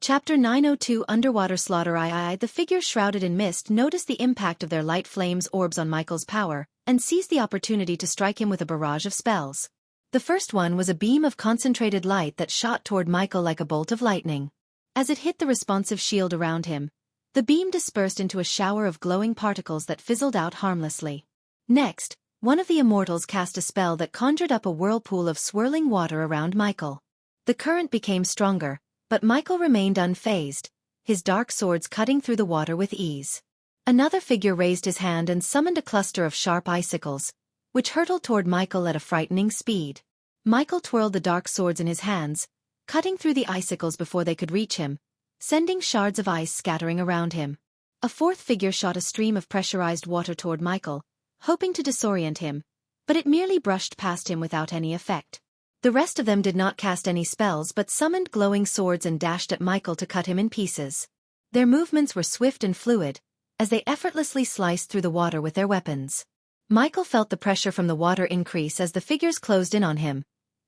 Chapter 902 Underwater Slaughter. The figures shrouded in mist noticed the impact of their light flames orbs on Michael's power, and seized the opportunity to strike him with a barrage of spells. The first one was a beam of concentrated light that shot toward Michael like a bolt of lightning. As it hit the responsive shield around him, the beam dispersed into a shower of glowing particles that fizzled out harmlessly. Next, one of the immortals cast a spell that conjured up a whirlpool of swirling water around Michael. The current became stronger, but Michael remained unfazed, his dark swords cutting through the water with ease. Another figure raised his hand and summoned a cluster of sharp icicles, which hurtled toward Michael at a frightening speed. Michael twirled the dark swords in his hands, cutting through the icicles before they could reach him, sending shards of ice scattering around him. A fourth figure shot a stream of pressurized water toward Michael, hoping to disorient him, but it merely brushed past him without any effect. The rest of them did not cast any spells but summoned glowing swords and dashed at Michael to cut him in pieces. Their movements were swift and fluid, as they effortlessly sliced through the water with their weapons. Michael felt the pressure from the water increase as the figures closed in on him,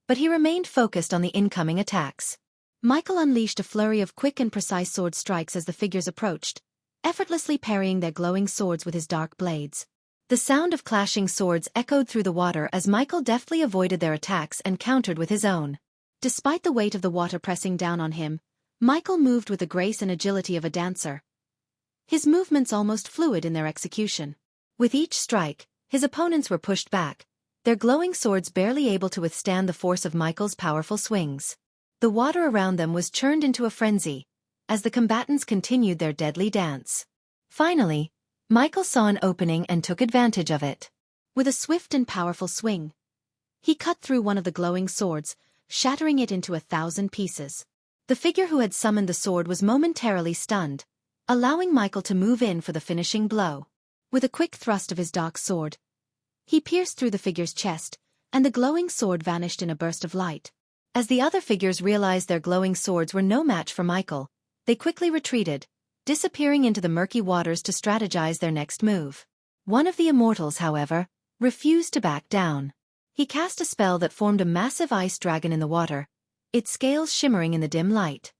but he remained focused on the incoming attacks. Michael unleashed a flurry of quick and precise sword strikes as the figures approached, effortlessly parrying their glowing swords with his dark blades. The sound of clashing swords echoed through the water as Michael deftly avoided their attacks and countered with his own. Despite the weight of the water pressing down on him, Michael moved with the grace and agility of a dancer, his movements almost fluid in their execution. With each strike, his opponents were pushed back, their glowing swords barely able to withstand the force of Michael's powerful swings. The water around them was churned into a frenzy, as the combatants continued their deadly dance. Finally, Michael saw an opening and took advantage of it. With a swift and powerful swing, he cut through one of the glowing swords, shattering it into 1,000 pieces. The figure who had summoned the sword was momentarily stunned, allowing Michael to move in for the finishing blow. With a quick thrust of his dark sword, he pierced through the figure's chest, and the glowing sword vanished in a burst of light. As the other figures realized their glowing swords were no match for Michael, they quickly retreated, disappearing into the murky waters to strategize their next move. One of the immortals, however, refused to back down. He cast a spell that formed a massive ice dragon in the water, its scales shimmering in the dim light.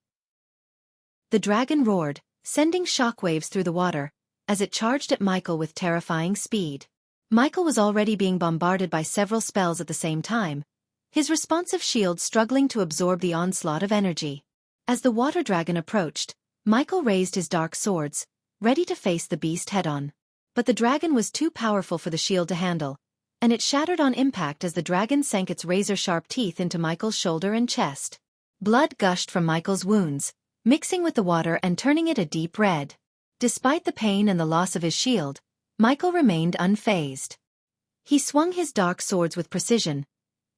The dragon roared, sending shockwaves through the water, as it charged at Michael with terrifying speed. Michael was already being bombarded by several spells at the same time, his responsive shield struggling to absorb the onslaught of energy. As the water dragon approached, Michael raised his dark swords, ready to face the beast head-on. But the dragon was too powerful for the shield to handle, and it shattered on impact as the dragon sank its razor-sharp teeth into Michael's shoulder and chest. Blood gushed from Michael's wounds, mixing with the water and turning it a deep red. Despite the pain and the loss of his shield, Michael remained unfazed. He swung his dark swords with precision,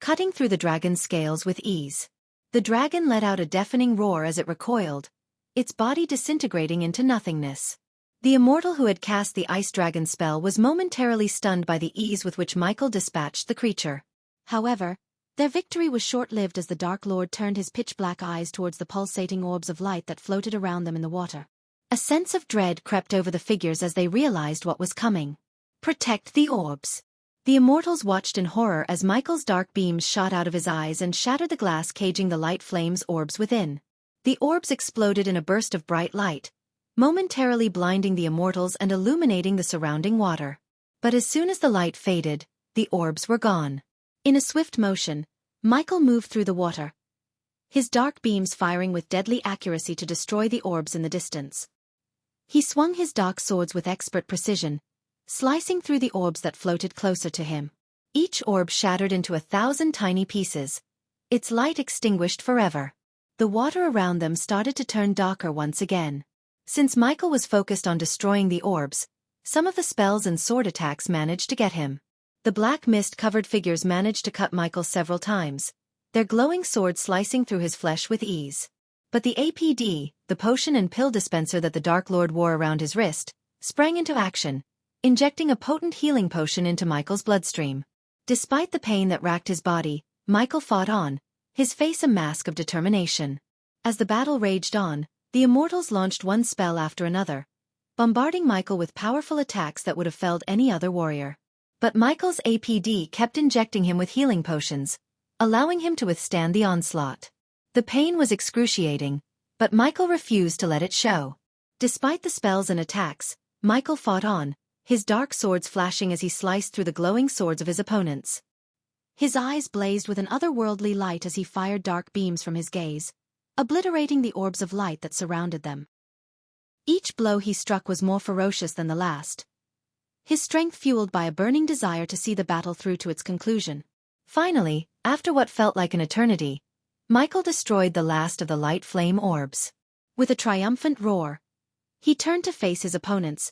cutting through the dragon's scales with ease. The dragon let out a deafening roar as it recoiled, its body disintegrating into nothingness. The immortal who had cast the ice dragon spell was momentarily stunned by the ease with which Michael dispatched the creature. However, their victory was short-lived as the Dark Lord turned his pitch-black eyes towards the pulsating orbs of light that floated around them in the water. A sense of dread crept over the figures as they realized what was coming. Protect the orbs. The immortals watched in horror as Michael's dark beams shot out of his eyes and shattered the glass caging the light flames orbs within. The orbs exploded in a burst of bright light, momentarily blinding the immortals and illuminating the surrounding water. But as soon as the light faded, the orbs were gone. In a swift motion, Michael moved through the water, his dark beams firing with deadly accuracy to destroy the orbs in the distance. He swung his dark swords with expert precision, slicing through the orbs that floated closer to him. Each orb shattered into 1,000 tiny pieces, its light extinguished forever. The water around them started to turn darker once again. Since Michael was focused on destroying the orbs, some of the spells and sword attacks managed to get him. The black mist-covered figures managed to cut Michael several times, their glowing swords slicing through his flesh with ease. But the APD, the potion and pill dispenser that the Dark Lord wore around his wrist, sprang into action, injecting a potent healing potion into Michael's bloodstream. Despite the pain that racked his body, Michael fought on, his face a mask of determination. As the battle raged on, the immortals launched one spell after another, bombarding Michael with powerful attacks that would have felled any other warrior. But Michael's APD kept injecting him with healing potions, allowing him to withstand the onslaught. The pain was excruciating, But Michael refused to let it show. Despite the spells and attacks, Michael fought on, his dark swords flashing as he sliced through the glowing swords of his opponents. His eyes blazed with an otherworldly light as he fired dark beams from his gaze, obliterating the orbs of light that surrounded them. Each blow he struck was more ferocious than the last, his strength fueled by a burning desire to see the battle through to its conclusion. Finally, after what felt like an eternity, Michael destroyed the last of the light flame orbs. With a triumphant roar, he turned to face his opponents,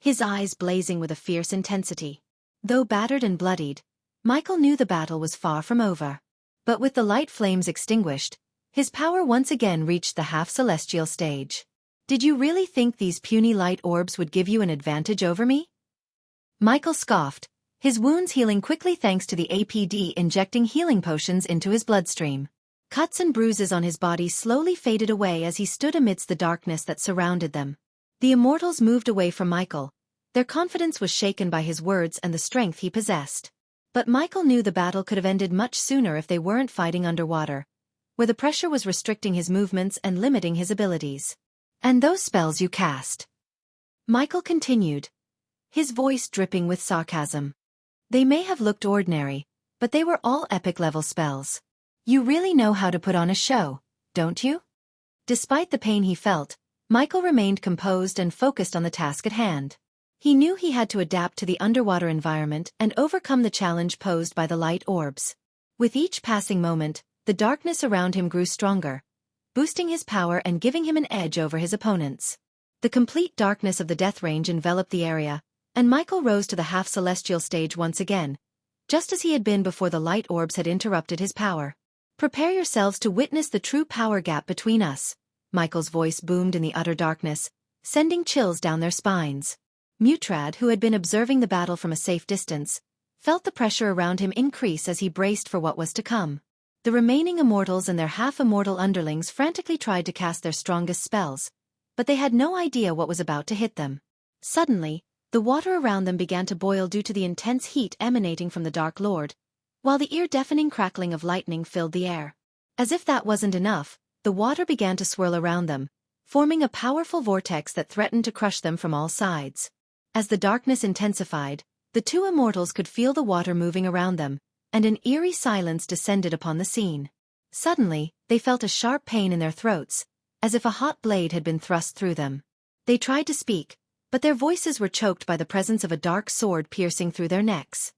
his eyes blazing with a fierce intensity. Though battered and bloodied, Michael knew the battle was far from over. But with the light flames extinguished, his power once again reached the half-celestial stage. "Did you really think these puny light orbs would give you an advantage over me?" Michael scoffed, his wounds healing quickly thanks to the APD injecting healing potions into his bloodstream. Cuts and bruises on his body slowly faded away as he stood amidst the darkness that surrounded them. The immortals moved away from Michael. Their confidence was shaken by his words and the strength he possessed. But Michael knew the battle could have ended much sooner if they weren't fighting underwater, where the pressure was restricting his movements and limiting his abilities. "And those spells you cast?" Michael continued, his voice dripping with sarcasm. "They may have looked ordinary, but they were all epic-level spells. You really know how to put on a show, don't you?" Despite the pain he felt, Michael remained composed and focused on the task at hand. He knew he had to adapt to the underwater environment and overcome the challenge posed by the light orbs. With each passing moment, the darkness around him grew stronger, boosting his power and giving him an edge over his opponents. The complete darkness of the death range enveloped the area, and Michael rose to the half-celestial stage once again, just as he had been before the light orbs had interrupted his power. "Prepare yourselves to witness the true power gap between us," Michael's voice boomed in the utter darkness, sending chills down their spines. Mutrad, who had been observing the battle from a safe distance, felt the pressure around him increase as he braced for what was to come. The remaining immortals and their half-immortal underlings frantically tried to cast their strongest spells, but they had no idea what was about to hit them. Suddenly, the water around them began to boil due to the intense heat emanating from the Dark Lord, while the ear-deafening crackling of lightning filled the air. As if that wasn't enough, the water began to swirl around them, forming a powerful vortex that threatened to crush them from all sides. As the darkness intensified, the two immortals could feel the water moving around them, and an eerie silence descended upon the scene. Suddenly, they felt a sharp pain in their throats, as if a hot blade had been thrust through them. They tried to speak, but their voices were choked by the presence of a dark sword piercing through their necks.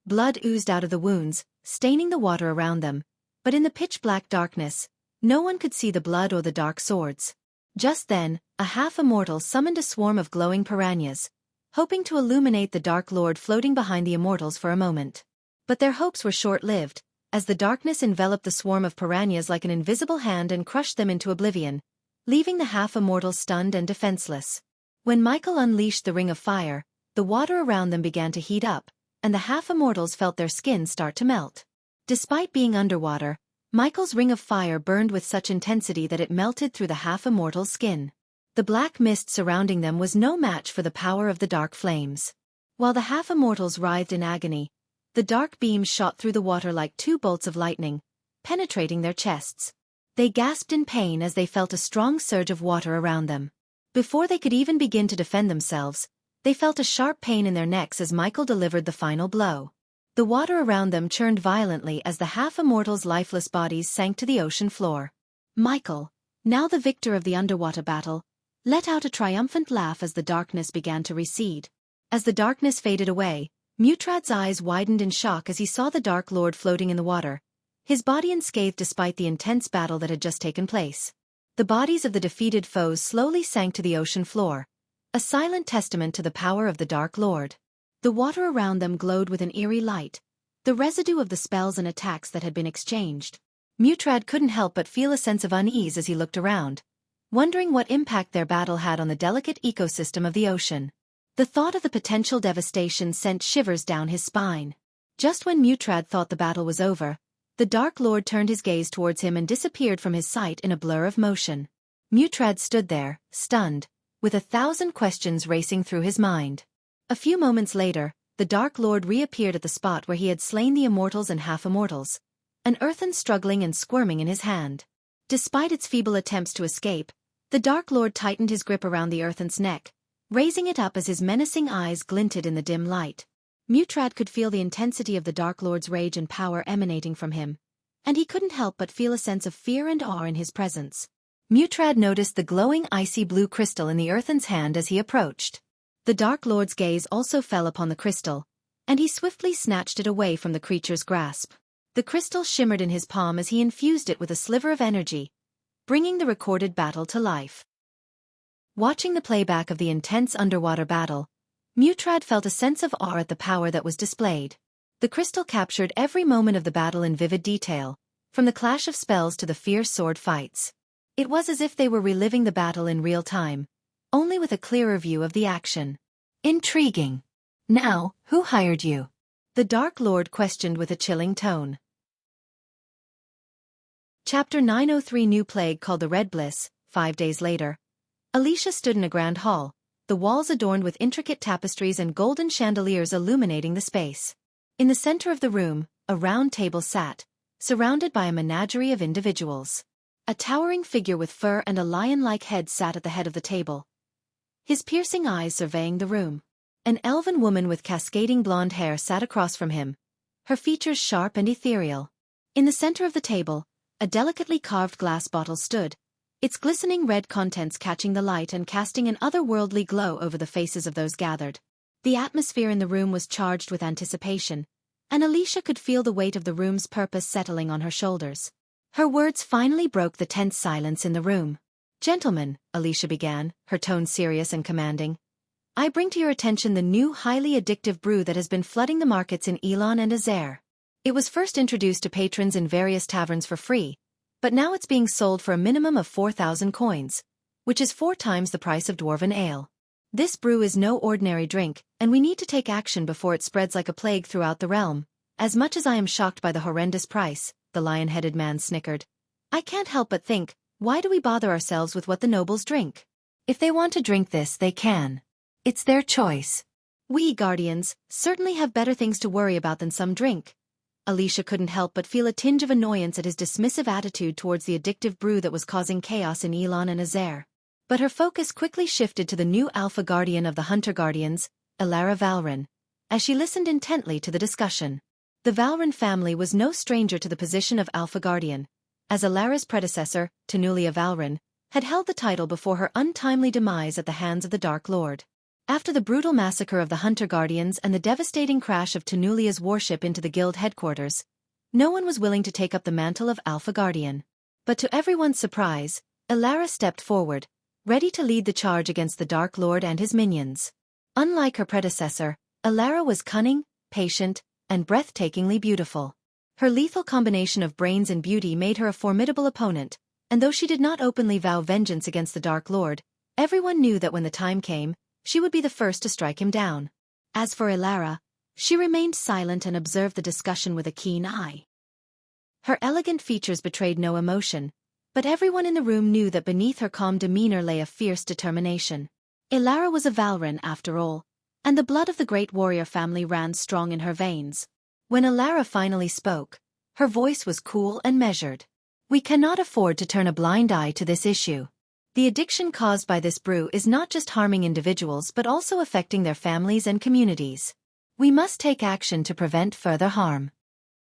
Blood oozed out of the wounds, staining the water around them, but in the pitch-black darkness, no one could see the blood or the dark swords. Just then, a half-immortal summoned a swarm of glowing piranhas, hoping to illuminate the Dark Lord floating behind the immortals for a moment. But their hopes were short-lived, as the darkness enveloped the swarm of piranhas like an invisible hand and crushed them into oblivion, leaving the half-immortals stunned and defenseless. When Michael unleashed the ring of fire, the water around them began to heat up, and the half-immortals felt their skin start to melt. Despite being underwater, Michael's ring of fire burned with such intensity that it melted through the half-immortal's skin. The black mist surrounding them was no match for the power of the dark flames. While the half-immortals writhed in agony, the dark beams shot through the water like two bolts of lightning, penetrating their chests. They gasped in pain as they felt a strong surge of water around them. Before they could even begin to defend themselves, they felt a sharp pain in their necks as Michael delivered the final blow. The water around them churned violently as the half-immortals' lifeless bodies sank to the ocean floor. Michael, now the victor of the underwater battle, let out a triumphant laugh as the darkness began to recede. As the darkness faded away, Mutrad's eyes widened in shock as he saw the Dark Lord floating in the water, his body unscathed despite the intense battle that had just taken place. The bodies of the defeated foes slowly sank to the ocean floor, a silent testament to the power of the Dark Lord. The water around them glowed with an eerie light, the residue of the spells and attacks that had been exchanged. Mutrad couldn't help but feel a sense of unease as he looked around, wondering what impact their battle had on the delicate ecosystem of the ocean. The thought of the potential devastation sent shivers down his spine. Just when Mutrad thought the battle was over, the Dark Lord turned his gaze towards him and disappeared from his sight in a blur of motion. Mutrad stood there, stunned, with 1,000 questions racing through his mind. A few moments later, the Dark Lord reappeared at the spot where he had slain the immortals and half-immortals, an earthen struggling and squirming in his hand. Despite its feeble attempts to escape, the Dark Lord tightened his grip around the Earthen's neck, raising it up as his menacing eyes glinted in the dim light. Mutrad could feel the intensity of the Dark Lord's rage and power emanating from him, and he couldn't help but feel a sense of fear and awe in his presence. Mutrad noticed the glowing icy blue crystal in the Earthen's hand as he approached. The Dark Lord's gaze also fell upon the crystal, and he swiftly snatched it away from the creature's grasp. The crystal shimmered in his palm as he infused it with a sliver of energy, bringing the recorded battle to life. Watching the playback of the intense underwater battle, Mutrad felt a sense of awe at the power that was displayed. The crystal captured every moment of the battle in vivid detail, from the clash of spells to the fierce sword fights. It was as if they were reliving the battle in real time, only with a clearer view of the action. Intriguing. Now, who hired you? The Dark Lord questioned with a chilling tone. Chapter 903 New Plague called the Red Bliss. 5 days later, Alicia stood in a grand hall, the walls adorned with intricate tapestries and golden chandeliers illuminating the space. In the center of the room, a round table sat, surrounded by a menagerie of individuals. A towering figure with fur and a lion-like head sat at the head of the table, his piercing eyes surveying the room. An elven woman with cascading blonde hair sat across from him, her features sharp and ethereal. In the center of the table, a delicately carved glass bottle stood, its glistening red contents catching the light and casting an otherworldly glow over the faces of those gathered. The atmosphere in the room was charged with anticipation, and Alicia could feel the weight of the room's purpose settling on her shoulders. Her words finally broke the tense silence in the room. "Gentlemen," Alicia began, her tone serious and commanding, "I bring to your attention the new highly addictive brew that has been flooding the markets in Elon and Azair. It was first introduced to patrons in various taverns for free, but now it's being sold for a minimum of 4,000 coins, which is 4 times the price of dwarven ale. This brew is no ordinary drink, and we need to take action before it spreads like a plague throughout the realm. As much as I am shocked by the horrendous price," the lion-headed man snickered, "I can't help but think, why do we bother ourselves with what the nobles drink? If they want to drink this, they can. It's their choice. We, guardians, certainly have better things to worry about than some drink." Alicia couldn't help but feel a tinge of annoyance at his dismissive attitude towards the addictive brew that was causing chaos in Elon and Azair. But her focus quickly shifted to the new Alpha Guardian of the Hunter Guardians, Elara Valrin, as she listened intently to the discussion. The Valrin family was no stranger to the position of Alpha Guardian, as Elara's predecessor, Tenulia Valrin, had held the title before her untimely demise at the hands of the Dark Lord. After the brutal massacre of the Hunter Guardians and the devastating crash of Tenulia's warship into the guild headquarters, no one was willing to take up the mantle of Alpha Guardian. But to everyone's surprise, Elara stepped forward, ready to lead the charge against the Dark Lord and his minions. Unlike her predecessor, Elara was cunning, patient, and breathtakingly beautiful. Her lethal combination of brains and beauty made her a formidable opponent, and though she did not openly vow vengeance against the Dark Lord, everyone knew that when the time came, she would be the first to strike him down. As for Elara, she remained silent and observed the discussion with a keen eye. Her elegant features betrayed no emotion, but everyone in the room knew that beneath her calm demeanor lay a fierce determination. Elara was a Valrin after all, and the blood of the great warrior family ran strong in her veins. When Elara finally spoke, her voice was cool and measured. "We cannot afford to turn a blind eye to this issue. The addiction caused by this brew is not just harming individuals but also affecting their families and communities. We must take action to prevent further harm."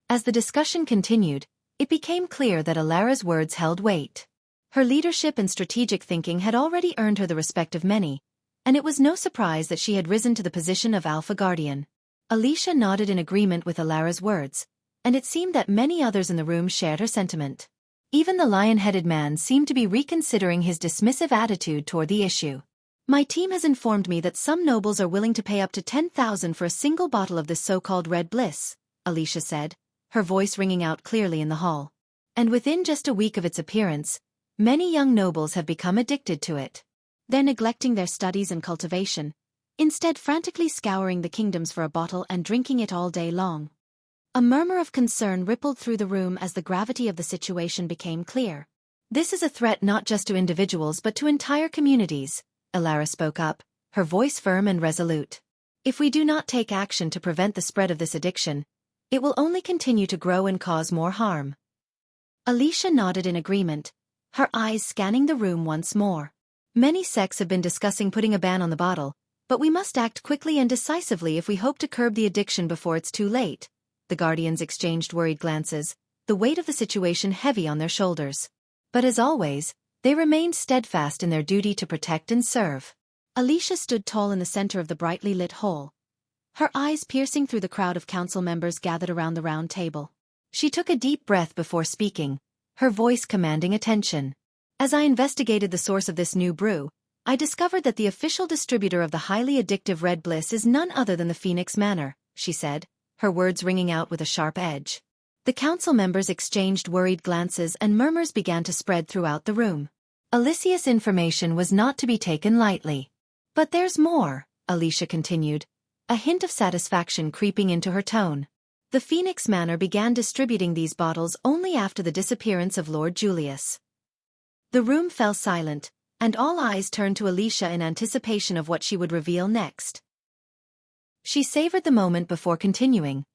As the discussion continued, it became clear that Elara's words held weight. Her leadership and strategic thinking had already earned her the respect of many, and it was no surprise that she had risen to the position of Alpha Guardian. Alicia nodded in agreement with Elara's words, and it seemed that many others in the room shared her sentiment. Even the lion-headed man seemed to be reconsidering his dismissive attitude toward the issue. "My team has informed me that some nobles are willing to pay up to 10,000 for a single bottle of this so-called Red Bliss," Alicia said, her voice ringing out clearly in the hall. "And within just a week of its appearance, many young nobles have become addicted to it. They're neglecting their studies and cultivation, instead frantically scouring the kingdoms for a bottle and drinking it all day long." A murmur of concern rippled through the room as the gravity of the situation became clear. "This is a threat not just to individuals but to entire communities," Elara spoke up, her voice firm and resolute. "If we do not take action to prevent the spread of this addiction, it will only continue to grow and cause more harm." Alicia nodded in agreement, her eyes scanning the room once more. Many sects have been discussing putting a ban on the bottle, but we must act quickly and decisively if we hope to curb the addiction before it's too late. The guardians exchanged worried glances, the weight of the situation heavy on their shoulders. But as always, they remained steadfast in their duty to protect and serve. Alicia stood tall in the center of the brightly lit hall, her eyes piercing through the crowd of council members gathered around the round table. She took a deep breath before speaking, her voice commanding attention. As I investigated the source of this new brew, I discovered that the official distributor of the highly addictive Red Bliss is none other than the Phoenix Manor, she said, her words ringing out with a sharp edge. The council members exchanged worried glances and murmurs began to spread throughout the room. Alicia's information was not to be taken lightly. But there's more, Alicia continued, a hint of satisfaction creeping into her tone. The Phoenix Manor began distributing these bottles only after the disappearance of Lord Julius. The room fell silent, and all eyes turned to Alicia in anticipation of what she would reveal next. She savored the moment before continuing,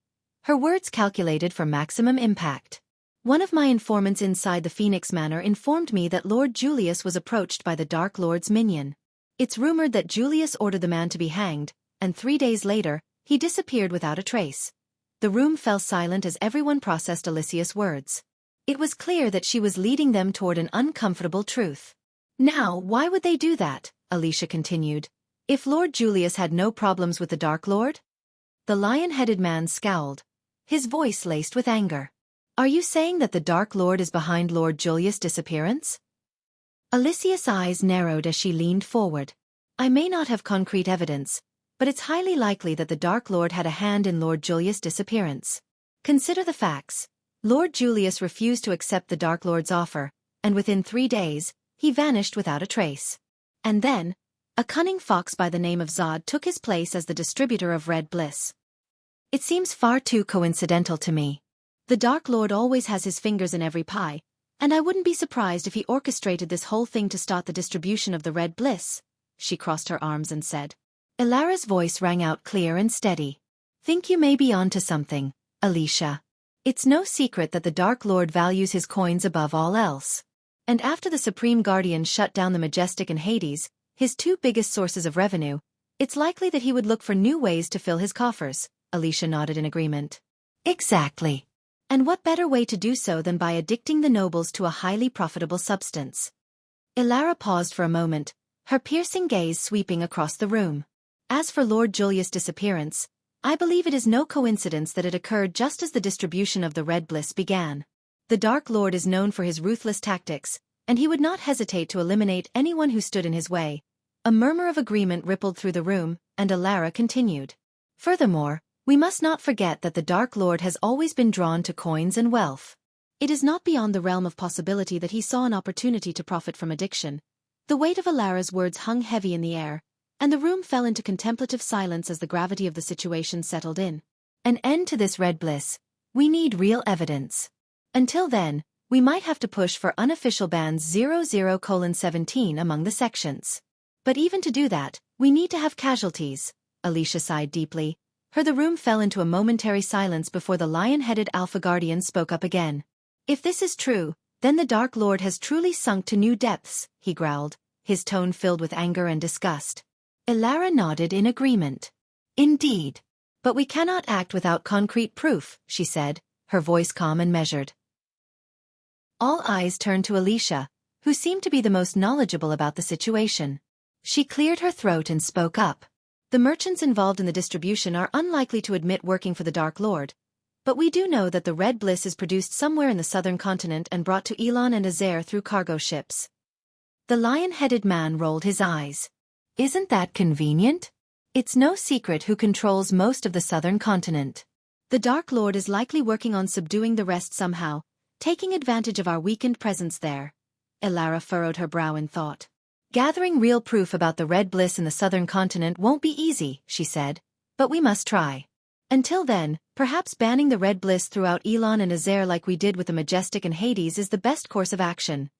her words calculated for maximum impact. One of my informants inside the Phoenix Manor informed me that Lord Julius was approached by the Dark Lord's minion. It's rumored that Julius ordered the man to be hanged, and 3 days later, he disappeared without a trace. The room fell silent as everyone processed Alicia's words. It was clear that she was leading them toward an uncomfortable truth. Now, why would they do that? Alicia continued. If Lord Julius had no problems with the Dark Lord? The lion-headed man scowled, his voice laced with anger. Are you saying that the Dark Lord is behind Lord Julius' disappearance? Alicia's eyes narrowed as she leaned forward. I may not have concrete evidence, but it's highly likely that the Dark Lord had a hand in Lord Julius' disappearance. Consider the facts. Lord Julius refused to accept the Dark Lord's offer, and within 3 days, he vanished without a trace. And then, a cunning fox by the name of Zod took his place as the distributor of Red Bliss. It seems far too coincidental to me. The Dark Lord always has his fingers in every pie, and I wouldn't be surprised if he orchestrated this whole thing to start the distribution of the Red Bliss. She crossed her arms and said. Ilara's voice rang out clear and steady. Think you may be onto something, Alicia. It's no secret that the Dark Lord values his coins above all else. And after the Supreme Guardian shut down the Majestic and Hades, his 2 biggest sources of revenue, it's likely that he would look for new ways to fill his coffers. Alicia nodded in agreement. Exactly. And what better way to do so than by addicting the nobles to a highly profitable substance? Ilara paused for a moment, her piercing gaze sweeping across the room. As for Lord Julius' disappearance, I believe it is no coincidence that it occurred just as the distribution of the Red Bliss began. The Dark Lord is known for his ruthless tactics, and he would not hesitate to eliminate anyone who stood in his way. A murmur of agreement rippled through the room, and Ilara continued. Furthermore, we must not forget that the Dark Lord has always been drawn to coins and wealth. It is not beyond the realm of possibility that he saw an opportunity to profit from addiction. The weight of Ilara's words hung heavy in the air, and the room fell into contemplative silence as the gravity of the situation settled in. An end to this Red Bliss. We need real evidence. Until then, we might have to push for unofficial bans 00:17 among the sections. But even to do that, we need to have casualties. Alicia sighed deeply. The room fell into a momentary silence before the lion-headed Alpha Guardian spoke up again. If this is true, then the Dark Lord has truly sunk to new depths, he growled, his tone filled with anger and disgust. Ilara nodded in agreement. Indeed. But we cannot act without concrete proof, she said, her voice calm and measured. All eyes turned to Alicia, who seemed to be the most knowledgeable about the situation. She cleared her throat and spoke up. The merchants involved in the distribution are unlikely to admit working for the Dark Lord, but we do know that the Red Bliss is produced somewhere in the southern continent and brought to Elon and Azair through cargo ships. The lion-headed man rolled his eyes. Isn't that convenient? It's no secret who controls most of the southern continent. The Dark Lord is likely working on subduing the rest somehow, taking advantage of our weakened presence there. Ilara furrowed her brow in thought. Gathering real proof about the Red Bliss in the southern continent won't be easy, she said, but we must try. Until then, perhaps banning the Red Bliss throughout Elon and Azair like we did with the Majestic and Hades is the best course of action.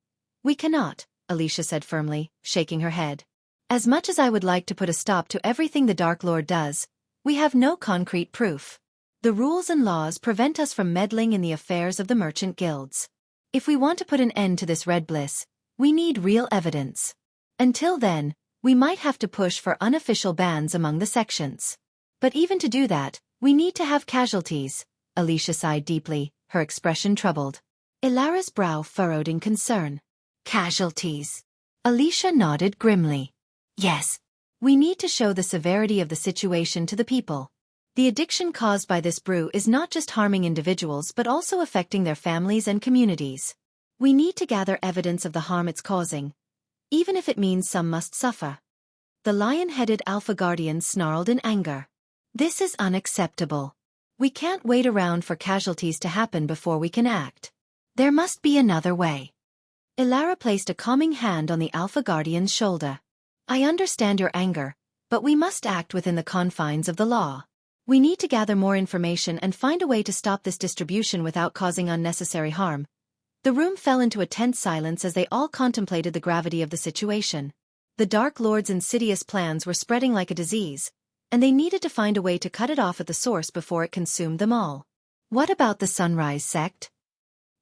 We cannot, Alicia said firmly, shaking her head. As much as I would like to put a stop to everything the Dark Lord does, we have no concrete proof. The rules and laws prevent us from meddling in the affairs of the merchant guilds. If we want to put an end to this Red Bliss, We need real evidence. Until then, we might have to push for unofficial bans among the sections. But even to do that, we need to have casualties. Alicia sighed deeply, her expression troubled. Ilara's brow furrowed in concern. Casualties. Alicia nodded grimly. Yes. We need to show the severity of the situation to the people. The addiction caused by this brew is not just harming individuals but also affecting their families and communities. We need to gather evidence of the harm it's causing, even if it means some must suffer. The lion-headed Alpha Guardian snarled in anger. This is unacceptable. We can't wait around for casualties to happen before we can act. There must be another way. Ilara placed a calming hand on the Alpha Guardian's shoulder. I understand your anger, but we must act within the confines of the law. We need to gather more information and find a way to stop this distribution without causing unnecessary harm. The room fell into a tense silence as they all contemplated the gravity of the situation. The Dark Lord's insidious plans were spreading like a disease, and they needed to find a way to cut it off at the source before it consumed them all. What about the Sunrise Sect?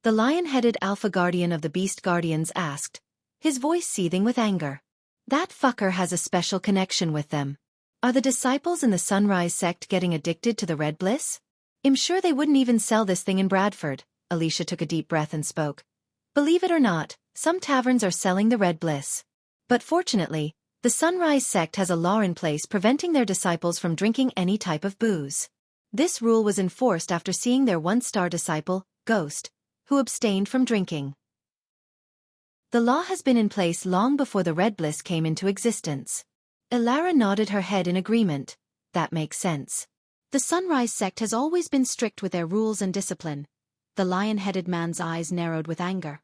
The lion-headed Alpha Guardian of the Beast Guardians asked, his voice seething with anger. That fucker has a special connection with them. Are the disciples in the Sunrise Sect getting addicted to the Red Bliss? I'm sure they wouldn't even sell this thing in Bradford. Alicia took a deep breath and spoke. Believe it or not, some taverns are selling the Red Bliss. But fortunately, the Sunrise Sect has a law in place preventing their disciples from drinking any type of booze. This rule was enforced after seeing their one-star disciple, Ghost, who abstained from drinking. The law has been in place long before the Red Bliss came into existence. Ilara nodded her head in agreement. That makes sense. The Sunrise Sect has always been strict with their rules and discipline. The lion-headed man's eyes narrowed with anger.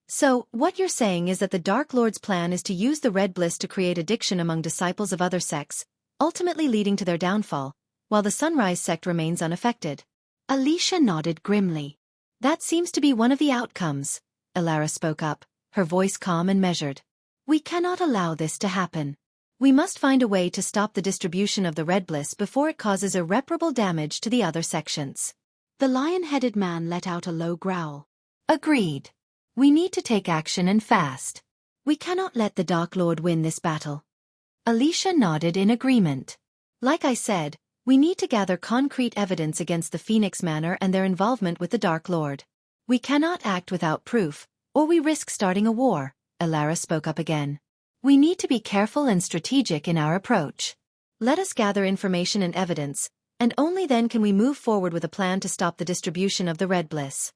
So, what you're saying is that the Dark Lord's plan is to use the Red Bliss to create addiction among disciples of other sects, ultimately leading to their downfall, while the Sunrise Sect remains unaffected. Alicia nodded grimly. That seems to be one of the outcomes. Ilara spoke up, her voice calm and measured. We cannot allow this to happen. We must find a way to stop the distribution of the Red Bliss before it causes irreparable damage to the other sections. The lion-headed man let out a low growl. Agreed. We need to take action and fast. We cannot let the Dark Lord win this battle. Alicia nodded in agreement. Like I said, we need to gather concrete evidence against the Phoenix Manor and their involvement with the Dark Lord. We cannot act without proof, or we risk starting a war. Ilara spoke up again. We need to be careful and strategic in our approach. Let us gather information and evidence, and only then can we move forward with a plan to stop the distribution of the Red Bliss.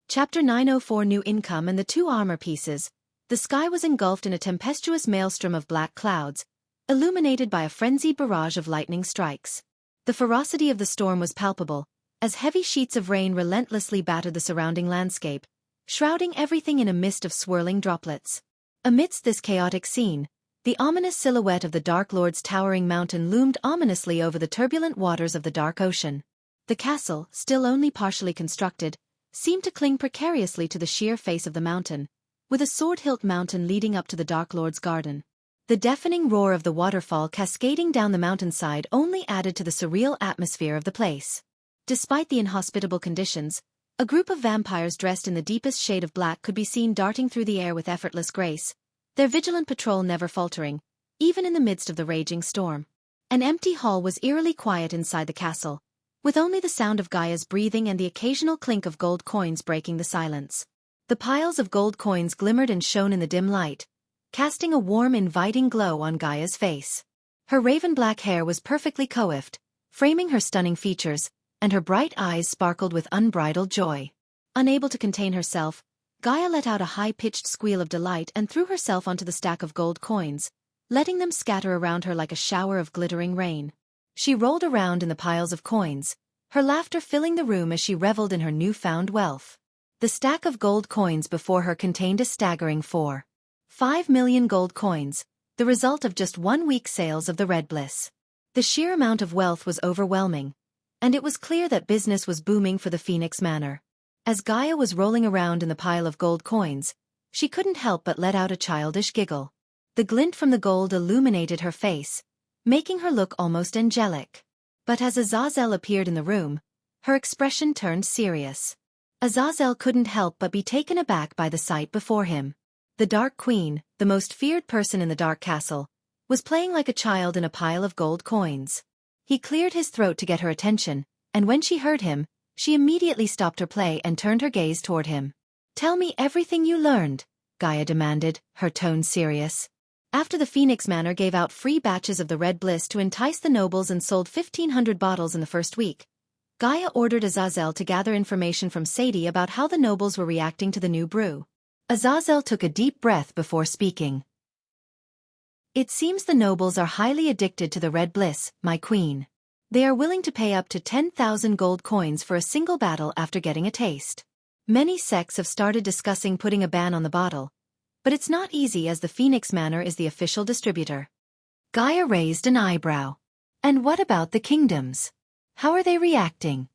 Chapter 904 New Income and the two armor pieces. The sky was engulfed in a tempestuous maelstrom of black clouds, illuminated by a frenzied barrage of lightning strikes. The ferocity of the storm was palpable, as heavy sheets of rain relentlessly battered the surrounding landscape, shrouding everything in a mist of swirling droplets. Amidst this chaotic scene, the ominous silhouette of the Dark Lord's towering mountain loomed ominously over the turbulent waters of the dark ocean. The castle, still only partially constructed, seemed to cling precariously to the sheer face of the mountain, with a sword-hilt mountain leading up to the Dark Lord's garden. The deafening roar of the waterfall cascading down the mountainside only added to the surreal atmosphere of the place. Despite the inhospitable conditions, a group of vampires dressed in the deepest shade of black could be seen darting through the air with effortless grace, their vigilant patrol never faltering, even in the midst of the raging storm. An empty hall was eerily quiet inside the castle, with only the sound of Gaia's breathing and the occasional clink of gold coins breaking the silence. The piles of gold coins glimmered and shone in the dim light, casting a warm, inviting glow on Gaia's face. Her raven-black hair was perfectly coiffed, framing her stunning features, and her bright eyes sparkled with unbridled joy. Unable to contain herself, Gaia let out a high-pitched squeal of delight and threw herself onto the stack of gold coins, letting them scatter around her like a shower of glittering rain. She rolled around in the piles of coins, her laughter filling the room as she reveled in her newfound wealth. The stack of gold coins before her contained a staggering 4.5 million gold coins, the result of just 1 week's sales of the Red Bliss. The sheer amount of wealth was overwhelming, and it was clear that business was booming for the Phoenix Manor. As Gaia was rolling around in the pile of gold coins, she couldn't help but let out a childish giggle. The glint from the gold illuminated her face, making her look almost angelic. But as Azazel appeared in the room, her expression turned serious. Azazel couldn't help but be taken aback by the sight before him. The Dark Queen, the most feared person in the Dark Castle, was playing like a child in a pile of gold coins. He cleared his throat to get her attention, and when she heard him, she immediately stopped her play and turned her gaze toward him. "Tell me everything you learned," Gaia demanded, her tone serious. After the Phoenix Manor gave out free batches of the Red Bliss to entice the nobles and sold 1,500 bottles in the first week, Gaia ordered Azazel to gather information from Sadie about how the nobles were reacting to the new brew. Azazel took a deep breath before speaking. "It seems the nobles are highly addicted to the Red Bliss, my queen. They are willing to pay up to 10,000 gold coins for a single battle after getting a taste. Many sects have started discussing putting a ban on the bottle, but it's not easy as the Phoenix Manor is the official distributor." Gaia raised an eyebrow. "And what about the kingdoms? How are they reacting?"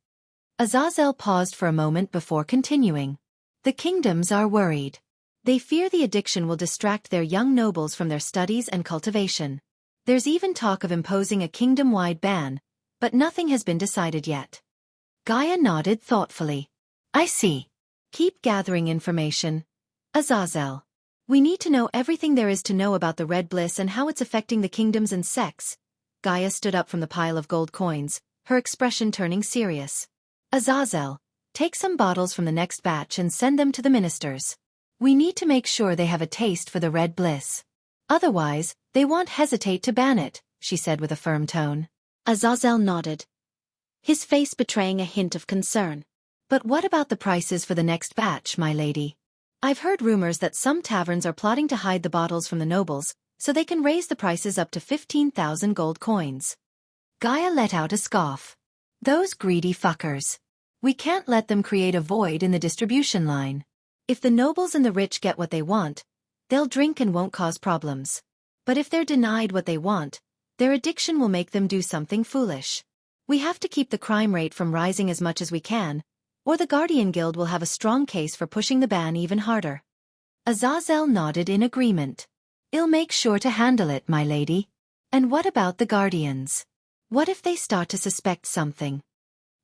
Azazel paused for a moment before continuing. "The kingdoms are worried. They fear the addiction will distract their young nobles from their studies and cultivation. There's even talk of imposing a kingdom-wide ban, but nothing has been decided yet." Gaia nodded thoughtfully. "I see. Keep gathering information, Azazel. We need to know everything there is to know about the Red Bliss and how it's affecting the kingdoms and sects." Gaia stood up from the pile of gold coins, her expression turning serious. "Azazel, take some bottles from the next batch and send them to the ministers. We need to make sure they have a taste for the Red Bliss. Otherwise, they won't hesitate to ban it," she said with a firm tone. Azazel nodded, his face betraying a hint of concern. "But what about the prices for the next batch, my lady? I've heard rumors that some taverns are plotting to hide the bottles from the nobles, so they can raise the prices up to 15,000 gold coins." Gaia let out a scoff. "Those greedy fuckers. We can't let them create a void in the distribution line. If the nobles and the rich get what they want, they'll drink and won't cause problems. But if they're denied what they want, their addiction will make them do something foolish. We have to keep the crime rate from rising as much as we can, or the Guardian Guild will have a strong case for pushing the ban even harder." Azazel nodded in agreement. "I'll make sure to handle it, my lady. And what about the Guardians? What if they start to suspect something?"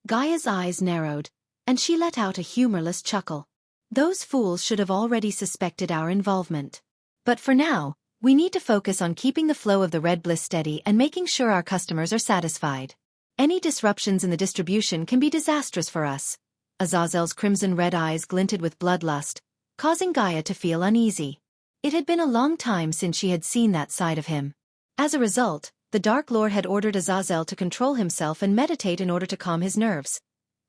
Gaia's eyes narrowed, and she let out a humorless chuckle. "Those fools should have already suspected our involvement. But for now, we need to focus on keeping the flow of the Red Bliss steady and making sure our customers are satisfied. Any disruptions in the distribution can be disastrous for us." Azazel's crimson-red eyes glinted with bloodlust, causing Gaia to feel uneasy. It had been a long time since she had seen that side of him. As a result, the Dark Lord had ordered Azazel to control himself and meditate in order to calm his nerves,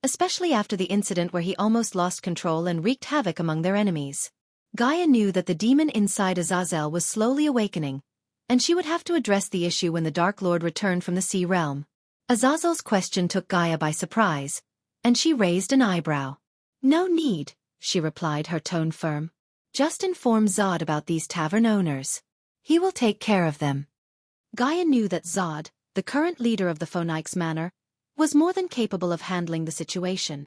especially after the incident where he almost lost control and wreaked havoc among their enemies. Gaia knew that the demon inside Azazel was slowly awakening, and she would have to address the issue when the Dark Lord returned from the Sea Realm. Azazel's question took Gaia by surprise, and she raised an eyebrow. "No need," she replied, her tone firm. "Just inform Zod about these tavern owners. He will take care of them." Gaia knew that Zod, the current leader of the Phoenix Manor, was more than capable of handling the situation.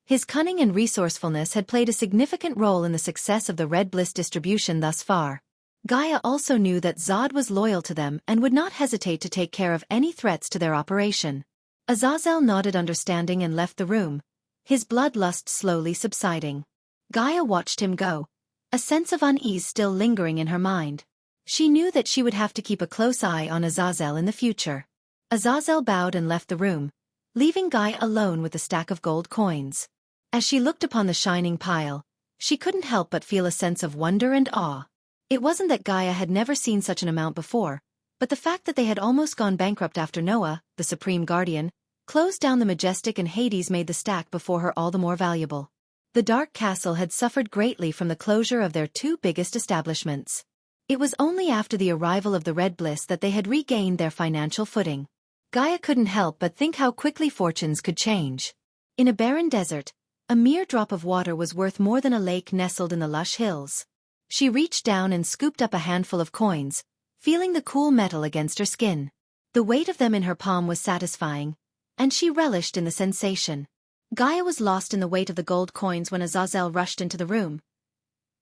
His cunning and resourcefulness had played a significant role in the success of the Red Bliss distribution thus far. Gaia also knew that Zod was loyal to them and would not hesitate to take care of any threats to their operation. Azazel nodded understanding and left the room, his bloodlust slowly subsiding. Gaia watched him go, a sense of unease still lingering in her mind. She knew that she would have to keep a close eye on Azazel in the future. Azazel bowed and left the room, leaving Gaia alone with the stack of gold coins. As she looked upon the shining pile, she couldn't help but feel a sense of wonder and awe. It wasn't that Gaia had never seen such an amount before, but the fact that they had almost gone bankrupt after Noah, the Supreme Guardian, closed down the Majestic and Hades made the stack before her all the more valuable. The Dark Castle had suffered greatly from the closure of their two biggest establishments. It was only after the arrival of the Red Bliss that they had regained their financial footing. Gaia couldn't help but think how quickly fortunes could change. In a barren desert, a mere drop of water was worth more than a lake nestled in the lush hills. She reached down and scooped up a handful of coins, feeling the cool metal against her skin. The weight of them in her palm was satisfying, and she relished in the sensation. Gaia was lost in the weight of the gold coins when Azazel rushed into the room,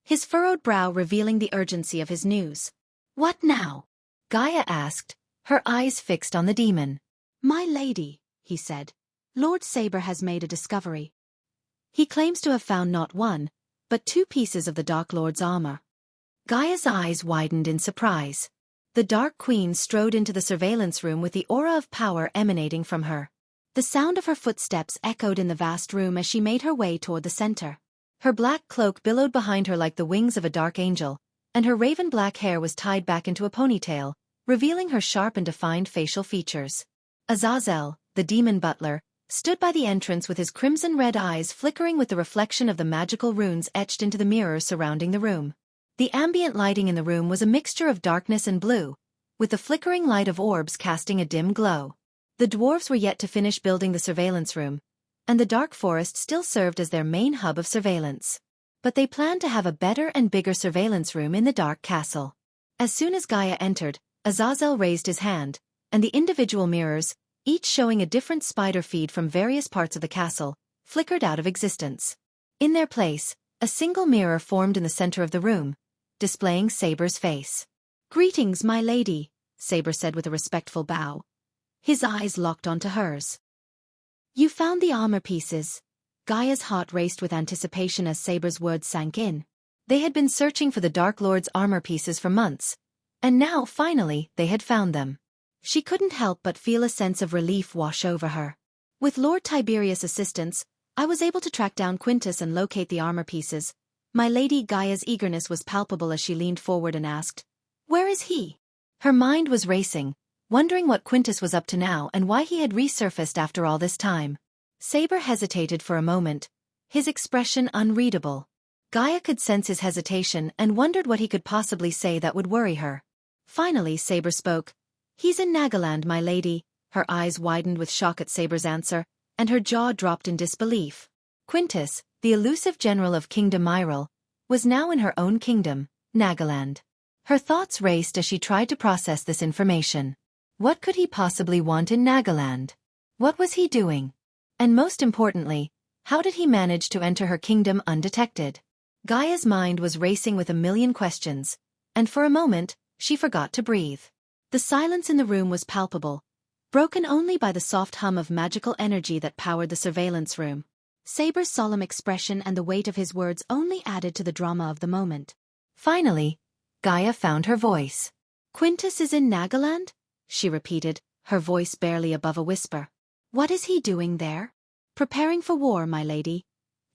his furrowed brow revealing the urgency of his news. "What now?" Gaia asked, her eyes fixed on the demon. "My lady," he said, "Lord Saber has made a discovery." He claims to have found not one, but 2 pieces of the Dark Lord's armor. Gaia's eyes widened in surprise. The Dark Queen strode into the surveillance room with the aura of power emanating from her. The sound of her footsteps echoed in the vast room as she made her way toward the center. Her black cloak billowed behind her like the wings of a dark angel, and her raven-black hair was tied back into a ponytail, revealing her sharp and defined facial features. Azazel, the demon butler, stood by the entrance with his crimson-red eyes flickering with the reflection of the magical runes etched into the mirrors surrounding the room. The ambient lighting in the room was a mixture of darkness and blue, with the flickering light of orbs casting a dim glow. The dwarves were yet to finish building the surveillance room, and the dark forest still served as their main hub of surveillance. But they planned to have a better and bigger surveillance room in the dark castle. As soon as Gaia entered, Azazel raised his hand, and the individual mirrors, each showing a different spider feed from various parts of the castle, flickered out of existence. In their place, a single mirror formed in the center of the room, displaying Saber's face. "Greetings, my lady," Saber said with a respectful bow. His eyes locked onto hers. "You found the armor pieces." Gaia's heart raced with anticipation as Saber's words sank in. They had been searching for the Dark Lord's armor pieces for months, and now, finally, they had found them. She couldn't help but feel a sense of relief wash over her. "With Lord Tiberius' assistance, I was able to track down Quintus and locate the armor pieces." My lady. Gaia's eagerness was palpable as she leaned forward and asked, "Where is he?" Her mind was racing, wondering what Quintus was up to now and why he had resurfaced after all this time. Saber hesitated for a moment, his expression unreadable. Gaia could sense his hesitation and wondered what he could possibly say that would worry her. Finally Saber spoke. "He's in Nagaland, my lady." Her eyes widened with shock at Saber's answer, and her jaw dropped in disbelief. Quintus, the elusive general of Kingdom Myril, was now in her own kingdom, Nagaland. Her thoughts raced as she tried to process this information. What could he possibly want in Nagaland? What was he doing? And most importantly, how did he manage to enter her kingdom undetected? Gaia's mind was racing with a million questions, and for a moment, she forgot to breathe. The silence in the room was palpable, broken only by the soft hum of magical energy that powered the surveillance room. Saber's solemn expression and the weight of his words only added to the drama of the moment. Finally, Gaia found her voice. "Quintus is in Nagaland?" she repeated, her voice barely above a whisper. "What is he doing there?" "Preparing for war, my lady."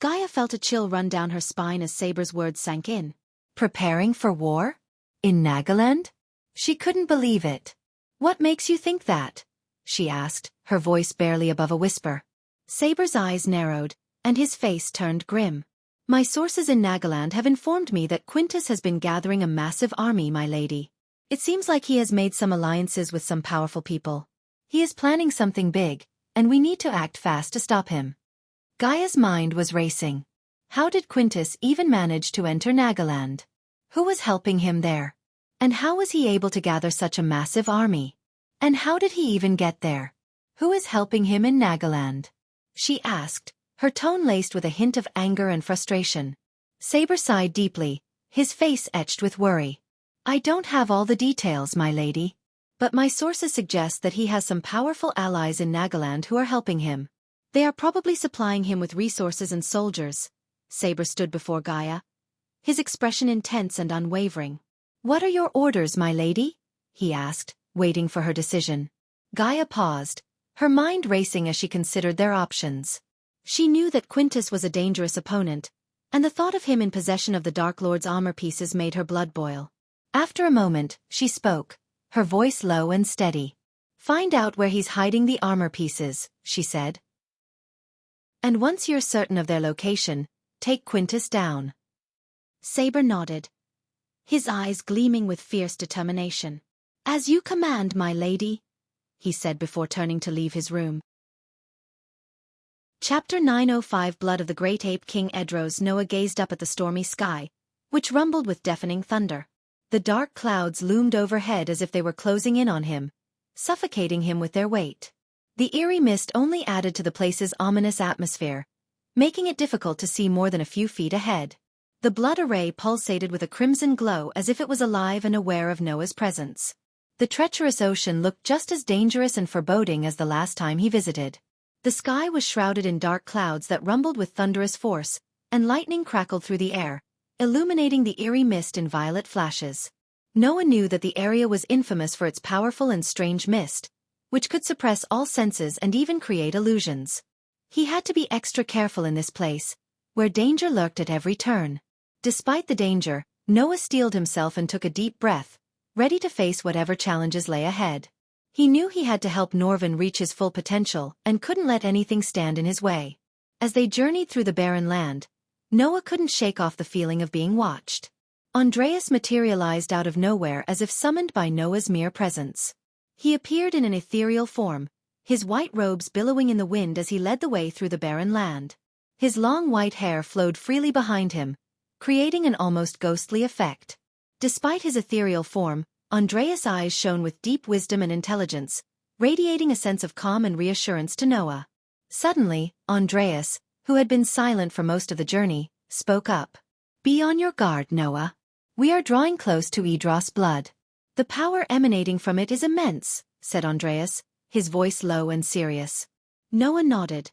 Gaia felt a chill run down her spine as Saber's words sank in. Preparing for war? In Nagaland? She couldn't believe it. "What makes you think that?" she asked, her voice barely above a whisper. Saber's eyes narrowed, and his face turned grim. "My sources in Nagaland have informed me that Quintus has been gathering a massive army, my lady. It seems like he has made some alliances with some powerful people. He is planning something big, and we need to act fast to stop him." Gaia's mind was racing. How did Quintus even manage to enter Nagaland? Who was helping him there? And how was he able to gather such a massive army? And how did he even get there? Who is helping him in Nagaland? She asked, her tone laced with a hint of anger and frustration. Saber sighed deeply, his face etched with worry. "I don't have all the details, my lady. But my sources suggest that he has some powerful allies in Nagaland who are helping him. They are probably supplying him with resources and soldiers." Saber stood before Gaia, his expression intense and unwavering. "What are your orders, my lady?" he asked, waiting for her decision. Gaia paused, her mind racing as she considered their options. She knew that Quintus was a dangerous opponent, and the thought of him in possession of the Dark Lord's armor pieces made her blood boil. After a moment, she spoke, her voice low and steady. "Find out where he's hiding the armor pieces," she said. "And once you're certain of their location, take Quintus down." Saber nodded, his eyes gleaming with fierce determination. "As you command, my lady," he said before turning to leave his room. Chapter 905 Blood of the Great Ape King Edros Noah gazed up at the stormy sky, which rumbled with deafening thunder. The dark clouds loomed overhead as if they were closing in on him, suffocating him with their weight. The eerie mist only added to the place's ominous atmosphere, making it difficult to see more than a few feet ahead. The blood array pulsated with a crimson glow as if it was alive and aware of Noah's presence. The treacherous ocean looked just as dangerous and foreboding as the last time he visited. The sky was shrouded in dark clouds that rumbled with thunderous force, and lightning crackled through the air, illuminating the eerie mist in violet flashes. Noah knew that the area was infamous for its powerful and strange mist, which could suppress all senses and even create illusions. He had to be extra careful in this place, where danger lurked at every turn. Despite the danger, Noah steeled himself and took a deep breath, ready to face whatever challenges lay ahead. He knew he had to help Norvin reach his full potential and couldn't let anything stand in his way. As they journeyed through the barren land, Noah couldn't shake off the feeling of being watched. Andreas materialized out of nowhere as if summoned by Noah's mere presence. He appeared in an ethereal form, his white robes billowing in the wind as he led the way through the barren land. His long white hair flowed freely behind him, creating an almost ghostly effect. Despite his ethereal form, Andreas' eyes shone with deep wisdom and intelligence, radiating a sense of calm and reassurance to Noah. Suddenly, Andreas, who had been silent for most of the journey, spoke up. "Be on your guard, Noah. We are drawing close to Idros' blood. The power emanating from it is immense," said Andreas, his voice low and serious. Noah nodded,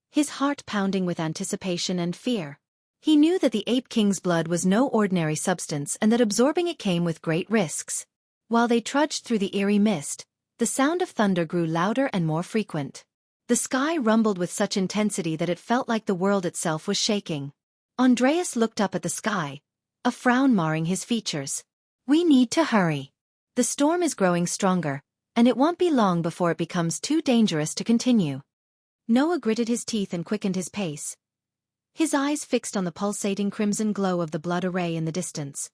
his heart pounding with anticipation and fear. He knew that the Ape King's blood was no ordinary substance and that absorbing it came with great risks. While they trudged through the eerie mist, the sound of thunder grew louder and more frequent. The sky rumbled with such intensity that it felt like the world itself was shaking. Andreas looked up at the sky, a frown marring his features. "We need to hurry. The storm is growing stronger, and it won't be long before it becomes too dangerous to continue." Noah gritted his teeth and quickened his pace, his eyes fixed on the pulsating crimson glow of the blood array in the distance.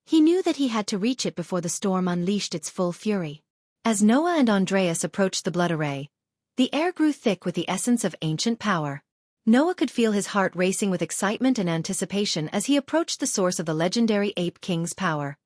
He knew that he had to reach it before the storm unleashed its full fury. As Noah and Andreas approached the blood array, the air grew thick with the essence of ancient power. Noah could feel his heart racing with excitement and anticipation as he approached the source of the legendary Ape King's power.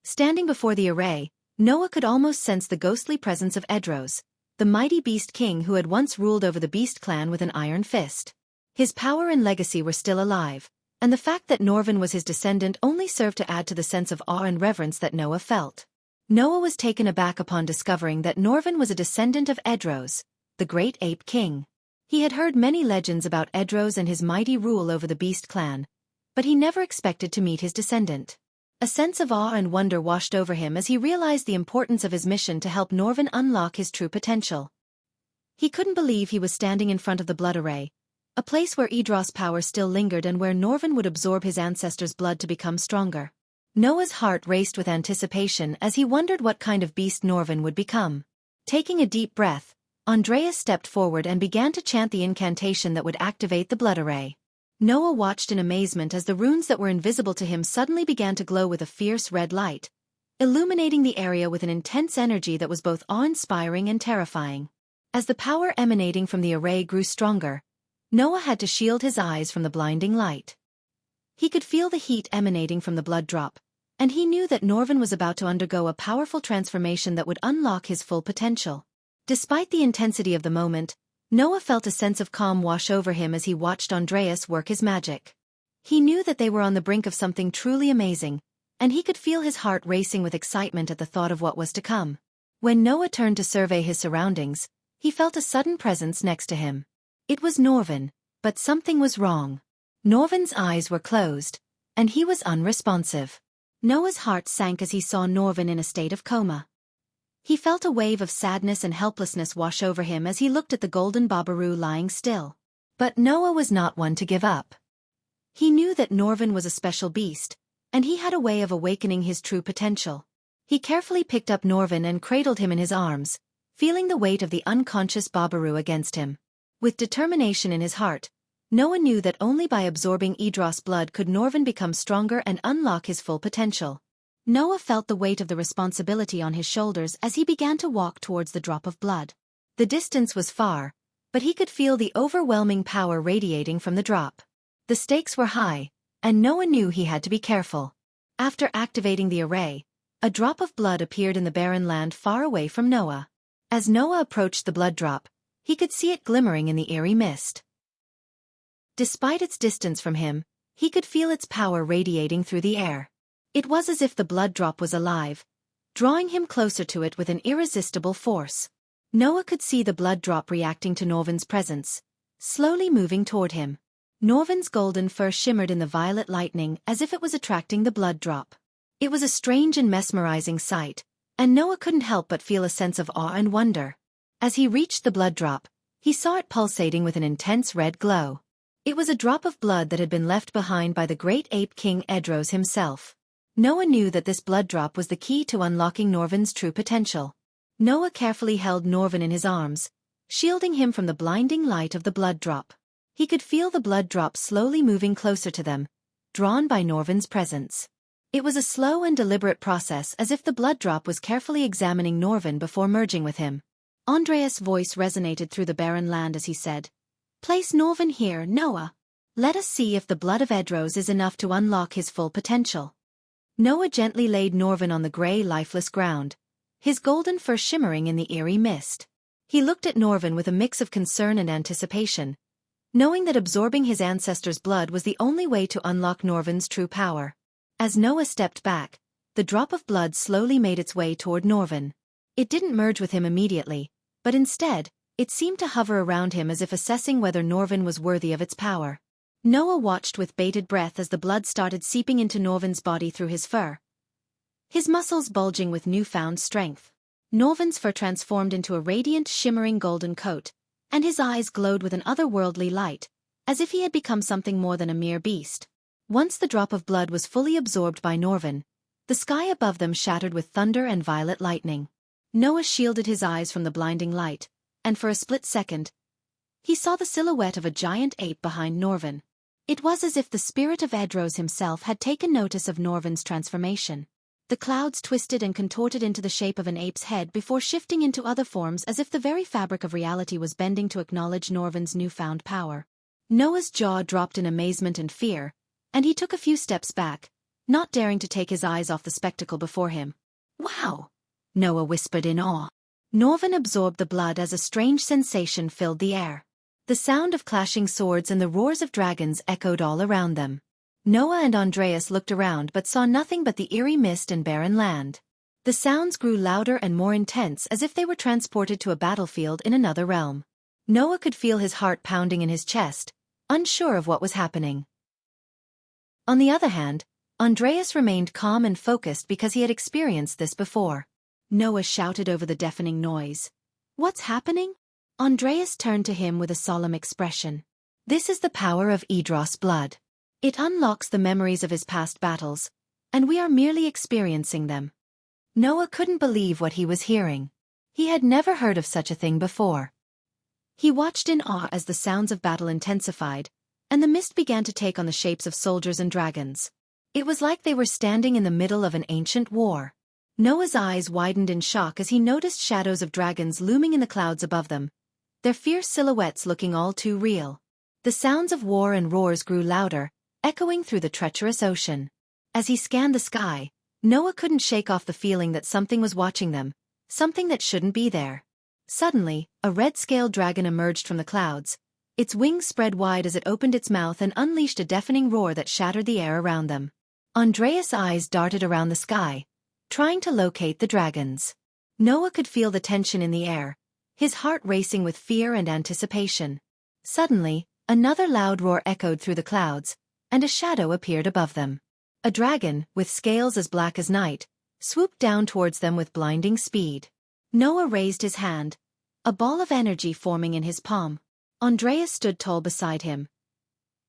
Standing before the array, Noah could almost sense the ghostly presence of Edros, the mighty beast king who had once ruled over the beast clan with an iron fist. His power and legacy were still alive, and the fact that Norvin was his descendant only served to add to the sense of awe and reverence that Noah felt. Noah was taken aback upon discovering that Norvin was a descendant of Edros, the great ape king. He had heard many legends about Edros and his mighty rule over the beast clan, but he never expected to meet his descendant. A sense of awe and wonder washed over him as he realized the importance of his mission to help Norvin unlock his true potential. He couldn't believe he was standing in front of the blood array, a place where Idros' power still lingered and where Norvin would absorb his ancestors' blood to become stronger. Noah's heart raced with anticipation as he wondered what kind of beast Norvin would become. Taking a deep breath, Andreas stepped forward and began to chant the incantation that would activate the blood array. Noah watched in amazement as the runes that were invisible to him suddenly began to glow with a fierce red light, illuminating the area with an intense energy that was both awe-inspiring and terrifying. As the power emanating from the array grew stronger, Noah had to shield his eyes from the blinding light. He could feel the heat emanating from the blood drop, and he knew that Norvin was about to undergo a powerful transformation that would unlock his full potential. Despite the intensity of the moment, Noah felt a sense of calm wash over him as he watched Andreas work his magic. He knew that they were on the brink of something truly amazing, and he could feel his heart racing with excitement at the thought of what was to come. When Noah turned to survey his surroundings, he felt a sudden presence next to him. It was Norvin, but something was wrong. Norvin's eyes were closed, and he was unresponsive. Noah's heart sank as he saw Norvin in a state of coma. He felt a wave of sadness and helplessness wash over him as he looked at the golden Babaru lying still. But Noah was not one to give up. He knew that Norvin was a special beast, and he had a way of awakening his true potential. He carefully picked up Norvin and cradled him in his arms, feeling the weight of the unconscious Babaru against him. With determination in his heart, Noah knew that only by absorbing Idros' blood could Norvin become stronger and unlock his full potential. Noah felt the weight of the responsibility on his shoulders as he began to walk towards the drop of blood. The distance was far, but he could feel the overwhelming power radiating from the drop. The stakes were high, and Noah knew he had to be careful. After activating the array, a drop of blood appeared in the barren land far away from Noah. As Noah approached the blood drop, he could see it glimmering in the eerie mist. Despite its distance from him, he could feel its power radiating through the air. It was as if the blood drop was alive, drawing him closer to it with an irresistible force. Noah could see the blood drop reacting to Norvin's presence, slowly moving toward him. Norvin's golden fur shimmered in the violet lightning as if it was attracting the blood drop. It was a strange and mesmerizing sight, and Noah couldn't help but feel a sense of awe and wonder. As he reached the blood drop, he saw it pulsating with an intense red glow. It was a drop of blood that had been left behind by the great ape king Edros himself. Noah knew that this blood drop was the key to unlocking Norvin's true potential. Noah carefully held Norvin in his arms, shielding him from the blinding light of the blood drop. He could feel the blood drop slowly moving closer to them, drawn by Norvin's presence. It was a slow and deliberate process, as if the blood drop was carefully examining Norvin before merging with him. Andreas' voice resonated through the barren land as he said, "Place Norvin here, Noah. Let us see if the blood of Edros is enough to unlock his full potential." Noah gently laid Norvin on the gray, lifeless ground, his golden fur shimmering in the eerie mist. He looked at Norvin with a mix of concern and anticipation, knowing that absorbing his ancestors' blood was the only way to unlock Norvin's true power. As Noah stepped back, the drop of blood slowly made its way toward Norvin. It didn't merge with him immediately, but instead, it seemed to hover around him as if assessing whether Norvin was worthy of its power. Noah watched with bated breath as the blood started seeping into Norvin's body through his fur, his muscles bulging with newfound strength. Norvin's fur transformed into a radiant, shimmering golden coat, and his eyes glowed with an otherworldly light, as if he had become something more than a mere beast. Once the drop of blood was fully absorbed by Norvin, the sky above them shattered with thunder and violet lightning. Noah shielded his eyes from the blinding light, and for a split second, he saw the silhouette of a giant ape behind Norvin. It was as if the spirit of Edros himself had taken notice of Norvin's transformation. The clouds twisted and contorted into the shape of an ape's head before shifting into other forms, as if the very fabric of reality was bending to acknowledge Norvin's newfound power. Noah's jaw dropped in amazement and fear, and he took a few steps back, not daring to take his eyes off the spectacle before him. "Wow!" Noah whispered in awe. Norvin absorbed the blood as a strange sensation filled the air. The sound of clashing swords and the roars of dragons echoed all around them. Noah and Andreas looked around but saw nothing but the eerie mist and barren land. The sounds grew louder and more intense, as if they were transported to a battlefield in another realm. Noah could feel his heart pounding in his chest, unsure of what was happening. On the other hand, Andreas remained calm and focused because he had experienced this before. Noah shouted over the deafening noise, "What's happening?" Andreas turned to him with a solemn expression. "This is the power of Edros' blood. It unlocks the memories of his past battles, and we are merely experiencing them." Noah couldn't believe what he was hearing. He had never heard of such a thing before. He watched in awe as the sounds of battle intensified, and the mist began to take on the shapes of soldiers and dragons. It was like they were standing in the middle of an ancient war. Noah's eyes widened in shock as he noticed shadows of dragons looming in the clouds above them, their fierce silhouettes looking all too real. The sounds of war and roars grew louder, echoing through the treacherous ocean. As he scanned the sky, Noah couldn't shake off the feeling that something was watching them, something that shouldn't be there. Suddenly, a red-scaled dragon emerged from the clouds, its wings spread wide as it opened its mouth and unleashed a deafening roar that shattered the air around them. Andreas' eyes darted around the sky, trying to locate the dragons. Noah could feel the tension in the air, his heart racing with fear and anticipation. Suddenly, another loud roar echoed through the clouds, and a shadow appeared above them. A dragon, with scales as black as night, swooped down towards them with blinding speed. Noah raised his hand, a ball of energy forming in his palm. Andreas stood tall beside him,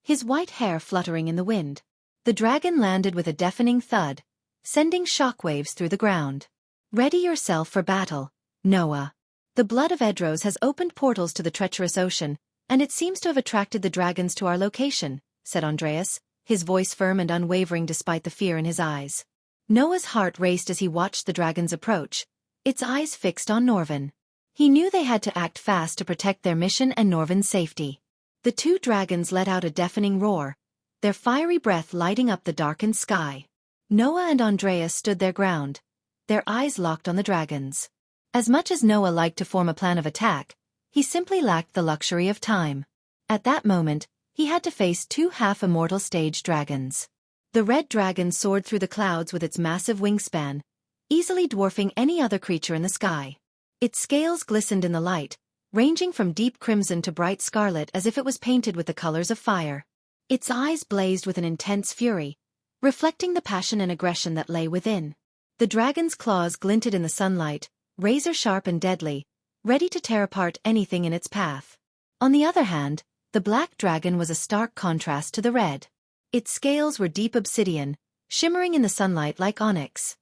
his white hair fluttering in the wind. The dragon landed with a deafening thud, sending shockwaves through the ground. "Ready yourself for battle, Noah. The blood of Edros has opened portals to the treacherous ocean, and it seems to have attracted the dragons to our location," said Andreas, his voice firm and unwavering despite the fear in his eyes. Noah's heart raced as he watched the dragons approach, its eyes fixed on Norvin. He knew they had to act fast to protect their mission and Norvin's safety. The two dragons let out a deafening roar, their fiery breath lighting up the darkened sky. Noah and Andreas stood their ground, their eyes locked on the dragons. As much as Noah liked to form a plan of attack, he simply lacked the luxury of time. At that moment, he had to face two half-immortal stage dragons. The red dragon soared through the clouds with its massive wingspan, easily dwarfing any other creature in the sky. Its scales glistened in the light, ranging from deep crimson to bright scarlet as if it was painted with the colors of fire. Its eyes blazed with an intense fury, reflecting the passion and aggression that lay within. The dragon's claws glinted in the sunlight, razor-sharp and deadly, ready to tear apart anything in its path. On the other hand, the black dragon was a stark contrast to the red. Its scales were deep obsidian, shimmering in the sunlight like onyx.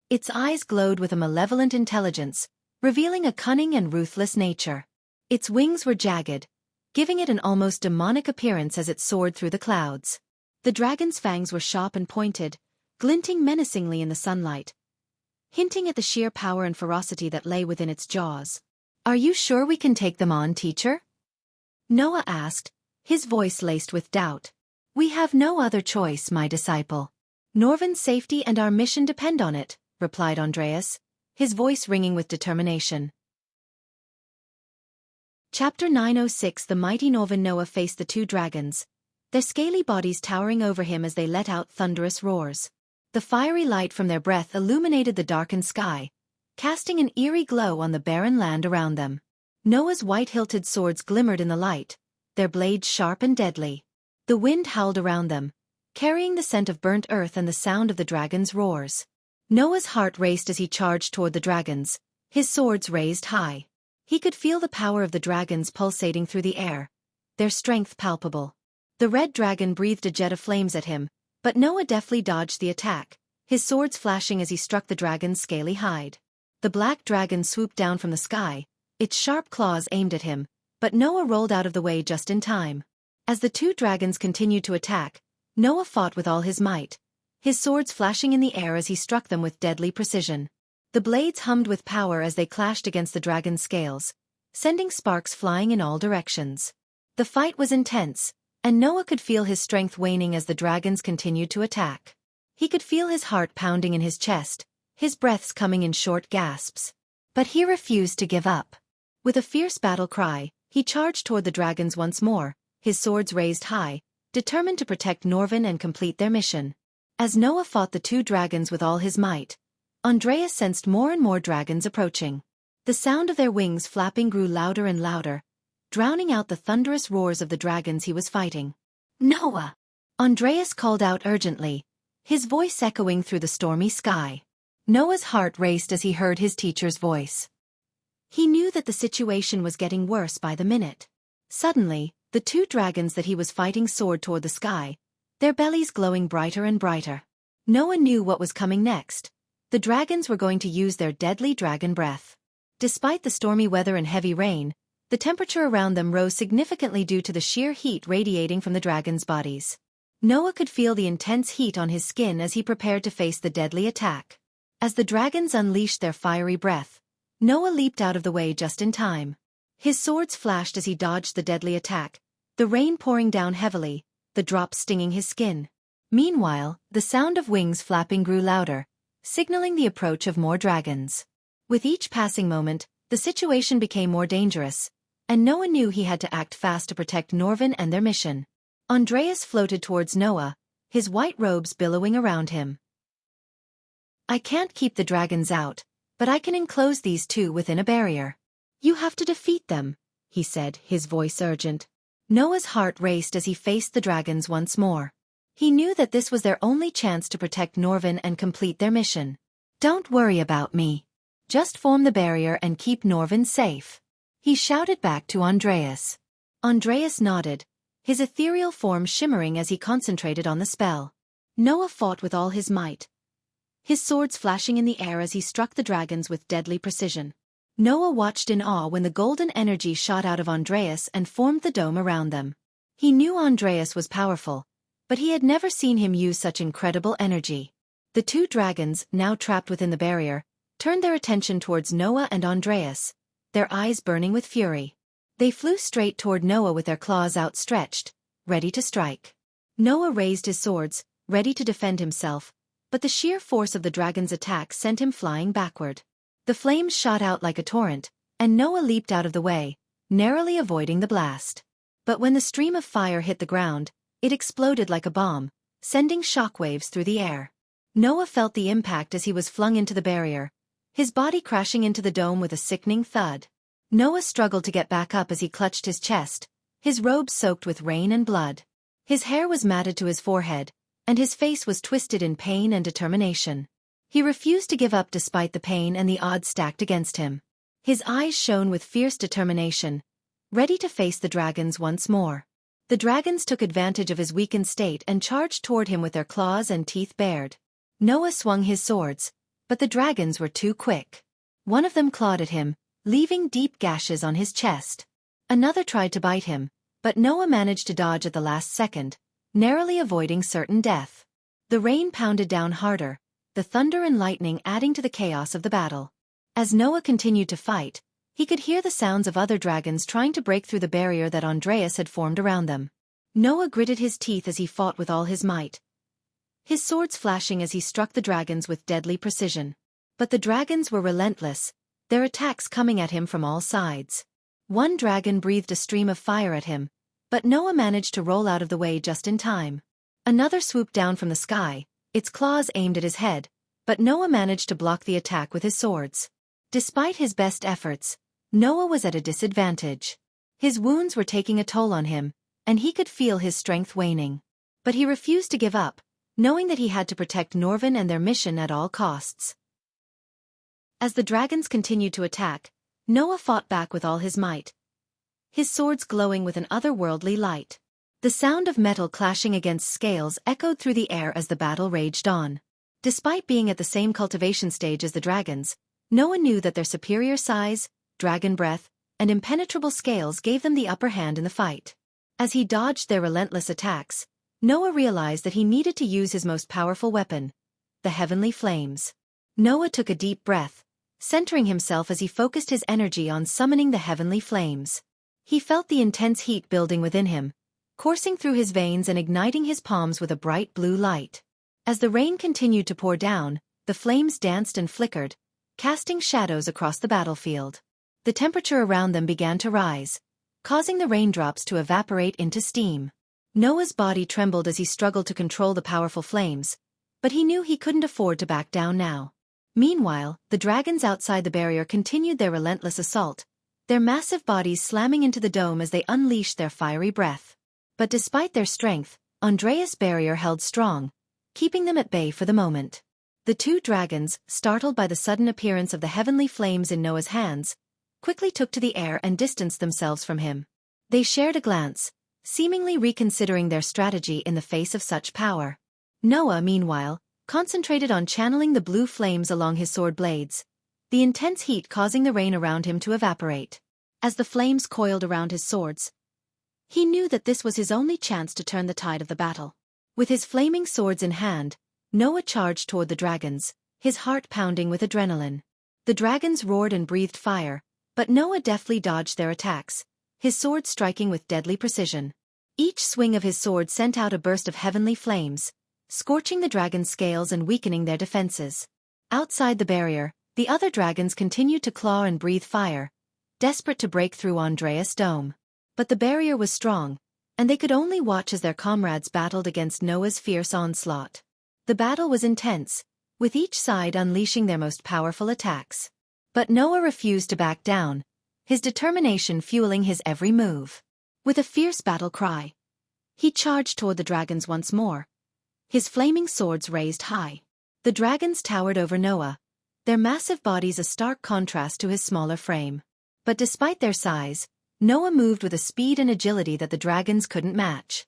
Its eyes glowed with a malevolent intelligence, revealing a cunning and ruthless nature. Its wings were jagged, giving it an almost demonic appearance as it soared through the clouds. The dragon's fangs were sharp and pointed, glinting menacingly in the sunlight, hinting at the sheer power and ferocity that lay within its jaws. "Are you sure we can take them on, teacher?" Noah asked, his voice laced with doubt. "We have no other choice, my disciple. Norvin's safety and our mission depend on it," replied Andreas, his voice ringing with determination. Chapter 906. The mighty Norvin Noah faced the two dragons, their scaly bodies towering over him as they let out thunderous roars. The fiery light from their breath illuminated the darkened sky, casting an eerie glow on the barren land around them. Noah's white-hilted swords glimmered in the light, their blades sharp and deadly. The wind howled around them, carrying the scent of burnt earth and the sound of the dragon's roars. Noah's heart raced as he charged toward the dragons, his swords raised high. He could feel the power of the dragons pulsating through the air, their strength palpable. The red dragon breathed a jet of flames at him, but Noah deftly dodged the attack, his swords flashing as he struck the dragon's scaly hide. The black dragon swooped down from the sky, its sharp claws aimed at him, but Noah rolled out of the way just in time. As the two dragons continued to attack, Noah fought with all his might, his swords flashing in the air as he struck them with deadly precision. The blades hummed with power as they clashed against the dragon's scales, sending sparks flying in all directions. The fight was intense, and Noah could feel his strength waning as the dragons continued to attack. He could feel his heart pounding in his chest, his breaths coming in short gasps. But he refused to give up. With a fierce battle cry, he charged toward the dragons once more, his swords raised high, determined to protect Norvin and complete their mission. As Noah fought the two dragons with all his might, Andreas sensed more and more dragons approaching. The sound of their wings flapping grew louder and louder, drowning out the thunderous roars of the dragons he was fighting. "Noah!" Andreas called out urgently, his voice echoing through the stormy sky. Noah's heart raced as he heard his teacher's voice. He knew that the situation was getting worse by the minute. Suddenly, the two dragons that he was fighting soared toward the sky, their bellies glowing brighter and brighter. Noah knew what was coming next. The dragons were going to use their deadly dragon breath. Despite the stormy weather and heavy rain, the temperature around them rose significantly due to the sheer heat radiating from the dragons' bodies. Noah could feel the intense heat on his skin as he prepared to face the deadly attack. As the dragons unleashed their fiery breath, Noah leaped out of the way just in time. His swords flashed as he dodged the deadly attack, the rain pouring down heavily, the drops stinging his skin. Meanwhile, the sound of wings flapping grew louder, signaling the approach of more dragons. With each passing moment, the situation became more dangerous, and Noah knew he had to act fast to protect Norvin and their mission. Andreas floated towards Noah, his white robes billowing around him. "I can't keep the dragons out, but I can enclose these two within a barrier. You have to defeat them," he said, his voice urgent. Noah's heart raced as he faced the dragons once more. He knew that this was their only chance to protect Norvin and complete their mission. "Don't worry about me. Just form the barrier and keep Norvin safe," he shouted back to Andreas. Andreas nodded, his ethereal form shimmering as he concentrated on the spell. Noah fought with all his might, his swords flashing in the air as he struck the dragons with deadly precision. Noah watched in awe when the golden energy shot out of Andreas and formed the dome around them. He knew Andreas was powerful, but he had never seen him use such incredible energy. The two dragons, now trapped within the barrier, turned their attention towards Noah and Andreas, their eyes burning with fury. They flew straight toward Noah with their claws outstretched, ready to strike. Noah raised his swords, ready to defend himself, but the sheer force of the dragon's attack sent him flying backward. The flames shot out like a torrent, and Noah leaped out of the way, narrowly avoiding the blast. But when the stream of fire hit the ground, it exploded like a bomb, sending shockwaves through the air. Noah felt the impact as he was flung into the barrier, his body crashing into the dome with a sickening thud. Noah struggled to get back up as he clutched his chest, his robes soaked with rain and blood. His hair was matted to his forehead, and his face was twisted in pain and determination. He refused to give up despite the pain and the odds stacked against him. His eyes shone with fierce determination, ready to face the dragons once more. The dragons took advantage of his weakened state and charged toward him with their claws and teeth bared. Noah swung his swords, but the dragons were too quick. One of them clawed at him, leaving deep gashes on his chest. Another tried to bite him, but Noah managed to dodge at the last second, narrowly avoiding certain death. The rain pounded down harder, the thunder and lightning adding to the chaos of the battle. As Noah continued to fight, he could hear the sounds of other dragons trying to break through the barrier that Andreas had formed around them. Noah gritted his teeth as he fought with all his might, his swords flashing as he struck the dragons with deadly precision. But the dragons were relentless, their attacks coming at him from all sides. One dragon breathed a stream of fire at him, but Noah managed to roll out of the way just in time. Another swooped down from the sky, its claws aimed at his head, but Noah managed to block the attack with his swords. Despite his best efforts, Noah was at a disadvantage. His wounds were taking a toll on him, and he could feel his strength waning. But he refused to give up, knowing that he had to protect Norvin and their mission at all costs. As the dragons continued to attack, Noah fought back with all his might, his swords glowing with an otherworldly light. The sound of metal clashing against scales echoed through the air as the battle raged on. Despite being at the same cultivation stage as the dragons, Noah knew that their superior size, dragon breath, and impenetrable scales gave them the upper hand in the fight. As he dodged their relentless attacks, Noah realized that he needed to use his most powerful weapon, the heavenly flames. Noah took a deep breath, centering himself as he focused his energy on summoning the heavenly flames. He felt the intense heat building within him, coursing through his veins and igniting his palms with a bright blue light. As the rain continued to pour down, the flames danced and flickered, casting shadows across the battlefield. The temperature around them began to rise, causing the raindrops to evaporate into steam. Noah's body trembled as he struggled to control the powerful flames, but he knew he couldn't afford to back down now. Meanwhile, the dragons outside the barrier continued their relentless assault, their massive bodies slamming into the dome as they unleashed their fiery breath. But despite their strength, Andreas' barrier held strong, keeping them at bay for the moment. The two dragons, startled by the sudden appearance of the heavenly flames in Noah's hands, quickly took to the air and distanced themselves from him. They shared a glance, seemingly reconsidering their strategy in the face of such power. Noah, meanwhile, concentrated on channeling the blue flames along his sword blades, the intense heat causing the rain around him to evaporate. As the flames coiled around his swords, he knew that this was his only chance to turn the tide of the battle. With his flaming swords in hand, Noah charged toward the dragons, his heart pounding with adrenaline. The dragons roared and breathed fire, but Noah deftly dodged their attacks, his sword striking with deadly precision. Each swing of his sword sent out a burst of heavenly flames, scorching the dragon's scales and weakening their defenses. Outside the barrier, the other dragons continued to claw and breathe fire, desperate to break through Andreas' dome. But the barrier was strong, and they could only watch as their comrades battled against Noah's fierce onslaught. The battle was intense, with each side unleashing their most powerful attacks. But Noah refused to back down, his determination fueling his every move. With a fierce battle cry, he charged toward the dragons once more, his flaming swords raised high. The dragons towered over Noah, their massive bodies a stark contrast to his smaller frame. But despite their size, Noah moved with a speed and agility that the dragons couldn't match.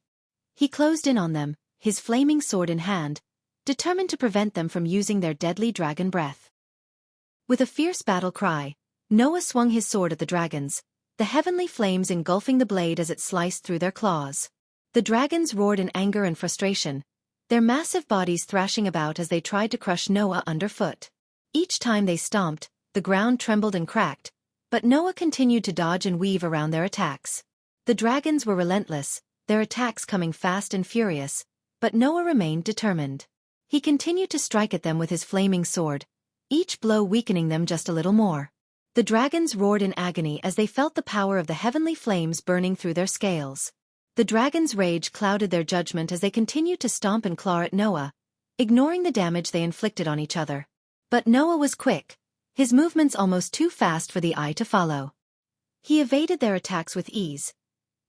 He closed in on them, his flaming sword in hand, determined to prevent them from using their deadly dragon breath. With a fierce battle cry, Noah swung his sword at the dragons, the heavenly flames engulfing the blade as it sliced through their claws. The dragons roared in anger and frustration, their massive bodies thrashing about as they tried to crush Noah underfoot. Each time they stomped, the ground trembled and cracked, but Noah continued to dodge and weave around their attacks. The dragons were relentless, their attacks coming fast and furious, but Noah remained determined. He continued to strike at them with his flaming sword, each blow weakening them just a little more. The dragons roared in agony as they felt the power of the heavenly flames burning through their scales. The dragons' rage clouded their judgment as they continued to stomp and claw at Noah, ignoring the damage they inflicted on each other. But Noah was quick, his movements almost too fast for the eye to follow. He evaded their attacks with ease,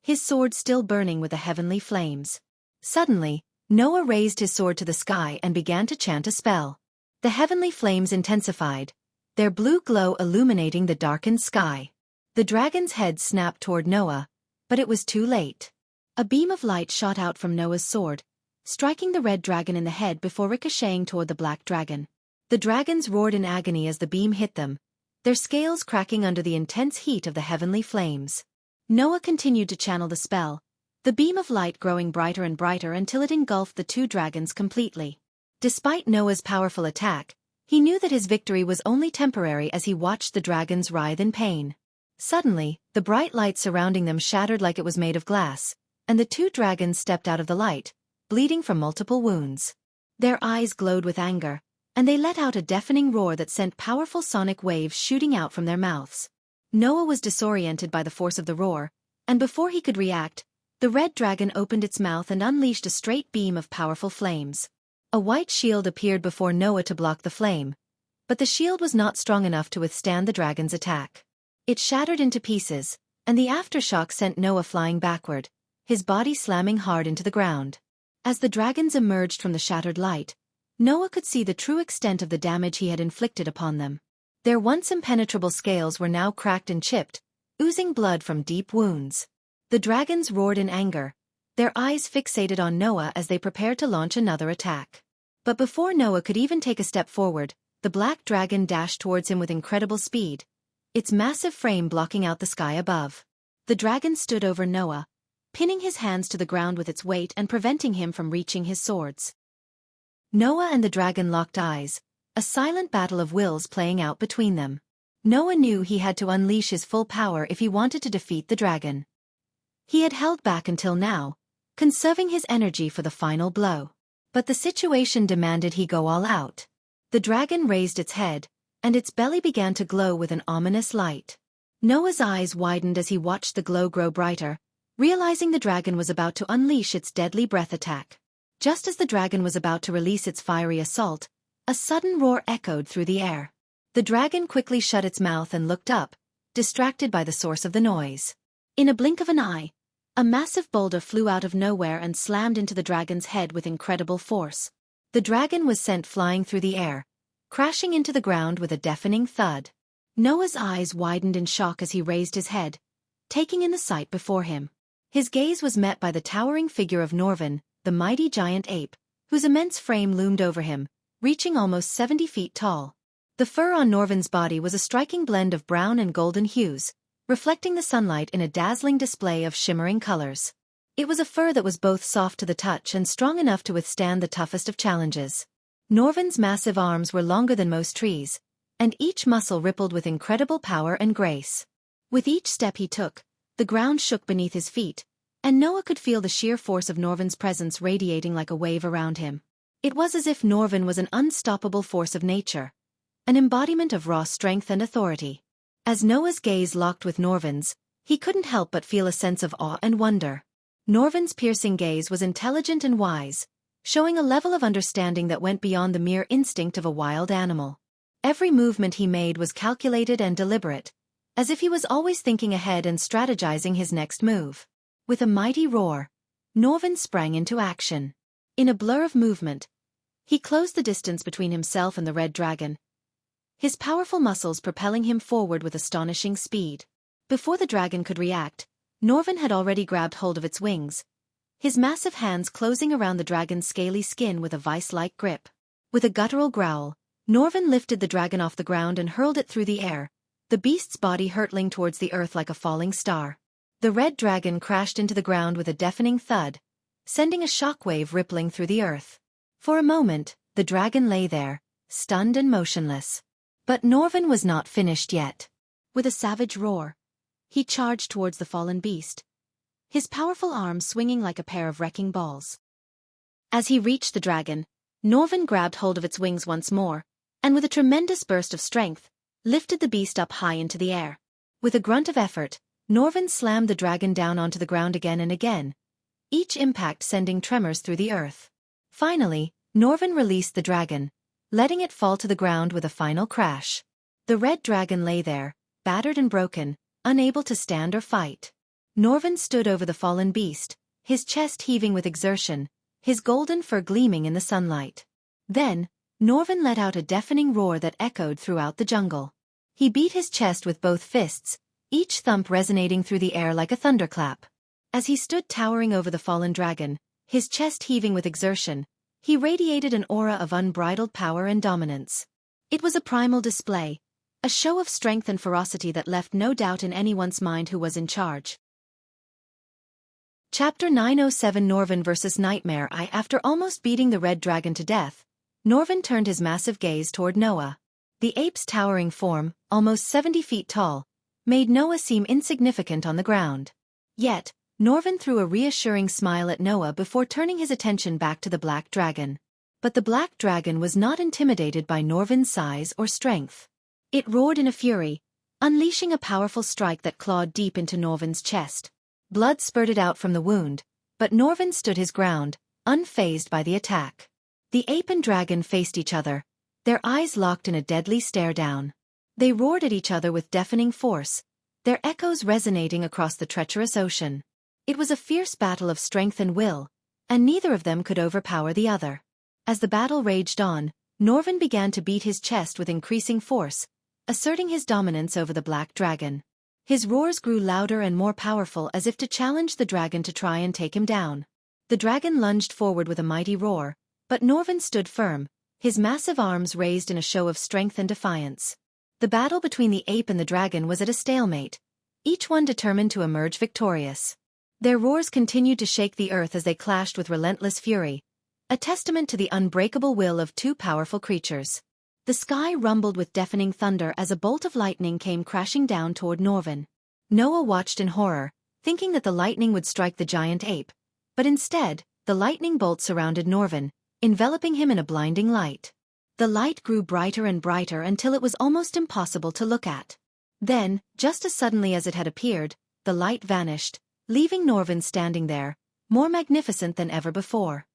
his sword still burning with the heavenly flames. Suddenly, Noah raised his sword to the sky and began to chant a spell. The heavenly flames intensified, their blue glow illuminating the darkened sky. The dragon's head snapped toward Noah, but it was too late. A beam of light shot out from Noah's sword, striking the red dragon in the head before ricocheting toward the black dragon. The dragons roared in agony as the beam hit them, their scales cracking under the intense heat of the heavenly flames. Noah continued to channel the spell, the beam of light growing brighter and brighter until it engulfed the two dragons completely. Despite Noah's powerful attack, he knew that his victory was only temporary as he watched the dragons writhe in pain. Suddenly, the bright light surrounding them shattered like it was made of glass, and the two dragons stepped out of the light, bleeding from multiple wounds. Their eyes glowed with anger, and they let out a deafening roar that sent powerful sonic waves shooting out from their mouths. Noah was disoriented by the force of the roar, and before he could react, the red dragon opened its mouth and unleashed a straight beam of powerful flames. A white shield appeared before Noah to block the flame, but the shield was not strong enough to withstand the dragon's attack. It shattered into pieces, and the aftershock sent Noah flying backward, his body slamming hard into the ground. As the dragons emerged from the shattered light, Noah could see the true extent of the damage he had inflicted upon them. Their once impenetrable scales were now cracked and chipped, oozing blood from deep wounds. The dragons roared in anger, their eyes fixated on Noah as they prepared to launch another attack. But before Noah could even take a step forward, the black dragon dashed towards him with incredible speed, its massive frame blocking out the sky above. The dragon stood over Noah, pinning his hands to the ground with its weight and preventing him from reaching his swords. Noah and the dragon locked eyes, a silent battle of wills playing out between them. Noah knew he had to unleash his full power if he wanted to defeat the dragon. He had held back until now, conserving his energy for the final blow. But the situation demanded he go all out. The dragon raised its head, and its belly began to glow with an ominous light. Noah's eyes widened as he watched the glow grow brighter, realizing the dragon was about to unleash its deadly breath attack. Just as the dragon was about to release its fiery assault, a sudden roar echoed through the air. The dragon quickly shut its mouth and looked up, distracted by the source of the noise. In a blink of an eye, a massive boulder flew out of nowhere and slammed into the dragon's head with incredible force. The dragon was sent flying through the air, crashing into the ground with a deafening thud. Noah's eyes widened in shock as he raised his head, taking in the sight before him. His gaze was met by the towering figure of Norvan, the mighty giant ape, whose immense frame loomed over him, reaching almost 70 feet tall. The fur on Norvan's body was a striking blend of brown and golden hues, reflecting the sunlight in a dazzling display of shimmering colors. It was a fur that was both soft to the touch and strong enough to withstand the toughest of challenges. Norvan's massive arms were longer than most trees, and each muscle rippled with incredible power and grace. With each step he took, the ground shook beneath his feet, and Noah could feel the sheer force of Norvan's presence radiating like a wave around him. It was as if Norvan was an unstoppable force of nature, an embodiment of raw strength and authority. As Noah's gaze locked with Norvan's, he couldn't help but feel a sense of awe and wonder. Norvan's piercing gaze was intelligent and wise, showing a level of understanding that went beyond the mere instinct of a wild animal. Every movement he made was calculated and deliberate, as if he was always thinking ahead and strategizing his next move. With a mighty roar, Norvan sprang into action. In a blur of movement, he closed the distance between himself and the red dragon, his powerful muscles propelling him forward with astonishing speed. Before the dragon could react, Norvan had already grabbed hold of its wings, his massive hands closing around the dragon's scaly skin with a vice-like grip. With a guttural growl, Norvan lifted the dragon off the ground and hurled it through the air, the beast's body hurtling towards the earth like a falling star. The red dragon crashed into the ground with a deafening thud, sending a shockwave rippling through the earth. For a moment, the dragon lay there, stunned and motionless. But Norvan was not finished yet. With a savage roar, he charged towards the fallen beast, his powerful arms swinging like a pair of wrecking balls. As he reached the dragon, Norvan grabbed hold of its wings once more, and with a tremendous burst of strength, lifted the beast up high into the air. With a grunt of effort, Norvan slammed the dragon down onto the ground again and again, each impact sending tremors through the earth. Finally, Norvan released the dragon, letting it fall to the ground with a final crash. The red dragon lay there, battered and broken, unable to stand or fight. Norvin stood over the fallen beast, his chest heaving with exertion, his golden fur gleaming in the sunlight. Then, Norvin let out a deafening roar that echoed throughout the jungle. He beat his chest with both fists, each thump resonating through the air like a thunderclap. As he stood towering over the fallen dragon, his chest heaving with exertion, he radiated an aura of unbridled power and dominance. It was a primal display, a show of strength and ferocity that left no doubt in anyone's mind who was in charge. Chapter 907 Norvin vs. Nightmare Eye. After almost beating the red dragon to death, Norvin turned his massive gaze toward Noah. The ape's towering form, almost 70 feet tall, made Noah seem insignificant on the ground. Yet, Norvin threw a reassuring smile at Noah before turning his attention back to the black dragon. But the black dragon was not intimidated by Norvin's size or strength. It roared in a fury, unleashing a powerful strike that clawed deep into Norvin's chest. Blood spurted out from the wound, but Norvin stood his ground, unfazed by the attack. The ape and dragon faced each other, their eyes locked in a deadly stare down. They roared at each other with deafening force, their echoes resonating across the treacherous ocean. It was a fierce battle of strength and will, and neither of them could overpower the other. As the battle raged on, Norvin began to beat his chest with increasing force, asserting his dominance over the black dragon. His roars grew louder and more powerful as if to challenge the dragon to try and take him down. The dragon lunged forward with a mighty roar, but Norvin stood firm, his massive arms raised in a show of strength and defiance. The battle between the ape and the dragon was at a stalemate, each one determined to emerge victorious. Their roars continued to shake the earth as they clashed with relentless fury, a testament to the unbreakable will of two powerful creatures. The sky rumbled with deafening thunder as a bolt of lightning came crashing down toward Norvin. Noah watched in horror, thinking that the lightning would strike the giant ape, but instead, the lightning bolt surrounded Norvin, enveloping him in a blinding light. The light grew brighter and brighter until it was almost impossible to look at. Then, just as suddenly as it had appeared, the light vanished, leaving Norvin standing there, more magnificent than ever before.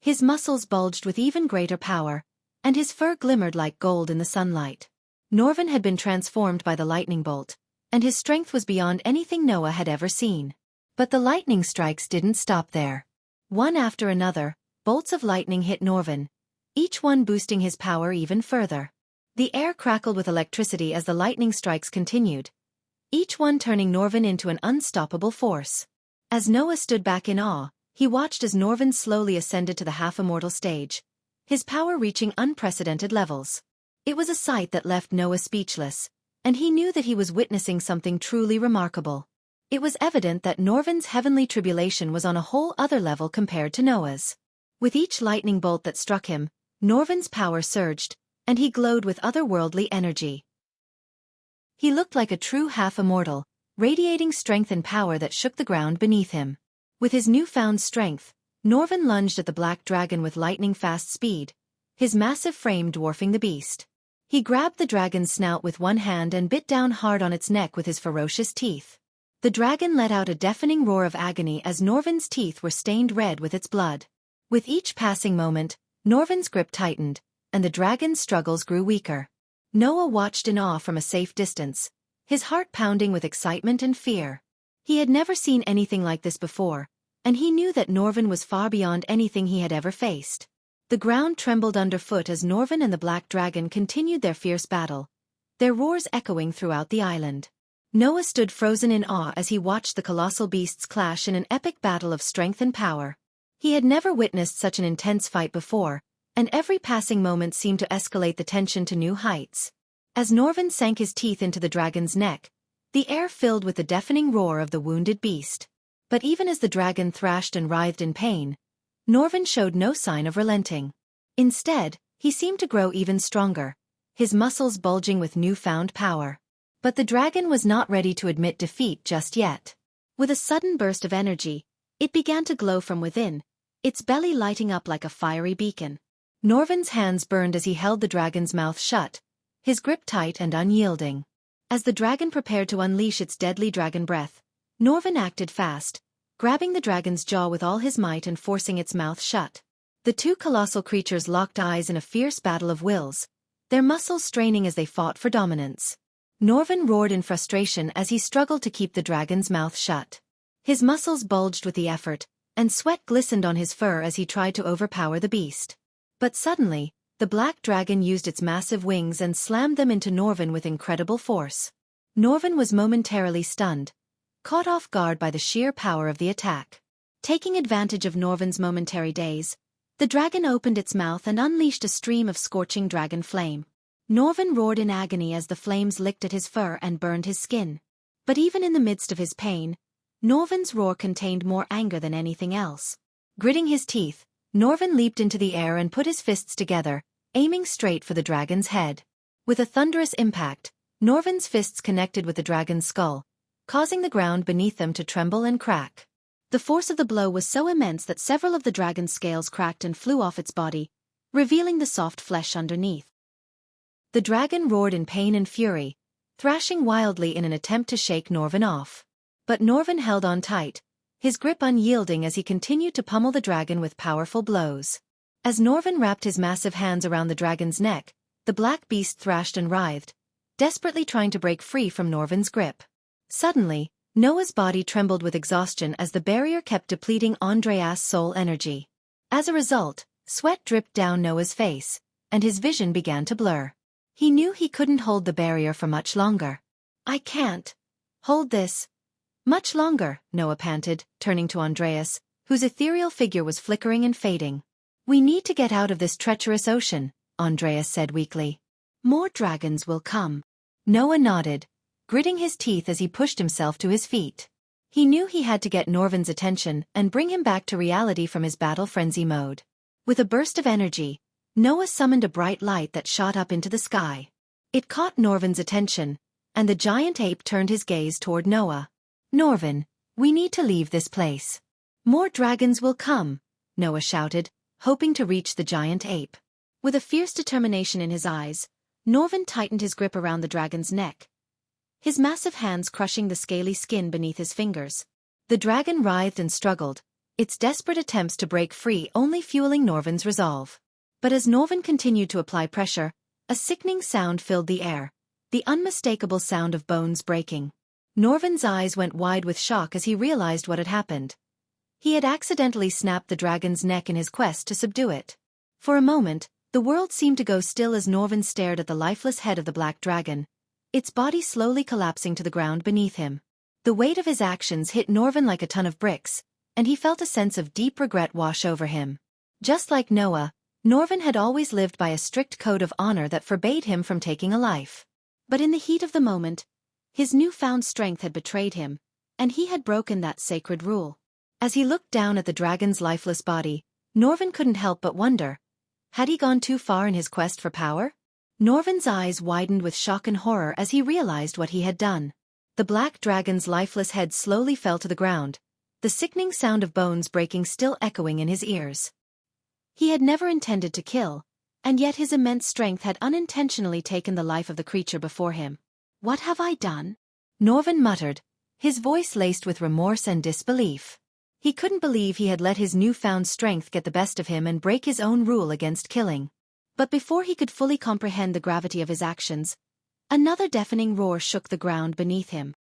His muscles bulged with even greater power, and his fur glimmered like gold in the sunlight. Norvin had been transformed by the lightning bolt, and his strength was beyond anything Noah had ever seen. But the lightning strikes didn't stop there. One after another, bolts of lightning hit Norvin, each one boosting his power even further. The air crackled with electricity as the lightning strikes continued, each one turning Norvin into an unstoppable force. As Noah stood back in awe, he watched as Norvin slowly ascended to the half-immortal stage, his power reaching unprecedented levels. It was a sight that left Noah speechless, and he knew that he was witnessing something truly remarkable. It was evident that Norvin's heavenly tribulation was on a whole other level compared to Noah's. With each lightning bolt that struck him, Norvin's power surged, and he glowed with otherworldly energy. He looked like a true half-immortal, radiating strength and power that shook the ground beneath him. With his newfound strength, Norvin lunged at the black dragon with lightning-fast speed, his massive frame dwarfing the beast. He grabbed the dragon's snout with one hand and bit down hard on its neck with his ferocious teeth. The dragon let out a deafening roar of agony as Norvin's teeth were stained red with its blood. With each passing moment, Norvin's grip tightened, and the dragon's struggles grew weaker. Noah watched in awe from a safe distance, his heart pounding with excitement and fear. He had never seen anything like this before, and he knew that Norvin was far beyond anything he had ever faced. The ground trembled underfoot as Norvin and the black dragon continued their fierce battle, their roars echoing throughout the island. Noah stood frozen in awe as he watched the colossal beasts clash in an epic battle of strength and power. He had never witnessed such an intense fight before, and every passing moment seemed to escalate the tension to new heights. As Norvin sank his teeth into the dragon's neck, the air filled with the deafening roar of the wounded beast. But even as the dragon thrashed and writhed in pain, Norvin showed no sign of relenting. Instead, he seemed to grow even stronger, his muscles bulging with newfound power. But the dragon was not ready to admit defeat just yet. With a sudden burst of energy, it began to glow from within, its belly lighting up like a fiery beacon. Norvin's hands burned as he held the dragon's mouth shut, his grip tight and unyielding. As the dragon prepared to unleash its deadly dragon breath, Norvin acted fast, grabbing the dragon's jaw with all his might and forcing its mouth shut. The two colossal creatures locked eyes in a fierce battle of wills, their muscles straining as they fought for dominance. Norvin roared in frustration as he struggled to keep the dragon's mouth shut. His muscles bulged with the effort, and sweat glistened on his fur as he tried to overpower the beast. But suddenly, the black dragon used its massive wings and slammed them into Norvin with incredible force. Norvin was momentarily stunned, caught off guard by the sheer power of the attack. Taking advantage of Norvin's momentary daze, the dragon opened its mouth and unleashed a stream of scorching dragon flame. Norvin roared in agony as the flames licked at his fur and burned his skin. But even in the midst of his pain, Norvin's roar contained more anger than anything else. Gritting his teeth, Norvin leaped into the air and put his fists together, aiming straight for the dragon's head. With a thunderous impact, Norvin's fists connected with the dragon's skull, causing the ground beneath them to tremble and crack. The force of the blow was so immense that several of the dragon's scales cracked and flew off its body, revealing the soft flesh underneath. The dragon roared in pain and fury, thrashing wildly in an attempt to shake Norvin off. But Norvin held on tight, his grip unyielding as he continued to pummel the dragon with powerful blows. As Norvin wrapped his massive hands around the dragon's neck, the black beast thrashed and writhed, desperately trying to break free from Norvin's grip. Suddenly, Noah's body trembled with exhaustion as the barrier kept depleting Andreas' soul energy. As a result, sweat dripped down Noah's face, and his vision began to blur. He knew he couldn't hold the barrier for much longer. "I can't hold this much longer," Noah panted, turning to Andreas, whose ethereal figure was flickering and fading. "We need to get out of this treacherous ocean," Andreas said weakly. "More dragons will come." Noah nodded, gritting his teeth as he pushed himself to his feet. He knew he had to get Norvin's attention and bring him back to reality from his battle frenzy mode. With a burst of energy, Noah summoned a bright light that shot up into the sky. It caught Norvin's attention, and the giant ape turned his gaze toward Noah. "Norvin, we need to leave this place." "More dragons will come," Noah shouted, hoping to reach the giant ape. With a fierce determination in his eyes, Norvin tightened his grip around the dragon's neck, his massive hands crushing the scaly skin beneath his fingers. The dragon writhed and struggled, its desperate attempts to break free only fueling Norvin's resolve. But as Norvin continued to apply pressure, a sickening sound filled the air, the unmistakable sound of bones breaking. Norvin's eyes went wide with shock as he realized what had happened. He had accidentally snapped the dragon's neck in his quest to subdue it. For a moment, the world seemed to go still as Norvin stared at the lifeless head of the black dragon, its body slowly collapsing to the ground beneath him. The weight of his actions hit Norvin like a ton of bricks, and he felt a sense of deep regret wash over him. Just like Noah, Norvin had always lived by a strict code of honor that forbade him from taking a life. But in the heat of the moment, his newfound strength had betrayed him, and he had broken that sacred rule. As he looked down at the dragon's lifeless body, Norvin couldn't help but wonder, had he gone too far in his quest for power? Norvin's eyes widened with shock and horror as he realized what he had done. The black dragon's lifeless head slowly fell to the ground, the sickening sound of bones breaking still echoing in his ears. He had never intended to kill, and yet his immense strength had unintentionally taken the life of the creature before him. "What have I done?" Norvin muttered, his voice laced with remorse and disbelief. He couldn't believe he had let his newfound strength get the best of him and break his own rule against killing. But before he could fully comprehend the gravity of his actions, another deafening roar shook the ground beneath him.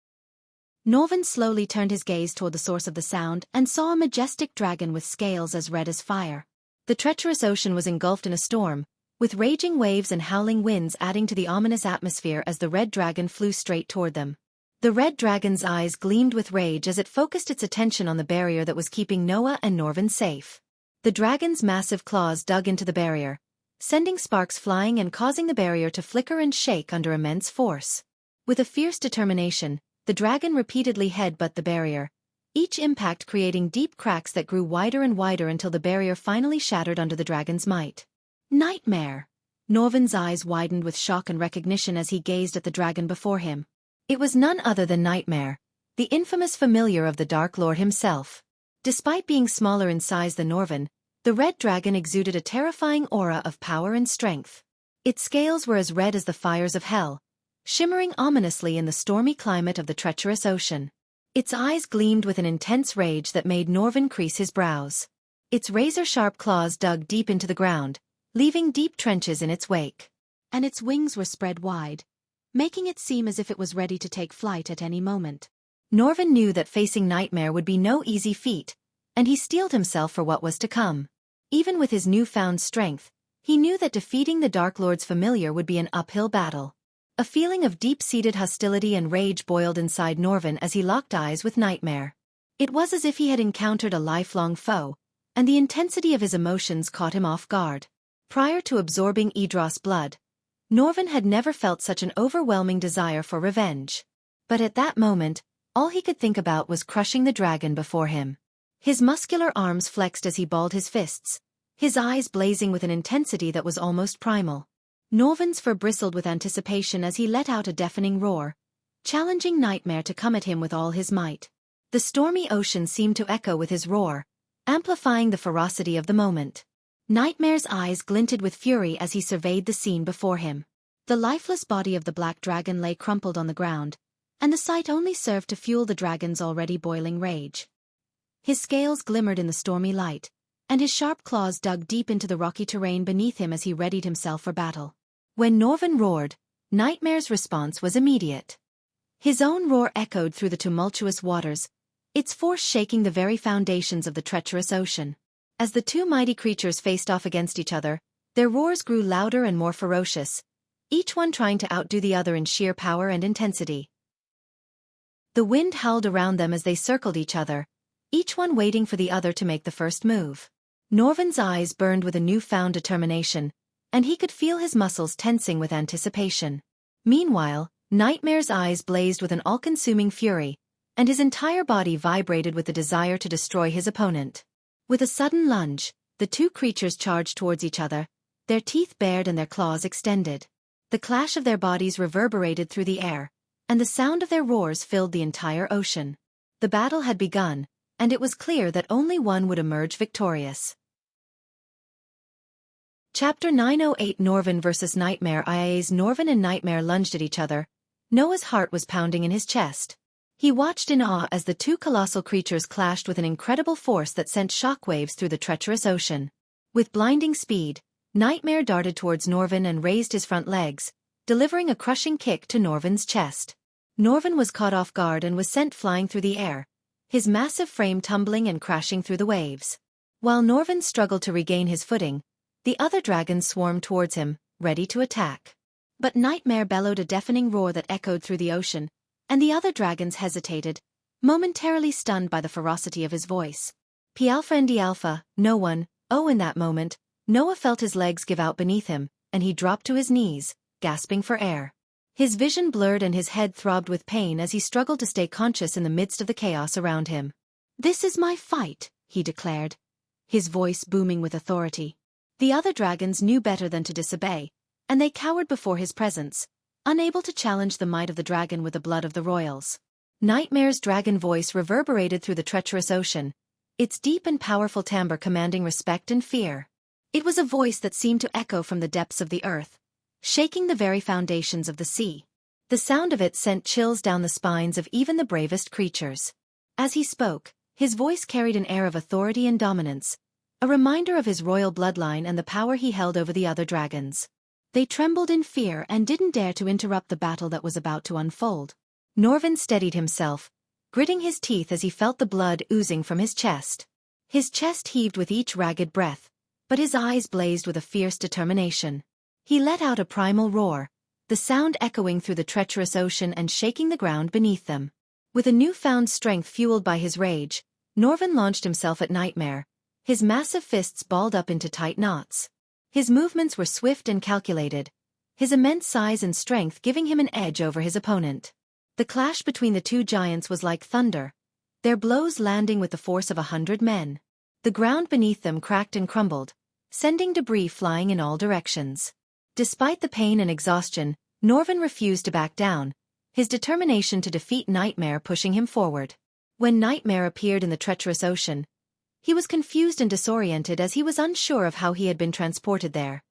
Norvin slowly turned his gaze toward the source of the sound and saw a majestic dragon with scales as red as fire. The treacherous ocean was engulfed in a storm, with raging waves and howling winds adding to the ominous atmosphere as the red dragon flew straight toward them. The red dragon's eyes gleamed with rage as it focused its attention on the barrier that was keeping Noah and Norvin safe. The dragon's massive claws dug into the barrier, sending sparks flying and causing the barrier to flicker and shake under immense force. With a fierce determination, the dragon repeatedly headbutted the barrier, each impact creating deep cracks that grew wider and wider until the barrier finally shattered under the dragon's might. "Nightmare!" Norvin's eyes widened with shock and recognition as he gazed at the dragon before him. It was none other than Nightmare, the infamous familiar of the Dark Lord himself. Despite being smaller in size than Norvin, the red dragon exuded a terrifying aura of power and strength. Its scales were as red as the fires of hell, shimmering ominously in the stormy climate of the treacherous ocean. Its eyes gleamed with an intense rage that made Norvin crease his brows. Its razor-sharp claws dug deep into the ground, leaving deep trenches in its wake. and its wings were spread wide, making it seem as if it was ready to take flight at any moment. Norvin knew that facing Nightmare would be no easy feat, and he steeled himself for what was to come. Even with his newfound strength, he knew that defeating the Dark Lord's familiar would be an uphill battle. A feeling of deep-seated hostility and rage boiled inside Norvin as he locked eyes with Nightmare. It was as if he had encountered a lifelong foe, and the intensity of his emotions caught him off guard. Prior to absorbing Idros' blood, Norvin had never felt such an overwhelming desire for revenge. But at that moment, all he could think about was crushing the dragon before him. His muscular arms flexed as he balled his fists, his eyes blazing with an intensity that was almost primal. Norvin's fur bristled with anticipation as he let out a deafening roar, challenging Nightmare to come at him with all his might. The stormy ocean seemed to echo with his roar, amplifying the ferocity of the moment. Nightmare's eyes glinted with fury as he surveyed the scene before him. The lifeless body of the black dragon lay crumpled on the ground, and the sight only served to fuel the dragon's already boiling rage. His scales glimmered in the stormy light, and his sharp claws dug deep into the rocky terrain beneath him as he readied himself for battle. When Norvin roared, Nightmare's response was immediate. His own roar echoed through the tumultuous waters, its force shaking the very foundations of the treacherous ocean. As the two mighty creatures faced off against each other, their roars grew louder and more ferocious, each one trying to outdo the other in sheer power and intensity. The wind howled around them as they circled each other, each one waiting for the other to make the first move. Norvin's eyes burned with a newfound determination, and he could feel his muscles tensing with anticipation. Meanwhile, Nightmare's eyes blazed with an all-consuming fury, and his entire body vibrated with the desire to destroy his opponent. With a sudden lunge, the two creatures charged towards each other, their teeth bared and their claws extended. The clash of their bodies reverberated through the air, and the sound of their roars filled the entire ocean. The battle had begun, and it was clear that only one would emerge victorious. Chapter 908 Norvin vs. Nightmare. As Norvin and Nightmare lunged at each other, Noah's heart was pounding in his chest. He watched in awe as the two colossal creatures clashed with an incredible force that sent shockwaves through the treacherous ocean. With blinding speed, Nightmare darted towards Norvin and raised his front legs, delivering a crushing kick to Norvin's chest. Norvin was caught off guard and was sent flying through the air, his massive frame tumbling and crashing through the waves. While Norvin struggled to regain his footing, the other dragons swarmed towards him, ready to attack. But Nightmare bellowed a deafening roar that echoed through the ocean, and the other dragons hesitated, momentarily stunned by the ferocity of his voice. P-Alpha and D-Alpha, no one. Oh, in that moment, Noah felt his legs give out beneath him, and he dropped to his knees, gasping for air. His vision blurred and his head throbbed with pain as he struggled to stay conscious in the midst of the chaos around him. "This is my fight," he declared, his voice booming with authority. The other dragons knew better than to disobey, and they cowered before his presence, unable to challenge the might of the dragon with the blood of the royals. Nightmare's dragon voice reverberated through the treacherous ocean, its deep and powerful timbre commanding respect and fear. It was a voice that seemed to echo from the depths of the earth, shaking the very foundations of the sea. The sound of it sent chills down the spines of even the bravest creatures. As he spoke, his voice carried an air of authority and dominance, a reminder of his royal bloodline and the power he held over the other dragons. They trembled in fear and didn't dare to interrupt the battle that was about to unfold. Norvin steadied himself, gritting his teeth as he felt the blood oozing from his chest. His chest heaved with each ragged breath, but his eyes blazed with a fierce determination. He let out a primal roar, the sound echoing through the treacherous ocean and shaking the ground beneath them. With a newfound strength fueled by his rage, Norvin launched himself at Nightmare, his massive fists balled up into tight knots. His movements were swift and calculated, his immense size and strength giving him an edge over his opponent. The clash between the two giants was like thunder, their blows landing with the force of 100 men. The ground beneath them cracked and crumbled, sending debris flying in all directions. Despite the pain and exhaustion, Norvin refused to back down, his determination to defeat Nightmare pushing him forward. When Nightmare appeared in the treacherous ocean, he was confused and disoriented as he was unsure of how he had been transported there.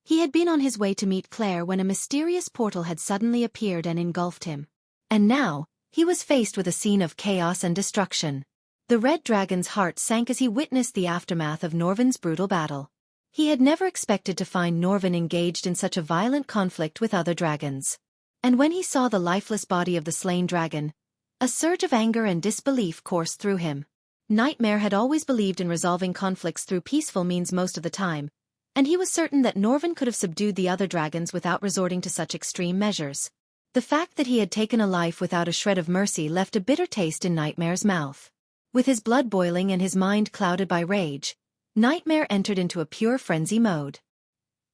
He had been on his way to meet Claire when a mysterious portal had suddenly appeared and engulfed him. And now, he was faced with a scene of chaos and destruction. The Red Dragon's heart sank as he witnessed the aftermath of Norvin's brutal battle. He had never expected to find Norvin engaged in such a violent conflict with other dragons. And when he saw the lifeless body of the slain dragon, a surge of anger and disbelief coursed through him. Nightmare had always believed in resolving conflicts through peaceful means most of the time, and he was certain that Norvin could have subdued the other dragons without resorting to such extreme measures. The fact that he had taken a life without a shred of mercy left a bitter taste in Nightmare's mouth. With his blood boiling and his mind clouded by rage, Nightmare entered into a pure frenzy mode.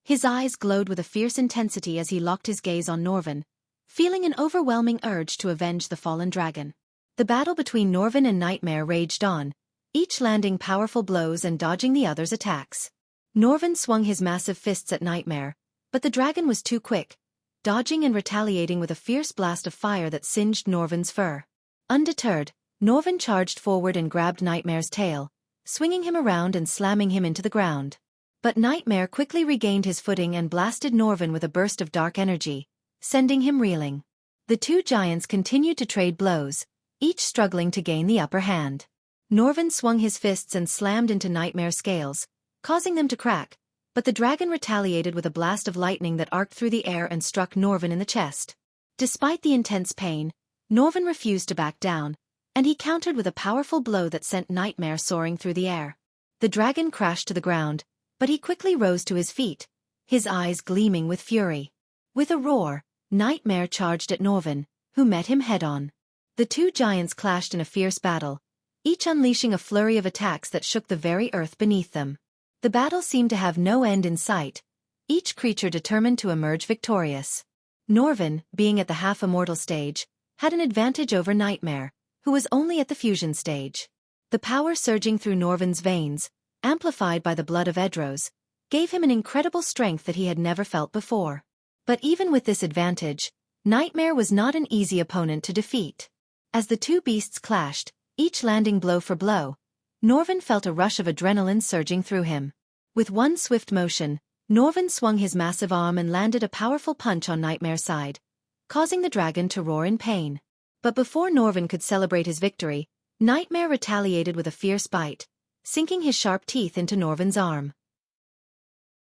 His eyes glowed with a fierce intensity as he locked his gaze on Norvin, feeling an overwhelming urge to avenge the fallen dragon. The battle between Norvin and Nightmare raged on, each landing powerful blows and dodging the other's attacks. Norvin swung his massive fists at Nightmare, but the dragon was too quick, dodging and retaliating with a fierce blast of fire that singed Norvin's fur. Undeterred, Norvin charged forward and grabbed Nightmare's tail, swinging him around and slamming him into the ground. But Nightmare quickly regained his footing and blasted Norvin with a burst of dark energy, sending him reeling. The two giants continued to trade blows, each struggling to gain the upper hand. Norvin swung his fists and slammed into Nightmare's scales, causing them to crack, but the dragon retaliated with a blast of lightning that arced through the air and struck Norvin in the chest. Despite the intense pain, Norvin refused to back down, and he countered with a powerful blow that sent Nightmare soaring through the air. The dragon crashed to the ground, but he quickly rose to his feet, his eyes gleaming with fury. With a roar, Nightmare charged at Norvin, who met him head-on. The two giants clashed in a fierce battle, each unleashing a flurry of attacks that shook the very earth beneath them. The battle seemed to have no end in sight, each creature determined to emerge victorious. Norvin, being at the half-immortal stage, had an advantage over Nightmare, who was only at the fusion stage. The power surging through Norvin's veins, amplified by the blood of Edros, gave him an incredible strength that he had never felt before. But even with this advantage, Nightmare was not an easy opponent to defeat. As the two beasts clashed, each landing blow for blow, Norvin felt a rush of adrenaline surging through him. With one swift motion, Norvin swung his massive arm and landed a powerful punch on Nightmare's side, causing the dragon to roar in pain. But before Norvin could celebrate his victory, Nightmare retaliated with a fierce bite, sinking his sharp teeth into Norvin's arm.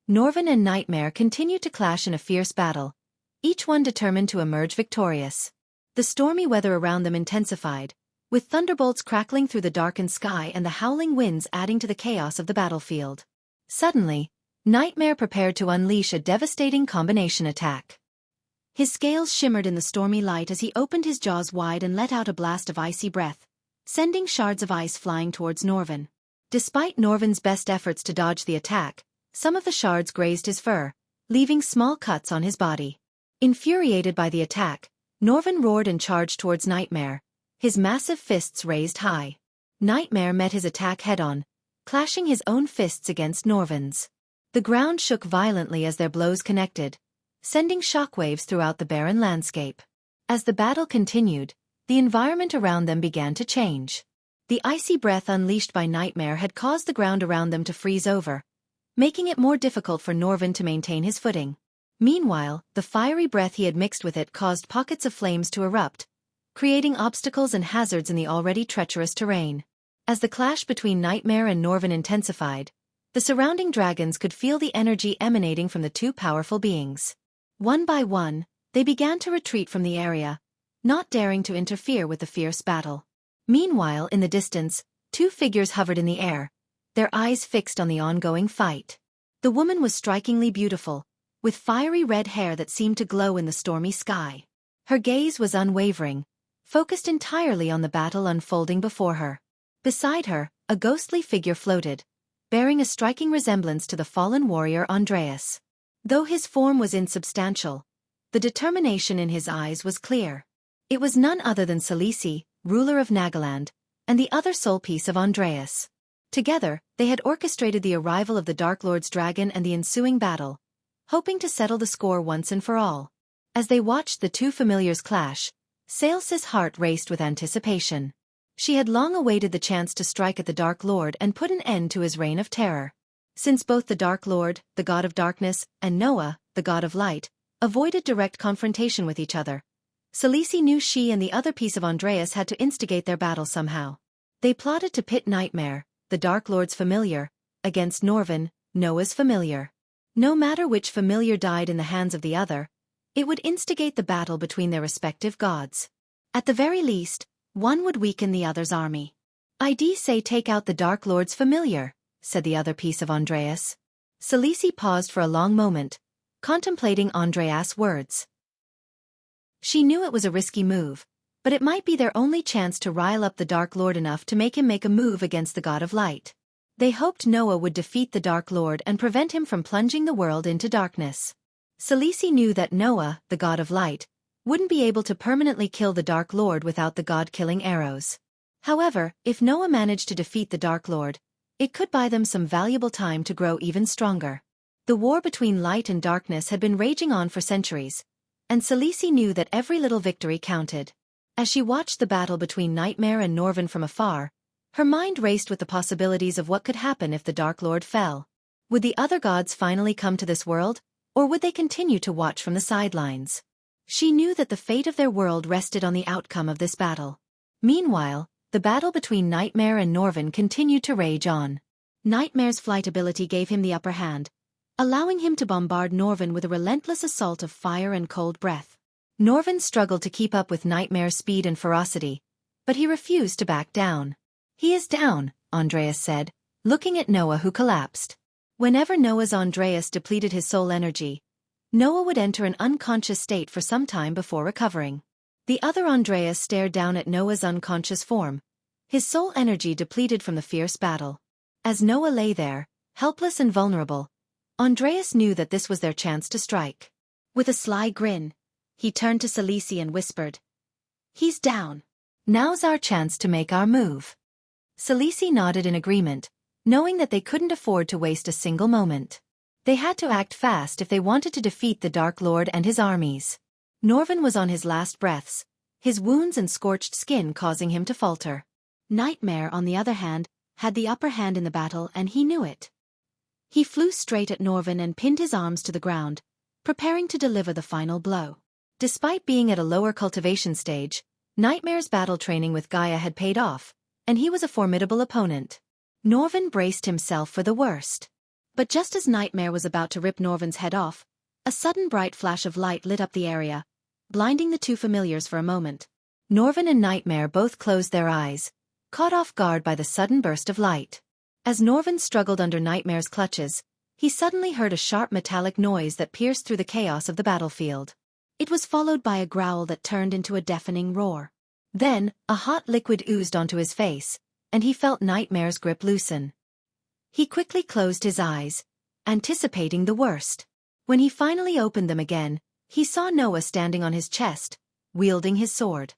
Norvin and Nightmare continued to clash in a fierce battle, each one determined to emerge victorious. The stormy weather around them intensified, with thunderbolts crackling through the darkened sky and the howling winds adding to the chaos of the battlefield. Suddenly, Nightmare prepared to unleash a devastating combination attack. His scales shimmered in the stormy light as he opened his jaws wide and let out a blast of icy breath, sending shards of ice flying towards Norvin. Despite Norvin's best efforts to dodge the attack, some of the shards grazed his fur, leaving small cuts on his body. Infuriated by the attack, Norvin roared and charged towards Nightmare, his massive fists raised high. Nightmare met his attack head-on, clashing his own fists against Norvin's. The ground shook violently as their blows connected, sending shockwaves throughout the barren landscape. As the battle continued, the environment around them began to change. The icy breath unleashed by Nightmare had caused the ground around them to freeze over, making it more difficult for Norvin to maintain his footing. Meanwhile, the fiery breath he had mixed with it caused pockets of flames to erupt, creating obstacles and hazards in the already treacherous terrain. As the clash between Nightmare and Norvin intensified, the surrounding dragons could feel the energy emanating from the two powerful beings. One by one, they began to retreat from the area, not daring to interfere with the fierce battle. Meanwhile, in the distance, two figures hovered in the air, their eyes fixed on the ongoing fight. The woman was strikingly beautiful, with fiery red hair that seemed to glow in the stormy sky. Her gaze was unwavering, focused entirely on the battle unfolding before her. Beside her, a ghostly figure floated, bearing a striking resemblance to the fallen warrior Andreas. Though his form was insubstantial, the determination in his eyes was clear. It was none other than Salisi, ruler of Nagaland, and the other soul piece of Andreas. Together, they had orchestrated the arrival of the Dark Lord's dragon and the ensuing battle, hoping to settle the score once and for all. As they watched the two familiars clash, Sales's heart raced with anticipation. She had long awaited the chance to strike at the Dark Lord and put an end to his reign of terror. Since both the Dark Lord, the god of darkness, and Noah, the god of light, avoided direct confrontation with each other, Salisi knew she and the other piece of Andreas had to instigate their battle somehow. They plotted to pit Nightmare, the Dark Lord's familiar, against Norvin, Noah's familiar. No matter which familiar died in the hands of the other, it would instigate the battle between their respective gods. At the very least, one would weaken the other's army. "I'd say take out the Dark Lord's familiar," said the other piece of Andreas. Selisi paused for a long moment, contemplating Andreas' words. She knew it was a risky move, but it might be their only chance to rile up the Dark Lord enough to make him make a move against the God of Light. They hoped Noah would defeat the Dark Lord and prevent him from plunging the world into darkness. Selisi knew that Noah, the God of Light, wouldn't be able to permanently kill the Dark Lord without the god-killing arrows. However, if Noah managed to defeat the Dark Lord, it could buy them some valuable time to grow even stronger. The war between light and darkness had been raging on for centuries, and Selisi knew that every little victory counted. As she watched the battle between Nightmare and Norvin from afar, her mind raced with the possibilities of what could happen if the Dark Lord fell. Would the other gods finally come to this world, or would they continue to watch from the sidelines? She knew that the fate of their world rested on the outcome of this battle. Meanwhile, the battle between Nightmare and Norvin continued to rage on. Nightmare's flight ability gave him the upper hand, allowing him to bombard Norvin with a relentless assault of fire and cold breath. Norvin struggled to keep up with Nightmare's speed and ferocity, but he refused to back down. "He is down," Andreas said, looking at Noah, who collapsed. Whenever Noah's Andreas depleted his soul energy, Noah would enter an unconscious state for some time before recovering. The other Andreas stared down at Noah's unconscious form, his soul energy depleted from the fierce battle. As Noah lay there, helpless and vulnerable, Andreas knew that this was their chance to strike. With a sly grin, he turned to Selisi and whispered, "He's down. Now's our chance to make our move." Selisi nodded in agreement, knowing that they couldn't afford to waste a single moment. They had to act fast if they wanted to defeat the Dark Lord and his armies. Norvin was on his last breaths, his wounds and scorched skin causing him to falter. Nightmare, on the other hand, had the upper hand in the battle, and he knew it. He flew straight at Norvin and pinned his arms to the ground, preparing to deliver the final blow. Despite being at a lower cultivation stage, Nightmare's battle training with Gaia had paid off, and he was a formidable opponent. Norvin braced himself for the worst. But just as Nightmare was about to rip Norvin's head off, a sudden bright flash of light lit up the area, blinding the two familiars for a moment. Norvin and Nightmare both closed their eyes, caught off guard by the sudden burst of light. As Norvin struggled under Nightmare's clutches, he suddenly heard a sharp metallic noise that pierced through the chaos of the battlefield. It was followed by a growl that turned into a deafening roar. Then, a hot liquid oozed onto his face, and he felt Nightmare's grip loosen. He quickly closed his eyes, anticipating the worst. When he finally opened them again, he saw Noah standing on his chest, wielding his sword.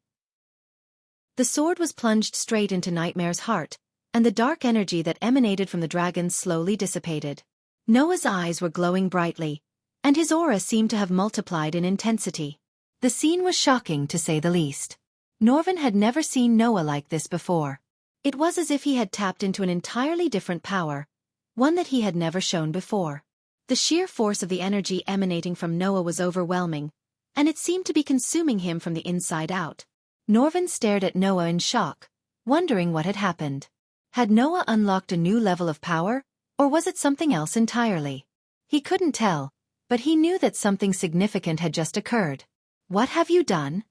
The sword was plunged straight into Nightmare's heart, and the dark energy that emanated from the dragons slowly dissipated. Noah's eyes were glowing brightly, and his aura seemed to have multiplied in intensity. The scene was shocking, to say the least. Norvin had never seen Noah like this before. It was as if he had tapped into an entirely different power, one that he had never shown before. The sheer force of the energy emanating from Noah was overwhelming, and it seemed to be consuming him from the inside out. Norvin stared at Noah in shock, wondering what had happened. Had Noah unlocked a new level of power, or was it something else entirely? He couldn't tell, but he knew that something significant had just occurred. "What have you done?"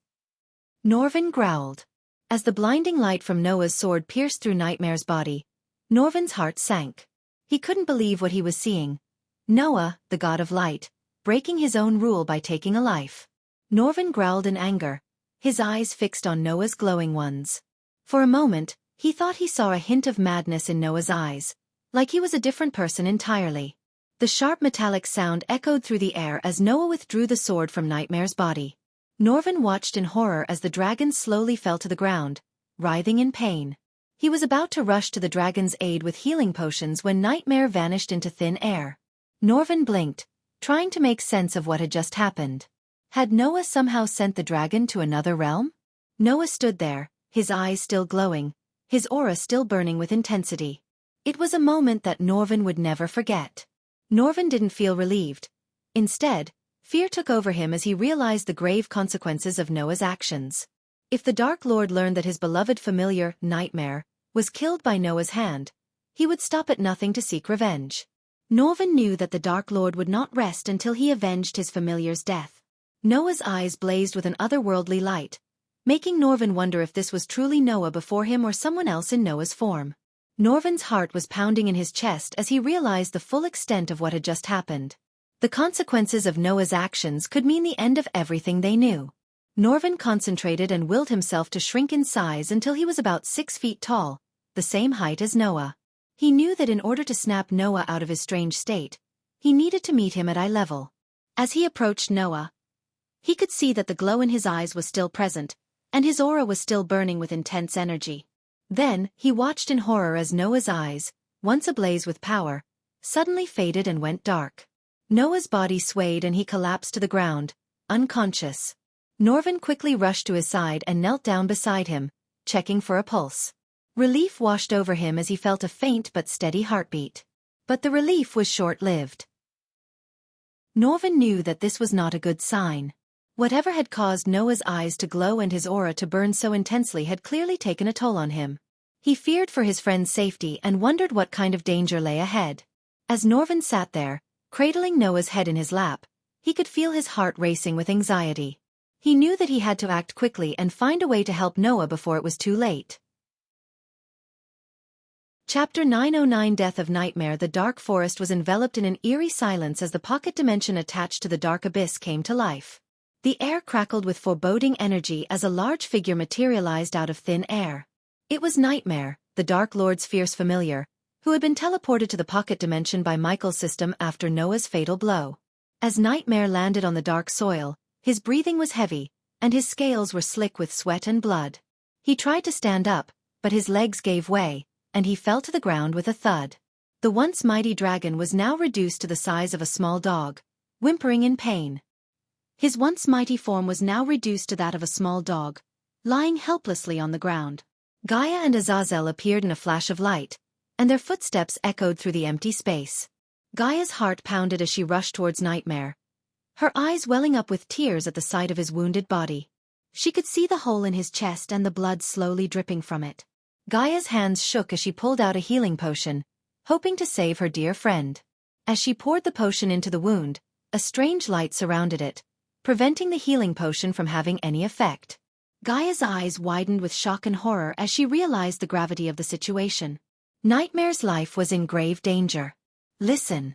Norvin growled. As the blinding light from Noah's sword pierced through Nightmare's body, Norvin's heart sank. He couldn't believe what he was seeing. Noah, the god of light, breaking his own rule by taking a life. Norvin growled in anger, his eyes fixed on Noah's glowing ones. For a moment, he thought he saw a hint of madness in Noah's eyes, like he was a different person entirely. The sharp metallic sound echoed through the air as Noah withdrew the sword from Nightmare's body. Norvin watched in horror as the dragon slowly fell to the ground, writhing in pain. He was about to rush to the dragon's aid with healing potions when Nightmare vanished into thin air. Norvin blinked, trying to make sense of what had just happened. Had Noah somehow sent the dragon to another realm? Noah stood there, his eyes still glowing, his aura still burning with intensity. It was a moment that Norvin would never forget. Norvin didn't feel relieved. Instead, fear took over him as he realized the grave consequences of Noah's actions. If the Dark Lord learned that his beloved familiar, Nightmare, was killed by Noah's hand, he would stop at nothing to seek revenge. Norvan knew that the Dark Lord would not rest until he avenged his familiar's death. Noah's eyes blazed with an otherworldly light, making Norvan wonder if this was truly Noah before him or someone else in Noah's form. Norvan's heart was pounding in his chest as he realized the full extent of what had just happened. The consequences of Noah's actions could mean the end of everything they knew. Norvan concentrated and willed himself to shrink in size until he was about 6 feet tall, the same height as Noah. He knew that in order to snap Noah out of his strange state, he needed to meet him at eye level. As he approached Noah, he could see that the glow in his eyes was still present, and his aura was still burning with intense energy. Then, he watched in horror as Noah's eyes, once ablaze with power, suddenly faded and went dark. Noah's body swayed and he collapsed to the ground, unconscious. Norvan quickly rushed to his side and knelt down beside him, checking for a pulse. Relief washed over him as he felt a faint but steady heartbeat. But the relief was short-lived. Norvan knew that this was not a good sign. Whatever had caused Noah's eyes to glow and his aura to burn so intensely had clearly taken a toll on him. He feared for his friend's safety and wondered what kind of danger lay ahead. As Norvan sat there, cradling Noah's head in his lap, he could feel his heart racing with anxiety. He knew that he had to act quickly and find a way to help Noah before it was too late. Chapter 909 Death of Nightmare. The dark forest was enveloped in an eerie silence as the pocket dimension attached to the dark abyss came to life. The air crackled with foreboding energy as a large figure materialized out of thin air. It was Nightmare, the Dark Lord's fierce familiar, who had been teleported to the pocket dimension by Michael's system after Noah's fatal blow. As Nightmare landed on the dark soil, his breathing was heavy, and his scales were slick with sweat and blood. He tried to stand up, but his legs gave way, and he fell to the ground with a thud. The once mighty dragon was now reduced to the size of a small dog, whimpering in pain. His once mighty form was now reduced to that of a small dog, lying helplessly on the ground. Gaia and Azazel appeared in a flash of light, and their footsteps echoed through the empty space. Gaia's heart pounded as she rushed towards Nightmare, her eyes welling up with tears at the sight of his wounded body. She could see the hole in his chest and the blood slowly dripping from it. Gaia's hands shook as she pulled out a healing potion, hoping to save her dear friend. As she poured the potion into the wound, a strange light surrounded it, preventing the healing potion from having any effect. Gaia's eyes widened with shock and horror as she realized the gravity of the situation. Nightmare's life was in grave danger. Listen.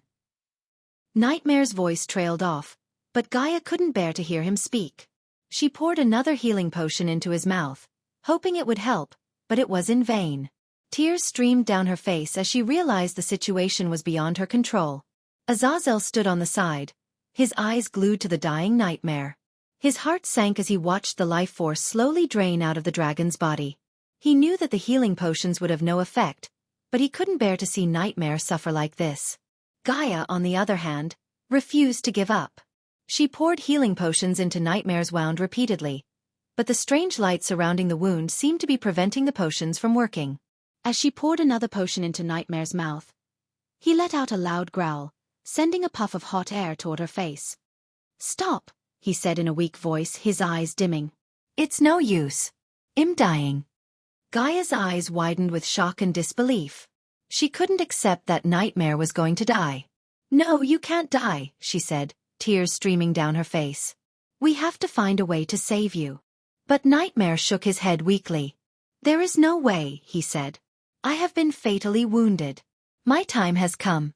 Nightmare's voice trailed off, but Gaia couldn't bear to hear him speak. She poured another healing potion into his mouth, hoping it would help, but it was in vain. Tears streamed down her face as she realized the situation was beyond her control. Azazel stood on the side, his eyes glued to the dying Nightmare. His heart sank as he watched the life force slowly drain out of the dragon's body. He knew that the healing potions would have no effect, but he couldn't bear to see Nightmare suffer like this. Gaia, on the other hand, refused to give up. She poured healing potions into Nightmare's wound repeatedly, but the strange light surrounding the wound seemed to be preventing the potions from working. As she poured another potion into Nightmare's mouth, he let out a loud growl, sending a puff of hot air toward her face. "Stop," he said in a weak voice, his eyes dimming. "It's no use. I'm dying." Gaia's eyes widened with shock and disbelief. She couldn't accept that Nightmare was going to die. "No, you can't die," she said, tears streaming down her face. "We have to find a way to save you." But Nightmare shook his head weakly. "There is no way," he said. "I have been fatally wounded. My time has come."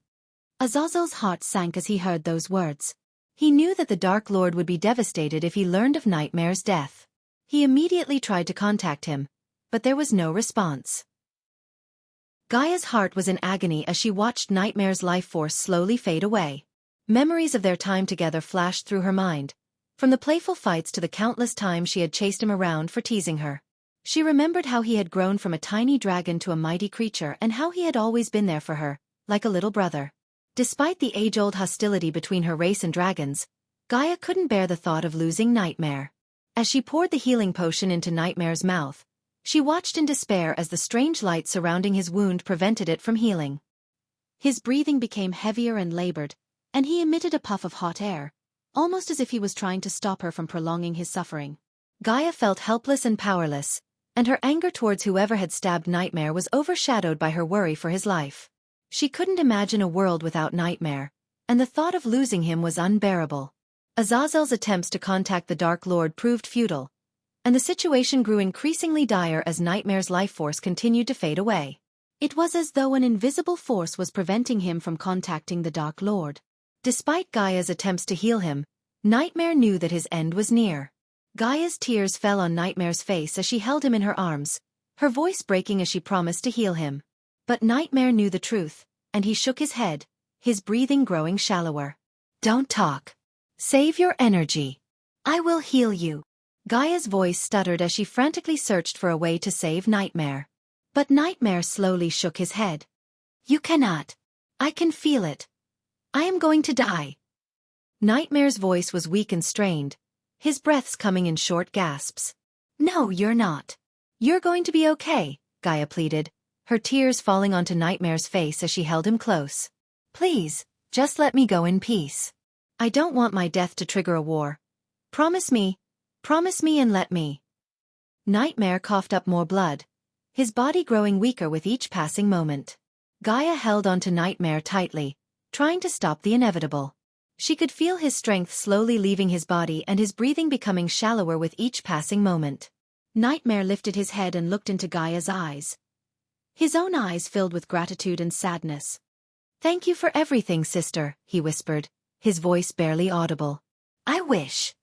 Azazel's heart sank as he heard those words. He knew that the Dark Lord would be devastated if he learned of Nightmare's death. He immediately tried to contact him, but there was no response. Gaia's heart was in agony as she watched Nightmare's life force slowly fade away. Memories of their time together flashed through her mind, from the playful fights to the countless times she had chased him around for teasing her. She remembered how he had grown from a tiny dragon to a mighty creature and how he had always been there for her, like a little brother. Despite the age-old hostility between her race and dragons, Gaia couldn't bear the thought of losing Nightmare. As she poured the healing potion into Nightmare's mouth, she watched in despair as the strange light surrounding his wound prevented it from healing. His breathing became heavier and labored, and he emitted a puff of hot air, almost as if he was trying to stop her from prolonging his suffering. Gaia felt helpless and powerless, and her anger towards whoever had stabbed Nightmare was overshadowed by her worry for his life. She couldn't imagine a world without Nightmare, and the thought of losing him was unbearable. Azazel's attempts to contact the Dark Lord proved futile, and the situation grew increasingly dire as Nightmare's life force continued to fade away. It was as though an invisible force was preventing him from contacting the Dark Lord. Despite Gaia's attempts to heal him, Nightmare knew that his end was near. Gaia's tears fell on Nightmare's face as she held him in her arms, her voice breaking as she promised to heal him. But Nightmare knew the truth, and he shook his head, his breathing growing shallower. "Don't talk. Save your energy. I will heal you." Gaia's voice stuttered as she frantically searched for a way to save Nightmare. But Nightmare slowly shook his head. "You cannot. I can feel it. I am going to die." Nightmare's voice was weak and strained, his breaths coming in short gasps. "No, you're not. You're going to be okay," Gaia pleaded, her tears falling onto Nightmare's face as she held him close. "Please, just let me go in peace. I don't want my death to trigger a war. Promise me and let me." Nightmare coughed up more blood, his body growing weaker with each passing moment. Gaia held onto Nightmare tightly, trying to stop the inevitable. She could feel his strength slowly leaving his body and his breathing becoming shallower with each passing moment. Nightmare lifted his head and looked into Gaia's eyes. His own eyes filled with gratitude and sadness. "Thank you for everything, sister," he whispered, his voice barely audible. I wish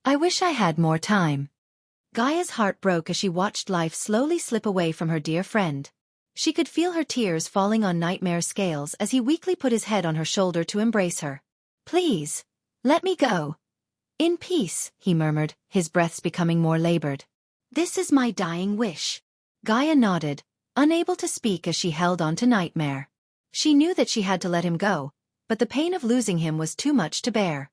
I had more time." Gaia's heart broke as she watched life slowly slip away from her dear friend. She could feel her tears falling on Nightmare's scales as he weakly put his head on her shoulder to embrace her. "Please, let me go. In peace," he murmured, his breaths becoming more labored. "This is my dying wish." Gaia nodded, unable to speak as she held on to Nightmare. She knew that she had to let him go, but the pain of losing him was too much to bear.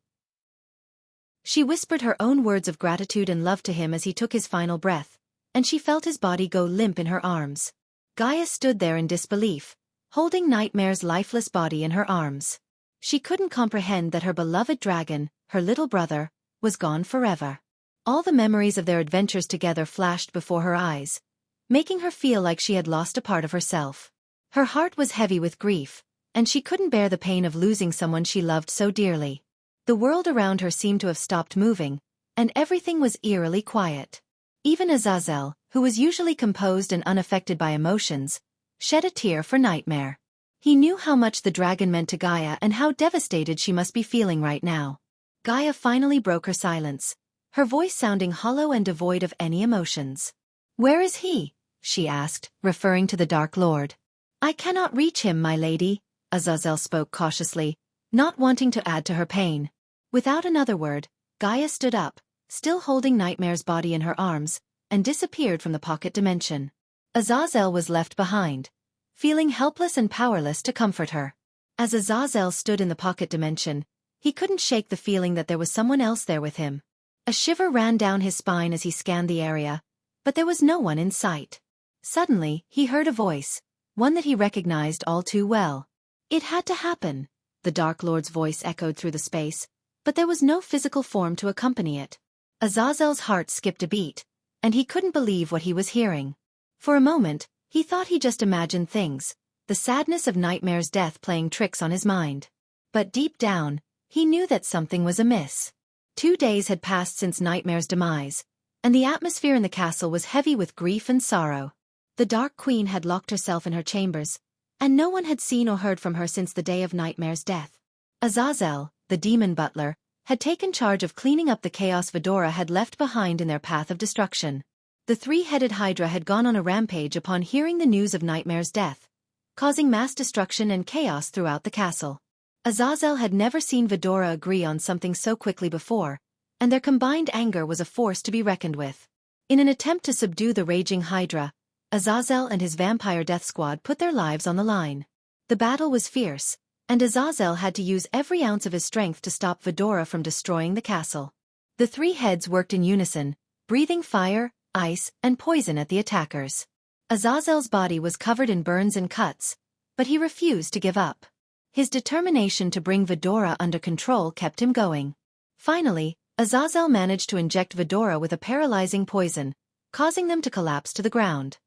She whispered her own words of gratitude and love to him as he took his final breath, and she felt his body go limp in her arms. Gaia stood there in disbelief, holding Nightmare's lifeless body in her arms. She couldn't comprehend that her beloved dragon, her little brother, was gone forever. All the memories of their adventures together flashed before her eyes, making her feel like she had lost a part of herself. Her heart was heavy with grief, and she couldn't bear the pain of losing someone she loved so dearly. The world around her seemed to have stopped moving, and everything was eerily quiet. Even Azazel, who was usually composed and unaffected by emotions, shed a tear for Nightmare. He knew how much the dragon meant to Gaia and how devastated she must be feeling right now. Gaia finally broke her silence, her voice sounding hollow and devoid of any emotions. "Where is he?" she asked, referring to the Dark Lord. "I cannot reach him, my lady," Azazel spoke cautiously, not wanting to add to her pain. Without another word, Gaia stood up, still holding Nightmare's body in her arms, and disappeared from the pocket dimension. Azazel was left behind, feeling helpless and powerless to comfort her. As Azazel stood in the pocket dimension, he couldn't shake the feeling that there was someone else there with him. A shiver ran down his spine as he scanned the area, but there was no one in sight. Suddenly, he heard a voice, one that he recognized all too well. "It had to happen," the Dark Lord's voice echoed through the space, but there was no physical form to accompany it. Azazel's heart skipped a beat, and he couldn't believe what he was hearing. For a moment, he thought he just imagined things, the sadness of Nightmare's death playing tricks on his mind. But deep down, he knew that something was amiss. 2 days had passed since Nightmare's demise, and the atmosphere in the castle was heavy with grief and sorrow. The Dark Queen had locked herself in her chambers, and no one had seen or heard from her since the day of Nightmare's death. Azazel, the demon butler, had taken charge of cleaning up the chaos Vidora had left behind in their path of destruction. The three-headed Hydra had gone on a rampage upon hearing the news of Nightmare's death, causing mass destruction and chaos throughout the castle. Azazel had never seen Vidora agree on something so quickly before, and their combined anger was a force to be reckoned with. In an attempt to subdue the raging Hydra, Azazel and his vampire death squad put their lives on the line. The battle was fierce, and Azazel had to use every ounce of his strength to stop Vidora from destroying the castle. The three heads worked in unison, breathing fire, ice, and poison at the attackers. Azazel's body was covered in burns and cuts, but he refused to give up. His determination to bring Vidora under control kept him going. Finally, Azazel managed to inject Vidora with a paralyzing poison, causing them to collapse to the ground.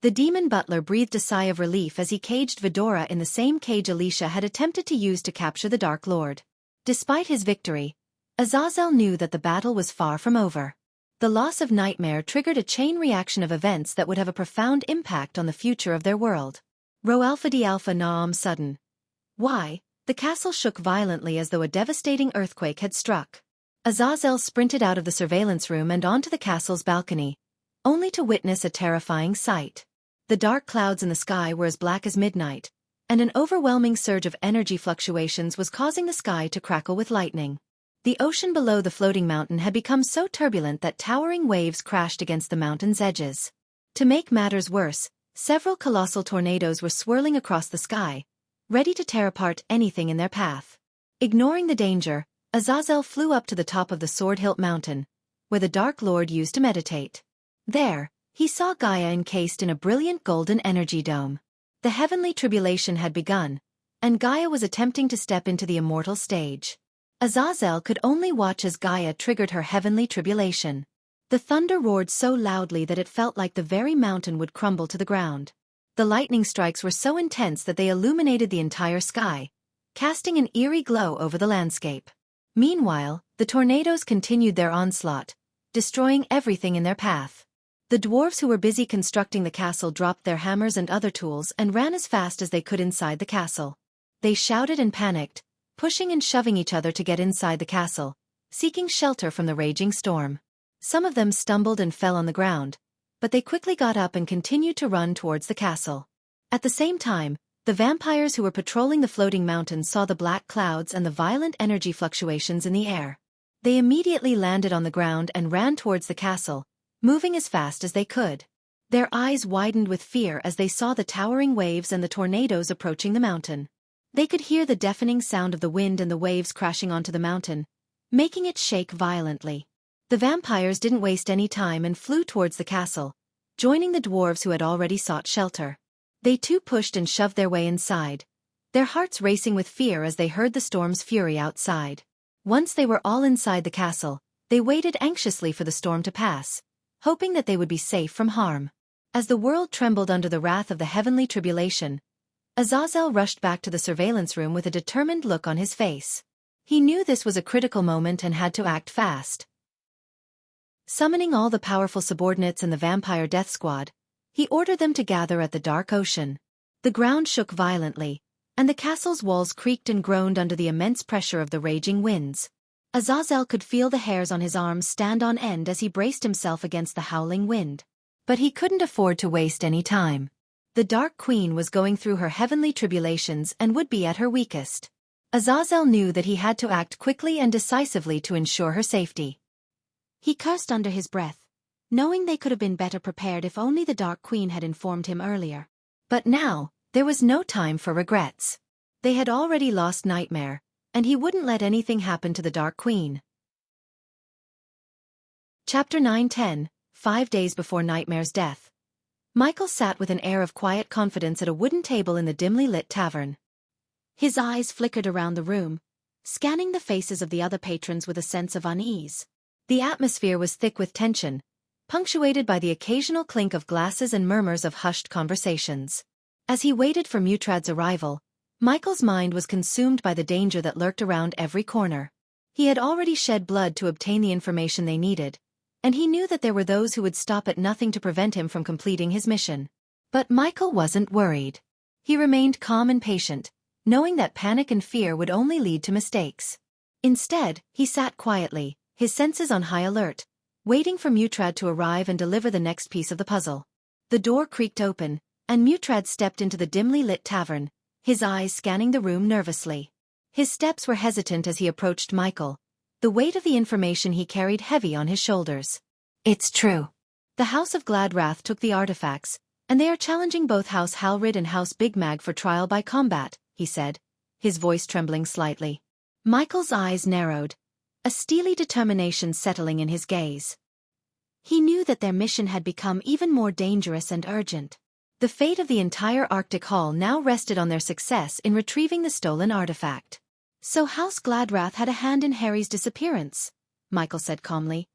The demon butler breathed a sigh of relief as he caged Vidora in the same cage Alicia had attempted to use to capture the Dark Lord. Despite his victory, Azazel knew that the battle was far from over. The loss of Nightmare triggered a chain reaction of events that would have a profound impact on the future of their world. Rho Alpha D Alpha Naam sudden. Why? The castle shook violently as though a devastating earthquake had struck. Azazel sprinted out of the surveillance room and onto the castle's balcony, only to witness a terrifying sight. The dark clouds in the sky were as black as midnight, and an overwhelming surge of energy fluctuations was causing the sky to crackle with lightning. The ocean below the floating mountain had become so turbulent that towering waves crashed against the mountain's edges. To make matters worse, several colossal tornadoes were swirling across the sky, ready to tear apart anything in their path. Ignoring the danger, Azazel flew up to the top of the Sword Hilt Mountain, where the Dark Lord used to meditate. There, he saw Gaia encased in a brilliant golden energy dome. The heavenly tribulation had begun, and Gaia was attempting to step into the immortal stage. Azazel could only watch as Gaia triggered her heavenly tribulation. The thunder roared so loudly that it felt like the very mountain would crumble to the ground. The lightning strikes were so intense that they illuminated the entire sky, casting an eerie glow over the landscape. Meanwhile, the tornadoes continued their onslaught, destroying everything in their path. The dwarves who were busy constructing the castle dropped their hammers and other tools and ran as fast as they could inside the castle. They shouted and panicked, pushing and shoving each other to get inside the castle, seeking shelter from the raging storm. Some of them stumbled and fell on the ground, but they quickly got up and continued to run towards the castle. At the same time, the vampires who were patrolling the floating mountains saw the black clouds and the violent energy fluctuations in the air. They immediately landed on the ground and ran towards the castle, moving as fast as they could. Their eyes widened with fear as they saw the towering waves and the tornadoes approaching the mountain. They could hear the deafening sound of the wind and the waves crashing onto the mountain, making it shake violently. The vampires didn't waste any time and flew towards the castle, joining the dwarves who had already sought shelter. They too pushed and shoved their way inside, their hearts racing with fear as they heard the storm's fury outside. Once they were all inside the castle, they waited anxiously for the storm to pass, hoping that they would be safe from harm. As the world trembled under the wrath of the heavenly tribulation, Azazel rushed back to the surveillance room with a determined look on his face. He knew this was a critical moment and had to act fast. Summoning all the powerful subordinates in the Vampire Death Squad, he ordered them to gather at the dark ocean. The ground shook violently, and the castle's walls creaked and groaned under the immense pressure of the raging winds. Azazel could feel the hairs on his arms stand on end as he braced himself against the howling wind. But he couldn't afford to waste any time. The Dark Queen was going through her heavenly tribulations and would be at her weakest. Azazel knew that he had to act quickly and decisively to ensure her safety. He cursed under his breath, knowing they could have been better prepared if only the Dark Queen had informed him earlier. But now, there was no time for regrets. They had already lost Nightmare, and he wouldn't let anything happen to the Dark Queen. Chapter 9-10, 5 days before Nightmare's death. Michael sat with an air of quiet confidence at a wooden table in the dimly lit tavern. His eyes flickered around the room, scanning the faces of the other patrons with a sense of unease. The atmosphere was thick with tension, punctuated by the occasional clink of glasses and murmurs of hushed conversations. As he waited for Mutrad's arrival, Michael's mind was consumed by the danger that lurked around every corner. He had already shed blood to obtain the information they needed, and he knew that there were those who would stop at nothing to prevent him from completing his mission. But Michael wasn't worried. He remained calm and patient, knowing that panic and fear would only lead to mistakes. Instead, he sat quietly, his senses on high alert, waiting for Mutrad to arrive and deliver the next piece of the puzzle. The door creaked open, and Mutrad stepped into the dimly lit tavern, his eyes scanning the room nervously. His steps were hesitant as he approached Michael, the weight of the information he carried heavy on his shoulders. It's true. The House of Gladrath took the artifacts, and they are challenging both House Halrid and House Big Mag for trial by combat, he said, his voice trembling slightly. Michael's eyes narrowed, a steely determination settling in his gaze. He knew that their mission had become even more dangerous and urgent. The fate of the entire Arctic Hall now rested on their success in retrieving the stolen artifact. So House Gladrath had a hand in Harry's disappearance, Michael said calmly,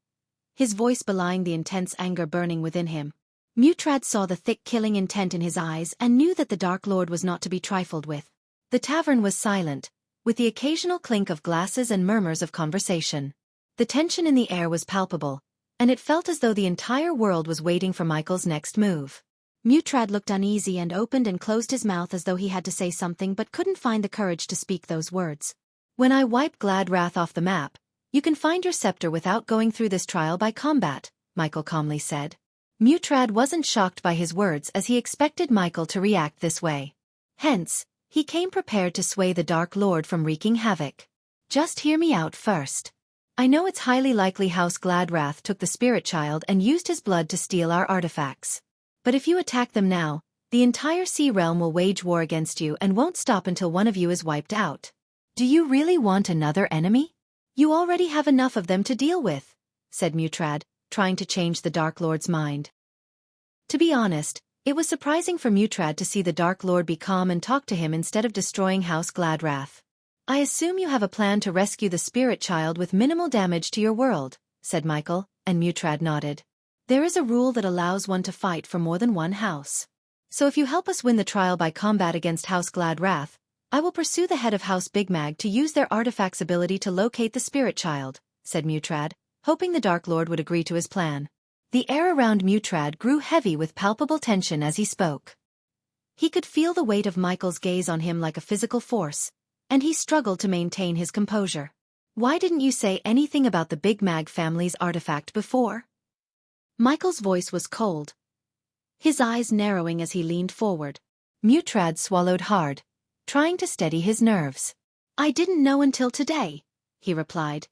his voice belying the intense anger burning within him. Mutrad saw the thick killing intent in his eyes and knew that the Dark Lord was not to be trifled with. The tavern was silent, with the occasional clink of glasses and murmurs of conversation. The tension in the air was palpable, and it felt as though the entire world was waiting for Michael's next move. Mutrad looked uneasy and opened and closed his mouth as though he had to say something but couldn't find the courage to speak those words. When I wipe Gladwrath off the map, you can find your scepter without going through this trial by combat, Michael calmly said. Mutrad wasn't shocked by his words as he expected Michael to react this way. Hence, he came prepared to sway the Dark Lord from wreaking havoc. Just hear me out first. I know it's highly likely House Gladwrath took the spirit child and used his blood to steal our artifacts. But if you attack them now, the entire Sea Realm will wage war against you and won't stop until one of you is wiped out. Do you really want another enemy? You already have enough of them to deal with, said Mutrad, trying to change the Dark Lord's mind. To be honest, it was surprising for Mutrad to see the Dark Lord be calm and talk to him instead of destroying House Gladwrath. I assume you have a plan to rescue the spirit child with minimal damage to your world, said Michael, and Mutrad nodded. There is a rule that allows one to fight for more than one house. So if you help us win the trial by combat against House Gladwrath, I will pursue the head of House Big Mag to use their artifact's ability to locate the spirit child, said Mutrad, hoping the Dark Lord would agree to his plan. The air around Mutrad grew heavy with palpable tension as he spoke. He could feel the weight of Michael's gaze on him like a physical force, and he struggled to maintain his composure. Why didn't you say anything about the Big Mag family's artifact before? Michael's voice was cold, his eyes narrowing as he leaned forward. Mutrad swallowed hard, trying to steady his nerves. I didn't know until today, he replied,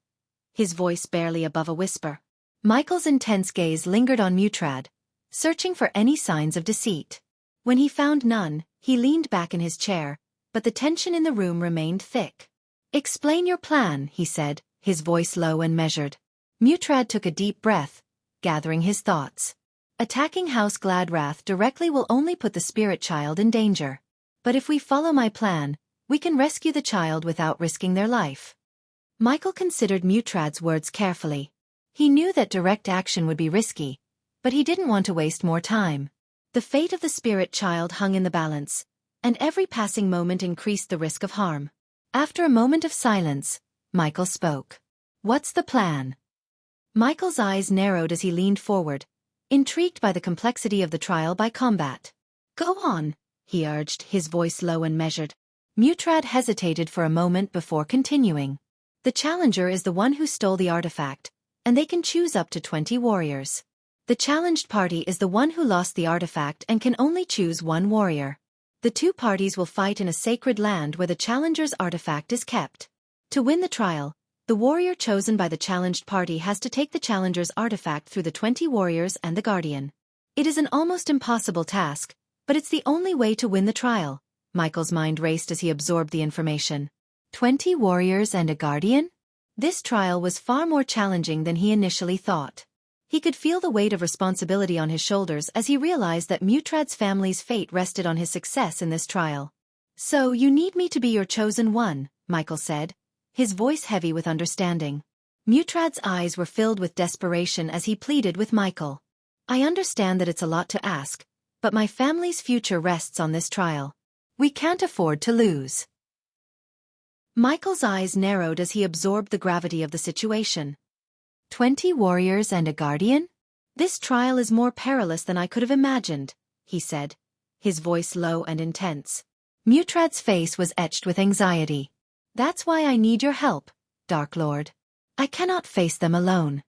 his voice barely above a whisper. Michael's intense gaze lingered on Mutrad, searching for any signs of deceit. When he found none, he leaned back in his chair, but the tension in the room remained thick. Explain your plan, he said, his voice low and measured. Mutrad took a deep breath, gathering his thoughts. Attacking House Gladwrath directly will only put the spirit child in danger. But if we follow my plan, we can rescue the child without risking their life. Michael considered Mutrad's words carefully. He knew that direct action would be risky, but he didn't want to waste more time. The fate of the spirit child hung in the balance, and every passing moment increased the risk of harm. After a moment of silence, Michael spoke. What's the plan? Michael's eyes narrowed as he leaned forward, intrigued by the complexity of the trial by combat. Go on, he urged, his voice low and measured. Mutrad hesitated for a moment before continuing. The challenger is the one who stole the artifact, and they can choose up to 20 warriors. The challenged party is the one who lost the artifact and can only choose one warrior. The two parties will fight in a sacred land where the challenger's artifact is kept. To win the trial, the warrior chosen by the challenged party has to take the challenger's artifact through the 20 warriors and the guardian. It is an almost impossible task, but it's the only way to win the trial. Michael's mind raced as he absorbed the information. 20 warriors and a guardian? This trial was far more challenging than he initially thought. He could feel the weight of responsibility on his shoulders as he realized that Mutrad's family's fate rested on his success in this trial. So you need me to be your chosen one, Michael said, his voice heavy with understanding. Mutrad's eyes were filled with desperation as he pleaded with Michael. I understand that it's a lot to ask, but my family's future rests on this trial. We can't afford to lose. Michael's eyes narrowed as he absorbed the gravity of the situation. 20 warriors and a guardian? This trial is more perilous than I could have imagined, he said, his voice low and intense. Mutrad's face was etched with anxiety. That's why I need your help, Dark Lord. I cannot face them alone.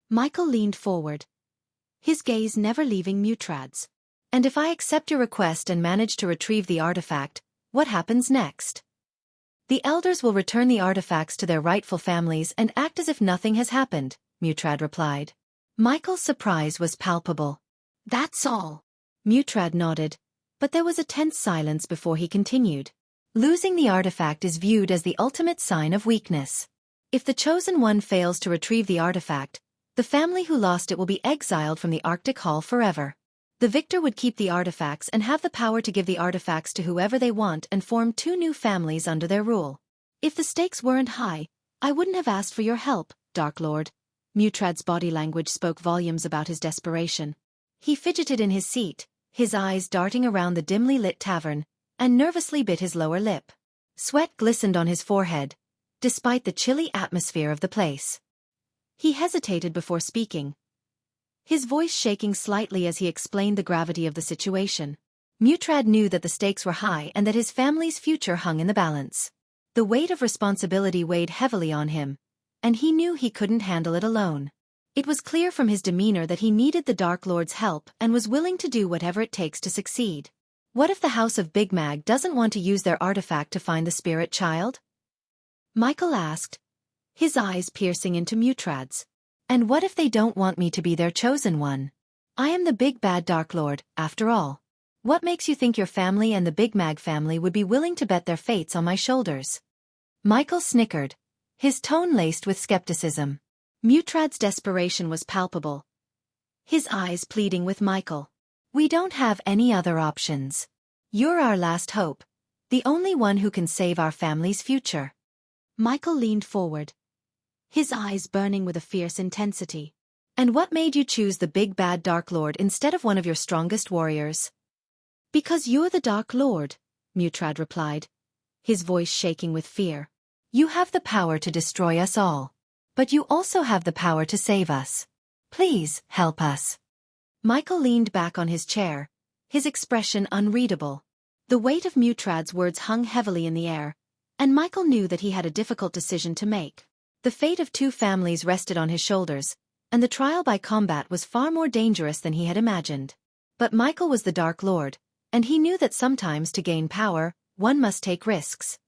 Michael leaned forward, his gaze never leaving Mutrad's. And if I accept your request and manage to retrieve the artifact, what happens next? The elders will return the artifacts to their rightful families and act as if nothing has happened, Mutrad replied. Michael's surprise was palpable. That's all. Mutrad nodded, but there was a tense silence before he continued. Losing the artifact is viewed as the ultimate sign of weakness. If the chosen one fails to retrieve the artifact, the family who lost it will be exiled from the Arctic Hall forever. The victor would keep the artifacts and have the power to give the artifacts to whoever they want and form 2 new families under their rule. If the stakes weren't high, I wouldn't have asked for your help, Dark Lord. Mutrad's body language spoke volumes about his desperation. He fidgeted in his seat, his eyes darting around the dimly lit tavern, and nervously bit his lower lip. Sweat glistened on his forehead, despite the chilly atmosphere of the place. He hesitated before speaking, his voice shaking slightly as he explained the gravity of the situation. Mutrad knew that the stakes were high and that his family's future hung in the balance. The weight of responsibility weighed heavily on him, and he knew he couldn't handle it alone. It was clear from his demeanor that he needed the Dark Lord's help and was willing to do whatever it takes to succeed. What if the House of Big Mag doesn't want to use their artifact to find the spirit child? Michael asked, his eyes piercing into Mutrad's. And what if they don't want me to be their chosen one? I am the big bad Dark Lord, after all. What makes you think your family and the Big Mag family would be willing to bet their fates on my shoulders? Michael snickered, his tone laced with skepticism. Mutrad's desperation was palpable, his eyes pleading with Michael. We don't have any other options. You're our last hope, the only one who can save our family's future. Michael leaned forward, his eyes burning with a fierce intensity. And what made you choose the big bad Dark Lord instead of one of your strongest warriors? Because you're the Dark Lord, Mutrad replied, his voice shaking with fear. You have the power to destroy us all. But you also have the power to save us. Please, help us. Michael leaned back on his chair, his expression unreadable. The weight of Mutrad's words hung heavily in the air, and Michael knew that he had a difficult decision to make. The fate of two families rested on his shoulders, and the trial by combat was far more dangerous than he had imagined. But Michael was the Dark Lord, and he knew that sometimes to gain power, one must take risks.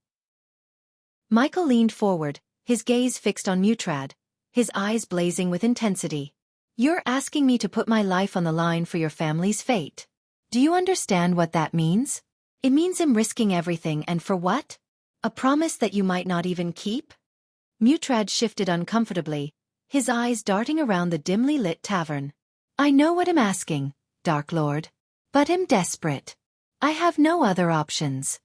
Michael leaned forward, his gaze fixed on Mutrad, his eyes blazing with intensity. You're asking me to put my life on the line for your family's fate. Do you understand what that means? It means I'm risking everything, and for what? A promise that you might not even keep? Mutrad shifted uncomfortably, his eyes darting around the dimly lit tavern. I know what I'm asking, Dark Lord. But I'm desperate. I have no other options.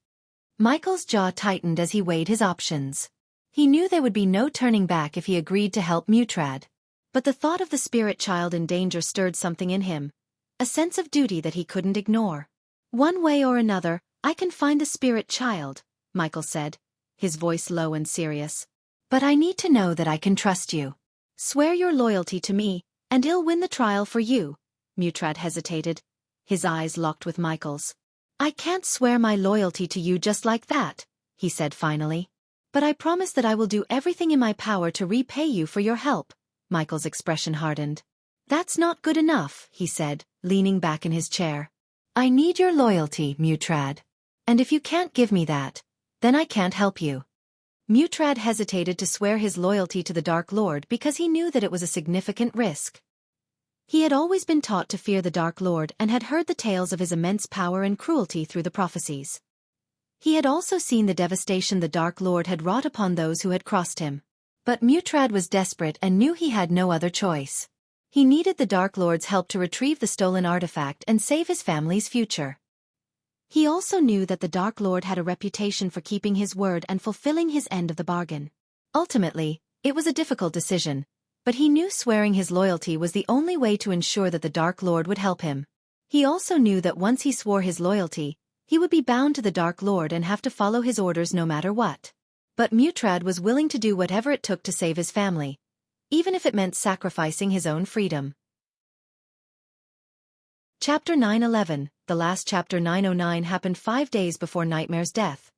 Michael's jaw tightened as he weighed his options. He knew there would be no turning back if he agreed to help Mutrad. But the thought of the spirit child in danger stirred something in him, a sense of duty that he couldn't ignore. One way or another, I can find the spirit child, Michael said, his voice low and serious. But I need to know that I can trust you. Swear your loyalty to me, and I'll win the trial for you. Mutrad hesitated, his eyes locked with Michael's. I can't swear my loyalty to you just like that, he said finally. But I promise that I will do everything in my power to repay you for your help. Michael's expression hardened. That's not good enough, he said, leaning back in his chair. I need your loyalty, Mutrad. And if you can't give me that, then I can't help you. Mutrad hesitated to swear his loyalty to the Dark Lord because he knew that it was a significant risk. He had always been taught to fear the Dark Lord and had heard the tales of his immense power and cruelty through the prophecies. He had also seen the devastation the Dark Lord had wrought upon those who had crossed him. But Mutrad was desperate and knew he had no other choice. He needed the Dark Lord's help to retrieve the stolen artifact and save his family's future. He also knew that the Dark Lord had a reputation for keeping his word and fulfilling his end of the bargain. Ultimately, it was a difficult decision, but he knew swearing his loyalty was the only way to ensure that the Dark Lord would help him. He also knew that once he swore his loyalty, he would be bound to the Dark Lord and have to follow his orders no matter what. But Mutrad was willing to do whatever it took to save his family, even if it meant sacrificing his own freedom. Chapter 911, the last chapter 909 happened 5 days before Nightmare's death.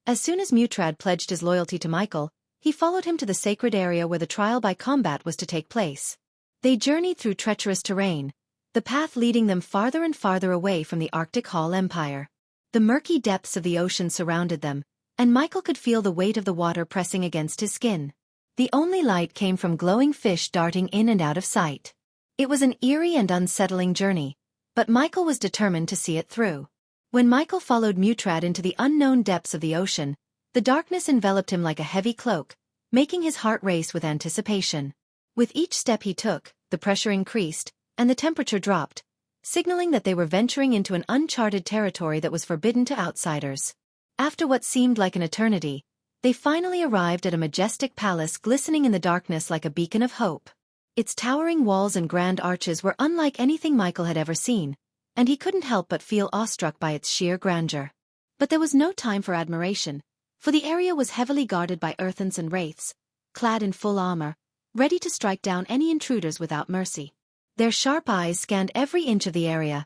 As soon as Mutrad pledged his loyalty to Michael, he followed him to the sacred area where the trial by combat was to take place. They journeyed through treacherous terrain, the path leading them farther and farther away from the Arctic Hall Empire. The murky depths of the ocean surrounded them, and Michael could feel the weight of the water pressing against his skin. The only light came from glowing fish darting in and out of sight. It was an eerie and unsettling journey, but Michael was determined to see it through. When Michael followed Mutrad into the unknown depths of the ocean, the darkness enveloped him like a heavy cloak, making his heart race with anticipation. With each step he took, the pressure increased, and the temperature dropped, signaling that they were venturing into an uncharted territory that was forbidden to outsiders. After what seemed like an eternity, they finally arrived at a majestic palace glistening in the darkness like a beacon of hope. Its towering walls and grand arches were unlike anything Michael had ever seen, and he couldn't help but feel awestruck by its sheer grandeur. But there was no time for admiration, for the area was heavily guarded by earthens and wraiths, clad in full armor, ready to strike down any intruders without mercy. Their sharp eyes scanned every inch of the area,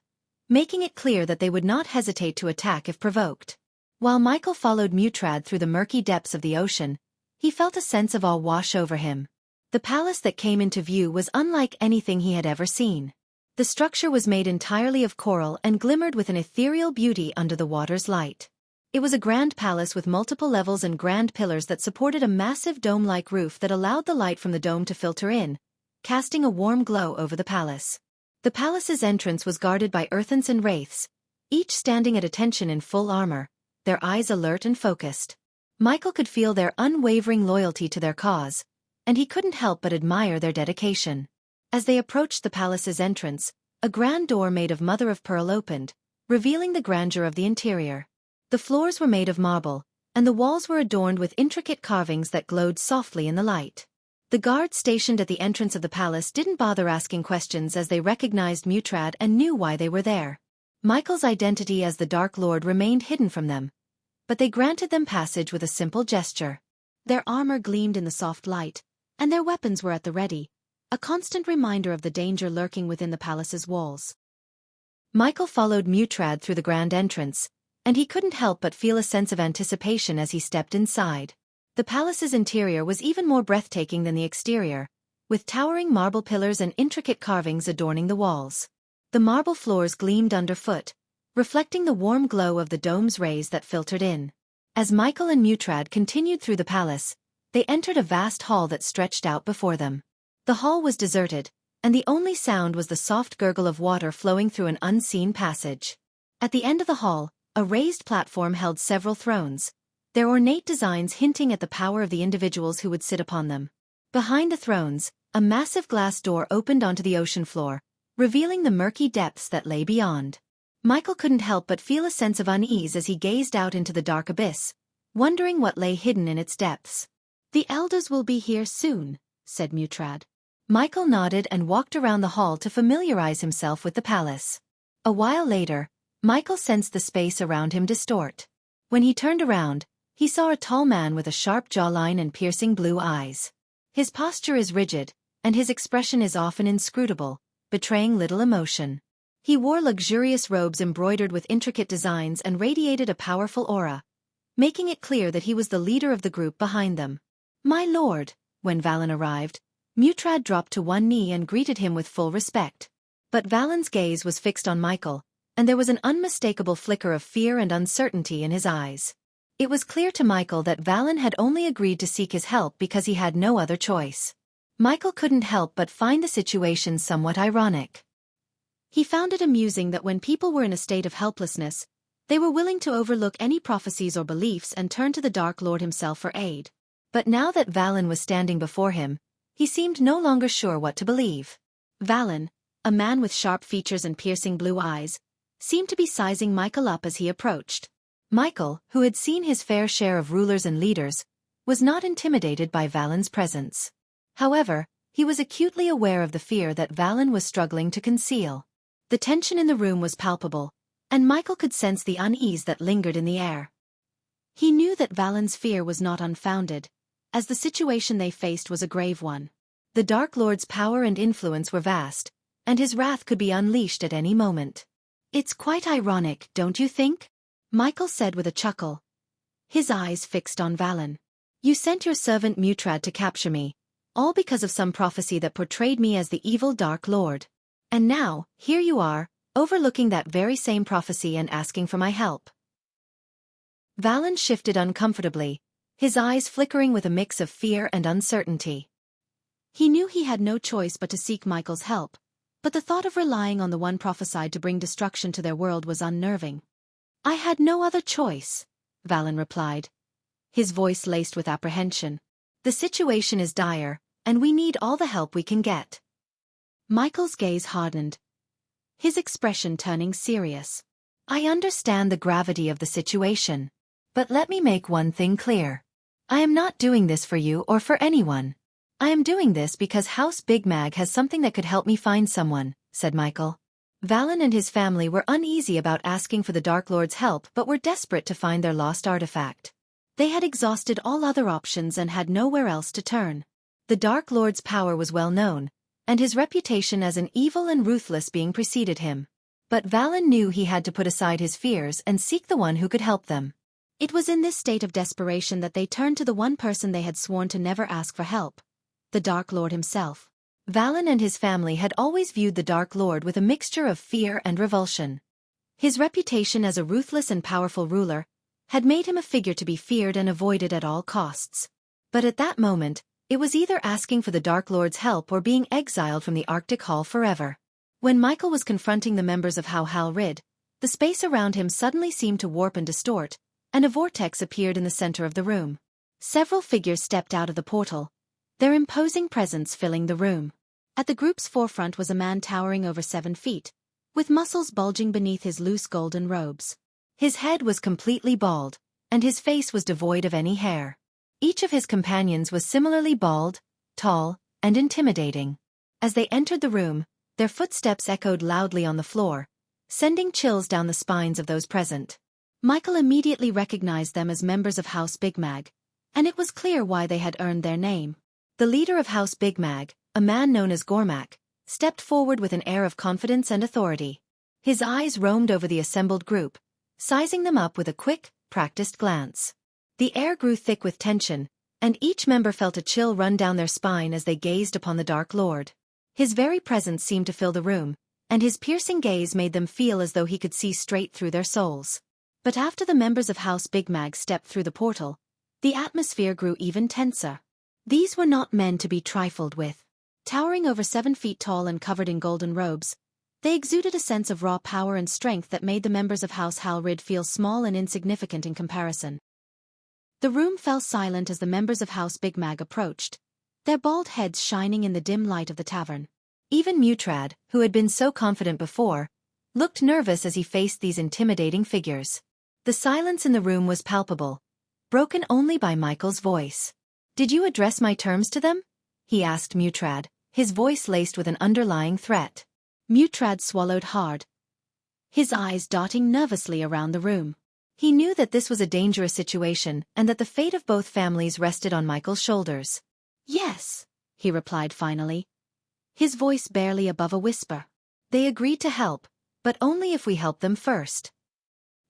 making it clear that they would not hesitate to attack if provoked. While Michael followed Mutrad through the murky depths of the ocean, he felt a sense of awe wash over him. The palace that came into view was unlike anything he had ever seen. The structure was made entirely of coral and glimmered with an ethereal beauty under the water's light. It was a grand palace with multiple levels and grand pillars that supported a massive dome-like roof that allowed the light from the dome to filter in, casting a warm glow over the palace. The palace's entrance was guarded by earthens and wraiths, each standing at attention in full armor, their eyes alert and focused. Michael could feel their unwavering loyalty to their cause, and he couldn't help but admire their dedication. As they approached the palace's entrance, a grand door made of mother-of-pearl opened, revealing the grandeur of the interior. The floors were made of marble, and the walls were adorned with intricate carvings that glowed softly in the light. The guards stationed at the entrance of the palace didn't bother asking questions as they recognized Mutrad and knew why they were there. Michael's identity as the Dark Lord remained hidden from them, but they granted them passage with a simple gesture. Their armor gleamed in the soft light, and their weapons were at the ready, a constant reminder of the danger lurking within the palace's walls. Michael followed Mutrad through the grand entrance, and he couldn't help but feel a sense of anticipation as he stepped inside. The palace's interior was even more breathtaking than the exterior, with towering marble pillars and intricate carvings adorning the walls. The marble floors gleamed underfoot, reflecting the warm glow of the dome's rays that filtered in. As Michael and Mutrad continued through the palace, they entered a vast hall that stretched out before them. The hall was deserted, and the only sound was the soft gurgle of water flowing through an unseen passage. At the end of the hall, a raised platform held several thrones, their ornate designs hinting at the power of the individuals who would sit upon them. Behind the thrones, a massive glass door opened onto the ocean floor, revealing the murky depths that lay beyond. Michael couldn't help but feel a sense of unease as he gazed out into the dark abyss, wondering what lay hidden in its depths. "The elders will be here soon," said Mutrad. Michael nodded and walked around the hall to familiarize himself with the palace. A while later, Michael sensed the space around him distort. When he turned around, he saw a tall man with a sharp jawline and piercing blue eyes. His posture is rigid, and his expression is often inscrutable, betraying little emotion. He wore luxurious robes embroidered with intricate designs and radiated a powerful aura, making it clear that he was the leader of the group behind them. "My lord," when Valen arrived, Mutrad dropped to one knee and greeted him with full respect. But Valen's gaze was fixed on Michael, and there was an unmistakable flicker of fear and uncertainty in his eyes. It was clear to Michael that Valen had only agreed to seek his help because he had no other choice. Michael couldn't help but find the situation somewhat ironic. He found it amusing that when people were in a state of helplessness, they were willing to overlook any prophecies or beliefs and turn to the Dark Lord himself for aid. But now that Valen was standing before him, he seemed no longer sure what to believe. Valen, a man with sharp features and piercing blue eyes, seemed to be sizing Michael up as he approached. Michael, who had seen his fair share of rulers and leaders, was not intimidated by Valen's presence. However, he was acutely aware of the fear that Valen was struggling to conceal. The tension in the room was palpable, and Michael could sense the unease that lingered in the air. He knew that Valen's fear was not unfounded, as the situation they faced was a grave one. The Dark Lord's power and influence were vast, and his wrath could be unleashed at any moment. "It's quite ironic, don't you think?" Michael said with a chuckle, his eyes fixed on Valen. "You sent your servant Mutrad to capture me, all because of some prophecy that portrayed me as the evil Dark Lord. And now, here you are, overlooking that very same prophecy and asking for my help." Valen shifted uncomfortably, his eyes flickering with a mix of fear and uncertainty. He knew he had no choice but to seek Michael's help, but the thought of relying on the one prophesied to bring destruction to their world was unnerving. "I had no other choice," Valen replied, his voice laced with apprehension. "The situation is dire, and we need all the help we can get." Michael's gaze hardened, his expression turning serious. "I understand the gravity of the situation, but let me make one thing clear. I am not doing this for you or for anyone. I am doing this because House Big Mag has something that could help me find someone, said Michael. Valen and his family were uneasy about asking for the Dark Lord's help but were desperate to find their lost artifact. They had exhausted all other options and had nowhere else to turn. The Dark Lord's power was well known, and his reputation as an evil and ruthless being preceded him. But Valen knew he had to put aside his fears and seek the one who could help them. It was in this state of desperation that they turned to the one person they had sworn to never ask for help, the Dark Lord himself. Valen and his family had always viewed the Dark Lord with a mixture of fear and revulsion. His reputation as a ruthless and powerful ruler had made him a figure to be feared and avoided at all costs. But at that moment, it was either asking for the Dark Lord's help or being exiled from the Arctic Hall forever. When Michael was confronting the members of Hal Rid, the space around him suddenly seemed to warp and distort, and a vortex appeared in the center of the room. Several figures stepped out of the portal, their imposing presence filling the room. At the group's forefront was a man towering over 7 feet, with muscles bulging beneath his loose golden robes. His head was completely bald, and his face was devoid of any hair. Each of his companions was similarly bald, tall, and intimidating. As they entered the room, their footsteps echoed loudly on the floor, sending chills down the spines of those present. Michael immediately recognized them as members of House Big Mag, and it was clear why they had earned their name. The leader of House Big Mag, a man known as Gormak, stepped forward with an air of confidence and authority. His eyes roamed over the assembled group, sizing them up with a quick, practiced glance. The air grew thick with tension, and each member felt a chill run down their spine as they gazed upon the Dark Lord. His very presence seemed to fill the room, and his piercing gaze made them feel as though he could see straight through their souls. But after the members of House Big Mag stepped through the portal, the atmosphere grew even tenser. These were not men to be trifled with. Towering over 7 feet tall and covered in golden robes, they exuded a sense of raw power and strength that made the members of House Rid feel small and insignificant in comparison. The room fell silent as the members of House Big Mag approached, their bald heads shining in the dim light of the tavern. Even Mutrad, who had been so confident before, looked nervous as he faced these intimidating figures. The silence in the room was palpable, broken only by Michael's voice. "Did you address my terms to them?" he asked Mutrad, his voice laced with an underlying threat. Mutrad swallowed hard, his eyes dotting nervously around the room. He knew that this was a dangerous situation and that the fate of both families rested on Michael's shoulders. "Yes," he replied finally, his voice barely above a whisper. "They agreed to help, but only if we help them first."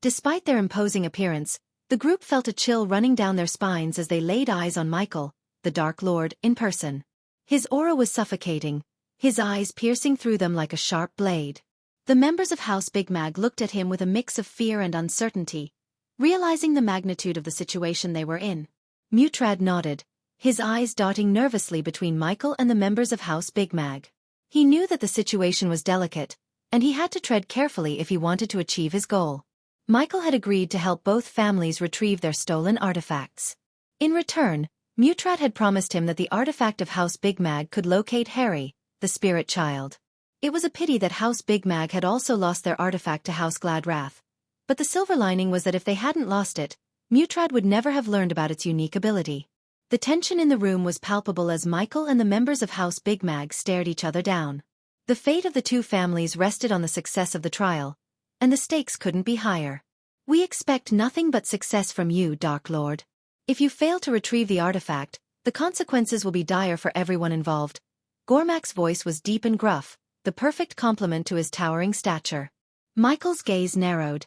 Despite their imposing appearance, the group felt a chill running down their spines as they laid eyes on Michael, the Dark Lord, in person. His aura was suffocating, his eyes piercing through them like a sharp blade. The members of House Big Mag looked at him with a mix of fear and uncertainty, realizing the magnitude of the situation they were in. Mutrad nodded, his eyes darting nervously between Michael and the members of House Big Mag. He knew that the situation was delicate, and he had to tread carefully if he wanted to achieve his goal. Michael had agreed to help both families retrieve their stolen artifacts. In return, Mutrad had promised him that the artifact of House Big Mag could locate Harry, the spirit child. It was a pity that House Big Mag had also lost their artifact to House Gladrath, but the silver lining was that if they hadn't lost it, Mutrad would never have learned about its unique ability. The tension in the room was palpable as Michael and the members of House Big Mag stared each other down. The fate of the two families rested on the success of the trial, and the stakes couldn't be higher. "We expect nothing but success from you, Dark Lord. If you fail to retrieve the artifact, the consequences will be dire for everyone involved." Gormak's voice was deep and gruff, the perfect complement to his towering stature. Michael's gaze narrowed,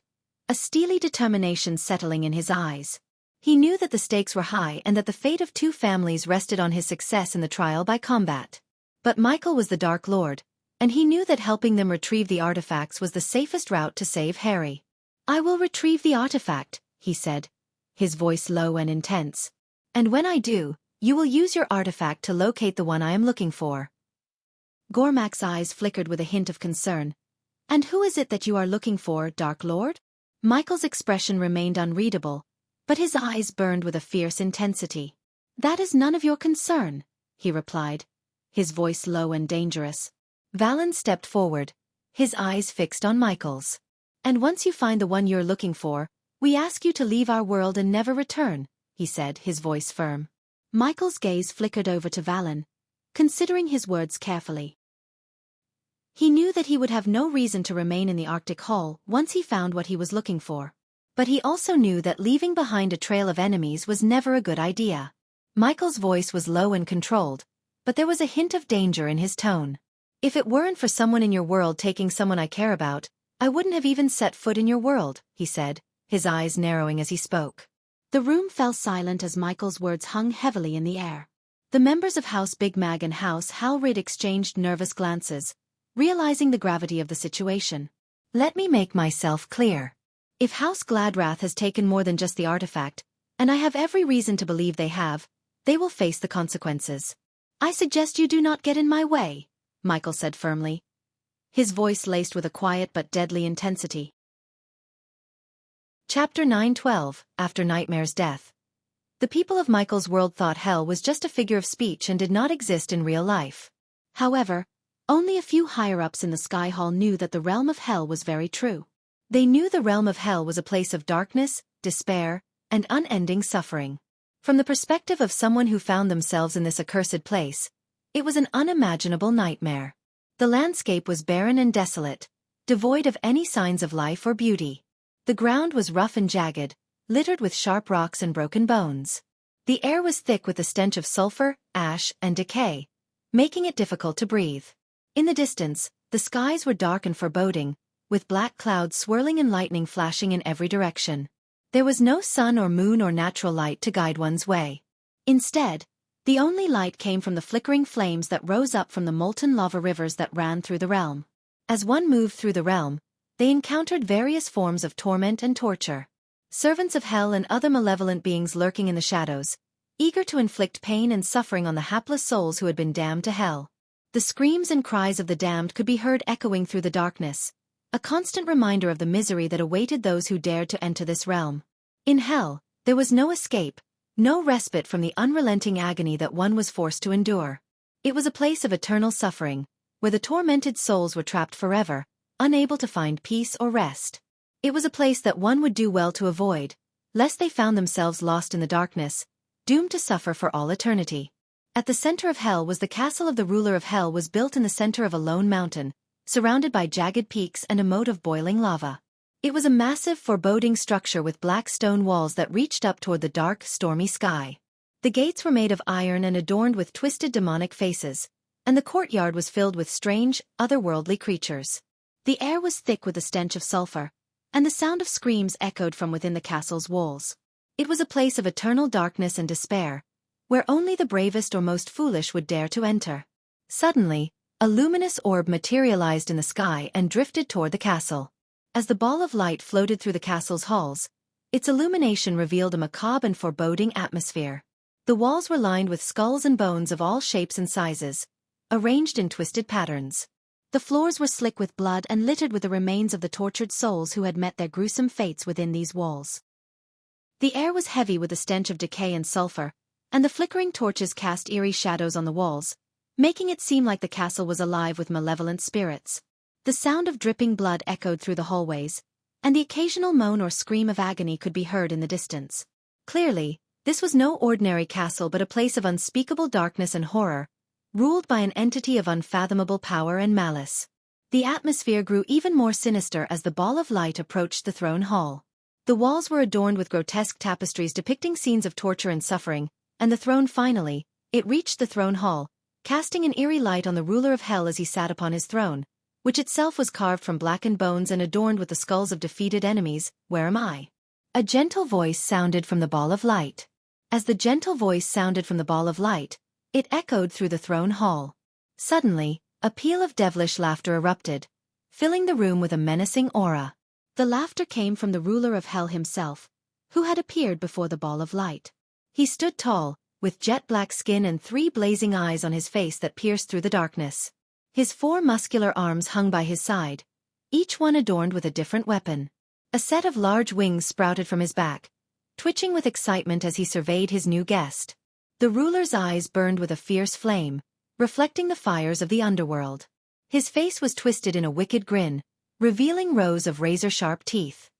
a steely determination settling in his eyes. He knew that the stakes were high and that the fate of two families rested on his success in the trial by combat. But Michael was the Dark Lord, and he knew that helping them retrieve the artifacts was the safest route to save Harry. "I will retrieve the artifact," he said, his voice low and intense. "And when I do, you will use your artifact to locate the one I am looking for." Gormak's eyes flickered with a hint of concern. "And who is it that you are looking for, Dark Lord?" Michael's expression remained unreadable, but his eyes burned with a fierce intensity. "That is none of your concern," he replied, his voice low and dangerous. Valen stepped forward, his eyes fixed on Michael's. "And once you find the one you're looking for, we ask you to leave our world and never return," he said, his voice firm. Michael's gaze flickered over to Valen, considering his words carefully. He knew that he would have no reason to remain in the Arctic Hall once he found what he was looking for. But he also knew that leaving behind a trail of enemies was never a good idea. Michael's voice was low and controlled, but there was a hint of danger in his tone. "If it weren't for someone in your world taking someone I care about, I wouldn't have even set foot in your world," he said, his eyes narrowing as he spoke. The room fell silent as Michael's words hung heavily in the air. The members of House Big Mag and House Halrid exchanged nervous glances, realizing the gravity of the situation. "Let me make myself clear. If House Gladrath has taken more than just the artifact, and I have every reason to believe they have, they will face the consequences. I suggest you do not get in my way," Michael said firmly, his voice laced with a quiet but deadly intensity. Chapter 9:12, After Nightmare's Death. The people of Michael's world thought hell was just a figure of speech and did not exist in real life. However, only a few higher-ups in the Sky Hall knew that the realm of hell was very true. They knew the realm of hell was a place of darkness, despair, and unending suffering. From the perspective of someone who found themselves in this accursed place, it was an unimaginable nightmare. The landscape was barren and desolate, devoid of any signs of life or beauty. The ground was rough and jagged, littered with sharp rocks and broken bones. The air was thick with the stench of sulfur, ash, and decay, making it difficult to breathe. In the distance, the skies were dark and foreboding, with black clouds swirling and lightning flashing in every direction. There was no sun or moon or natural light to guide one's way. Instead, the only light came from the flickering flames that rose up from the molten lava rivers that ran through the realm. As one moved through the realm, they encountered various forms of torment and torture. Servants of hell and other malevolent beings lurking in the shadows, eager to inflict pain and suffering on the hapless souls who had been damned to hell. The screams and cries of the damned could be heard echoing through the darkness, a constant reminder of the misery that awaited those who dared to enter this realm. In hell, there was no escape, no respite from the unrelenting agony that one was forced to endure. It was a place of eternal suffering, where the tormented souls were trapped forever, unable to find peace or rest. It was a place that one would do well to avoid, lest they found themselves lost in the darkness, doomed to suffer for all eternity. At the center of hell was the castle of the ruler of hell, was built in the center of a lone mountain, surrounded by jagged peaks and a moat of boiling lava. It was a massive, foreboding structure with black stone walls that reached up toward the dark, stormy sky. The gates were made of iron and adorned with twisted demonic faces, and the courtyard was filled with strange, otherworldly creatures. The air was thick with the stench of sulfur, and the sound of screams echoed from within the castle's walls. It was a place of eternal darkness and despair, where only the bravest or most foolish would dare to enter. Suddenly, a luminous orb materialized in the sky and drifted toward the castle. As the ball of light floated through the castle's halls, its illumination revealed a macabre and foreboding atmosphere. The walls were lined with skulls and bones of all shapes and sizes, arranged in twisted patterns. The floors were slick with blood and littered with the remains of the tortured souls who had met their gruesome fates within these walls. The air was heavy with the stench of decay and sulfur, and the flickering torches cast eerie shadows on the walls, making it seem like the castle was alive with malevolent spirits. The sound of dripping blood echoed through the hallways, and the occasional moan or scream of agony could be heard in the distance. Clearly, this was no ordinary castle but a place of unspeakable darkness and horror, ruled by an entity of unfathomable power and malice. The atmosphere grew even more sinister as the ball of light approached the throne hall. The walls were adorned with grotesque tapestries depicting scenes of torture and suffering, and the throne finally, it reached the throne hall, casting an eerie light on the ruler of hell as he sat upon his throne, which itself was carved from blackened bones and adorned with the skulls of defeated enemies. "Where am I?" A gentle voice sounded from the ball of light. As the gentle voice sounded from the ball of light, it echoed through the throne hall. Suddenly, a peal of devilish laughter erupted, filling the room with a menacing aura. The laughter came from the ruler of hell himself, who had appeared before the ball of light. He stood tall, with jet-black skin and 3 blazing eyes on his face that pierced through the darkness. His 4 muscular arms hung by his side, each one adorned with a different weapon. A set of large wings sprouted from his back, twitching with excitement as he surveyed his new guest. The ruler's eyes burned with a fierce flame, reflecting the fires of the underworld. His face was twisted in a wicked grin, revealing rows of razor-sharp teeth.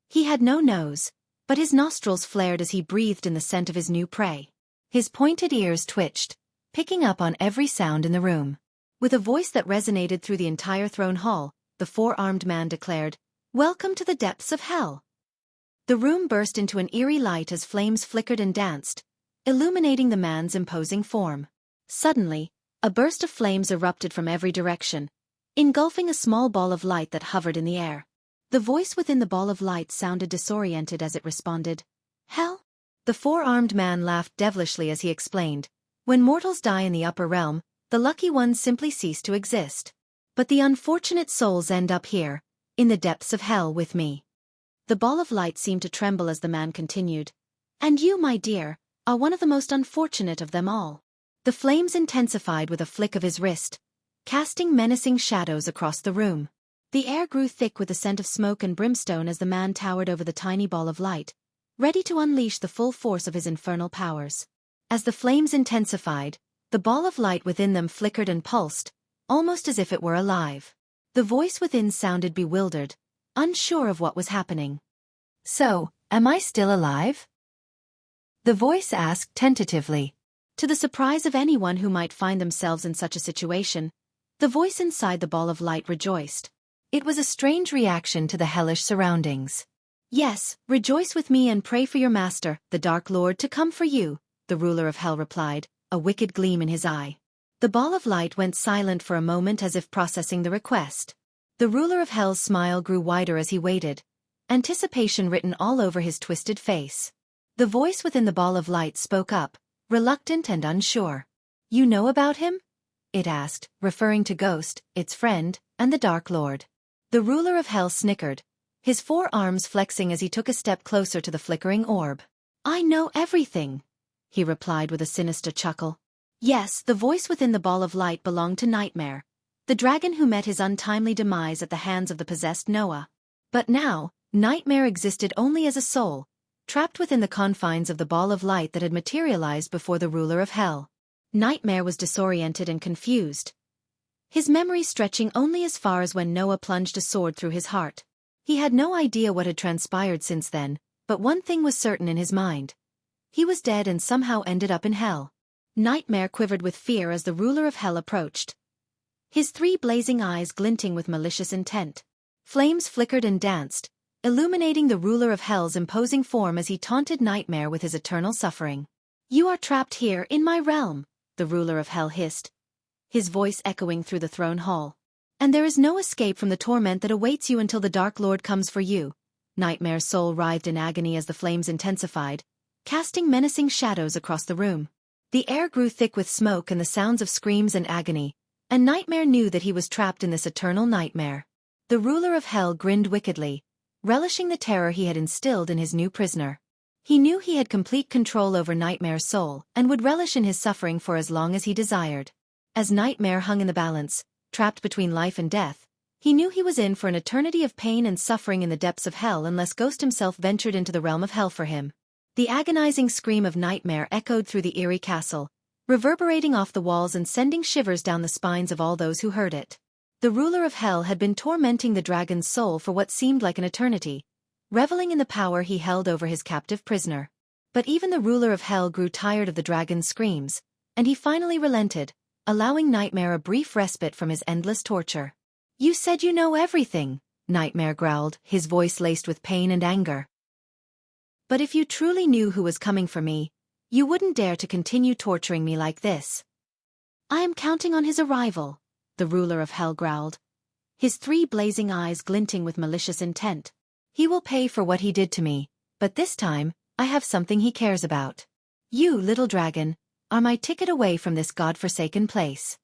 He had no nose, but his nostrils flared as he breathed in the scent of his new prey. His pointed ears twitched, picking up on every sound in the room. With a voice that resonated through the entire throne hall, the four-armed man declared, "Welcome to the depths of hell." The room burst into an eerie light as flames flickered and danced, illuminating the man's imposing form. Suddenly, a burst of flames erupted from every direction, engulfing a small ball of light that hovered in the air. The voice within the ball of light sounded disoriented as it responded, "Hell?" The four-armed man laughed devilishly as he explained, "When mortals die in the upper realm, the lucky ones simply cease to exist. But the unfortunate souls end up here, in the depths of hell with me." The ball of light seemed to tremble as the man continued, "And you, my dear, are one of the most unfortunate of them all." The flames intensified with a flick of his wrist, casting menacing shadows across the room. The air grew thick with the scent of smoke and brimstone as the man towered over the tiny ball of light, ready to unleash the full force of his infernal powers. As the flames intensified, the ball of light within them flickered and pulsed, almost as if it were alive. The voice within sounded bewildered, unsure of what was happening. "So, am I still alive?" the voice asked tentatively. To the surprise of anyone who might find themselves in such a situation, the voice inside the ball of light rejoiced. It was a strange reaction to the hellish surroundings. "Yes, rejoice with me and pray for your master, the Dark Lord, to come for you," the ruler of hell replied, a wicked gleam in his eye. The ball of light went silent for a moment as if processing the request. The ruler of hell's smile grew wider as he waited, anticipation written all over his twisted face. The voice within the ball of light spoke up, reluctant and unsure. "You know about him?" it asked, referring to Ghost, its friend, and the Dark Lord. The ruler of hell snickered, his four arms flexing as he took a step closer to the flickering orb. "I know everything," he replied with a sinister chuckle. Yes, the voice within the ball of light belonged to Nightmare, the dragon who met his untimely demise at the hands of the possessed Noah. But now, Nightmare existed only as a soul, trapped within the confines of the ball of light that had materialized before the ruler of hell. Nightmare was disoriented and confused, his memory stretching only as far as when Noah plunged a sword through his heart. He had no idea what had transpired since then, but one thing was certain in his mind. He was dead and somehow ended up in hell. Nightmare quivered with fear as the ruler of hell approached, his three blazing eyes glinting with malicious intent. Flames flickered and danced, illuminating the ruler of hell's imposing form as he taunted Nightmare with his eternal suffering. "You are trapped here in my realm," the ruler of hell hissed, his voice echoing through the throne hall. "And there is no escape from the torment that awaits you until the Dark Lord comes for you." Nightmare's soul writhed in agony as the flames intensified, casting menacing shadows across the room. The air grew thick with smoke and the sounds of screams and agony, and Nightmare knew that he was trapped in this eternal nightmare. The ruler of hell grinned wickedly, relishing the terror he had instilled in his new prisoner. He knew he had complete control over Nightmare's soul and would relish in his suffering for as long as he desired. As Nightmare hung in the balance, trapped between life and death, he knew he was in for an eternity of pain and suffering in the depths of hell unless Ghost himself ventured into the realm of hell for him. The agonizing scream of Nightmare echoed through the eerie castle, reverberating off the walls and sending shivers down the spines of all those who heard it. The ruler of hell had been tormenting the dragon's soul for what seemed like an eternity, reveling in the power he held over his captive prisoner. But even the ruler of hell grew tired of the dragon's screams, and he finally relented, allowing Nightmare a brief respite from his endless torture. "You said you know everything," Nightmare growled, his voice laced with pain and anger. "But if you truly knew who was coming for me, you wouldn't dare to continue torturing me like this." "I am counting on his arrival," the ruler of hell growled, his three blazing eyes glinting with malicious intent. "He will pay for what he did to me, but this time, I have something he cares about. You, little dragon, are my ticket away from this god-forsaken place."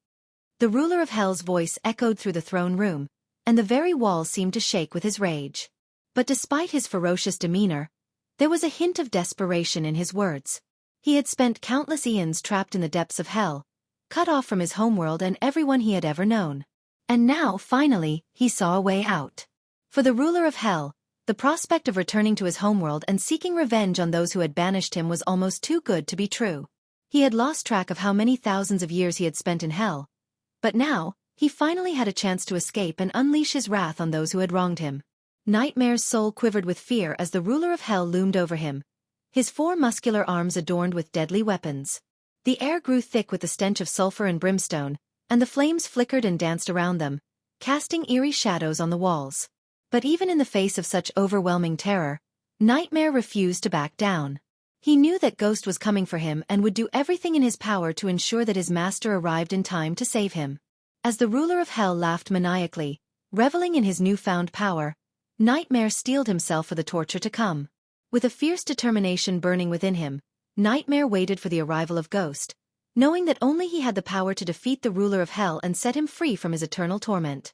The ruler of hell's voice echoed through the throne room, and the very walls seemed to shake with his rage. But despite his ferocious demeanor, there was a hint of desperation in his words. He had spent countless eons trapped in the depths of hell, cut off from his homeworld and everyone he had ever known. And now, finally, he saw a way out. For the ruler of hell, the prospect of returning to his homeworld and seeking revenge on those who had banished him was almost too good to be true. He had lost track of how many thousands of years he had spent in hell, but now, he finally had a chance to escape and unleash his wrath on those who had wronged him. Nightmare's soul quivered with fear as the ruler of hell loomed over him, his four muscular arms adorned with deadly weapons. The air grew thick with the stench of sulfur and brimstone, and the flames flickered and danced around them, casting eerie shadows on the walls. But even in the face of such overwhelming terror, Nightmare refused to back down. He knew that Ghost was coming for him and would do everything in his power to ensure that his master arrived in time to save him. As the ruler of Hell laughed maniacally, reveling in his newfound power, Nightmare steeled himself for the torture to come. With a fierce determination burning within him, Nightmare waited for the arrival of Ghost, knowing that only he had the power to defeat the ruler of Hell and set him free from his eternal torment.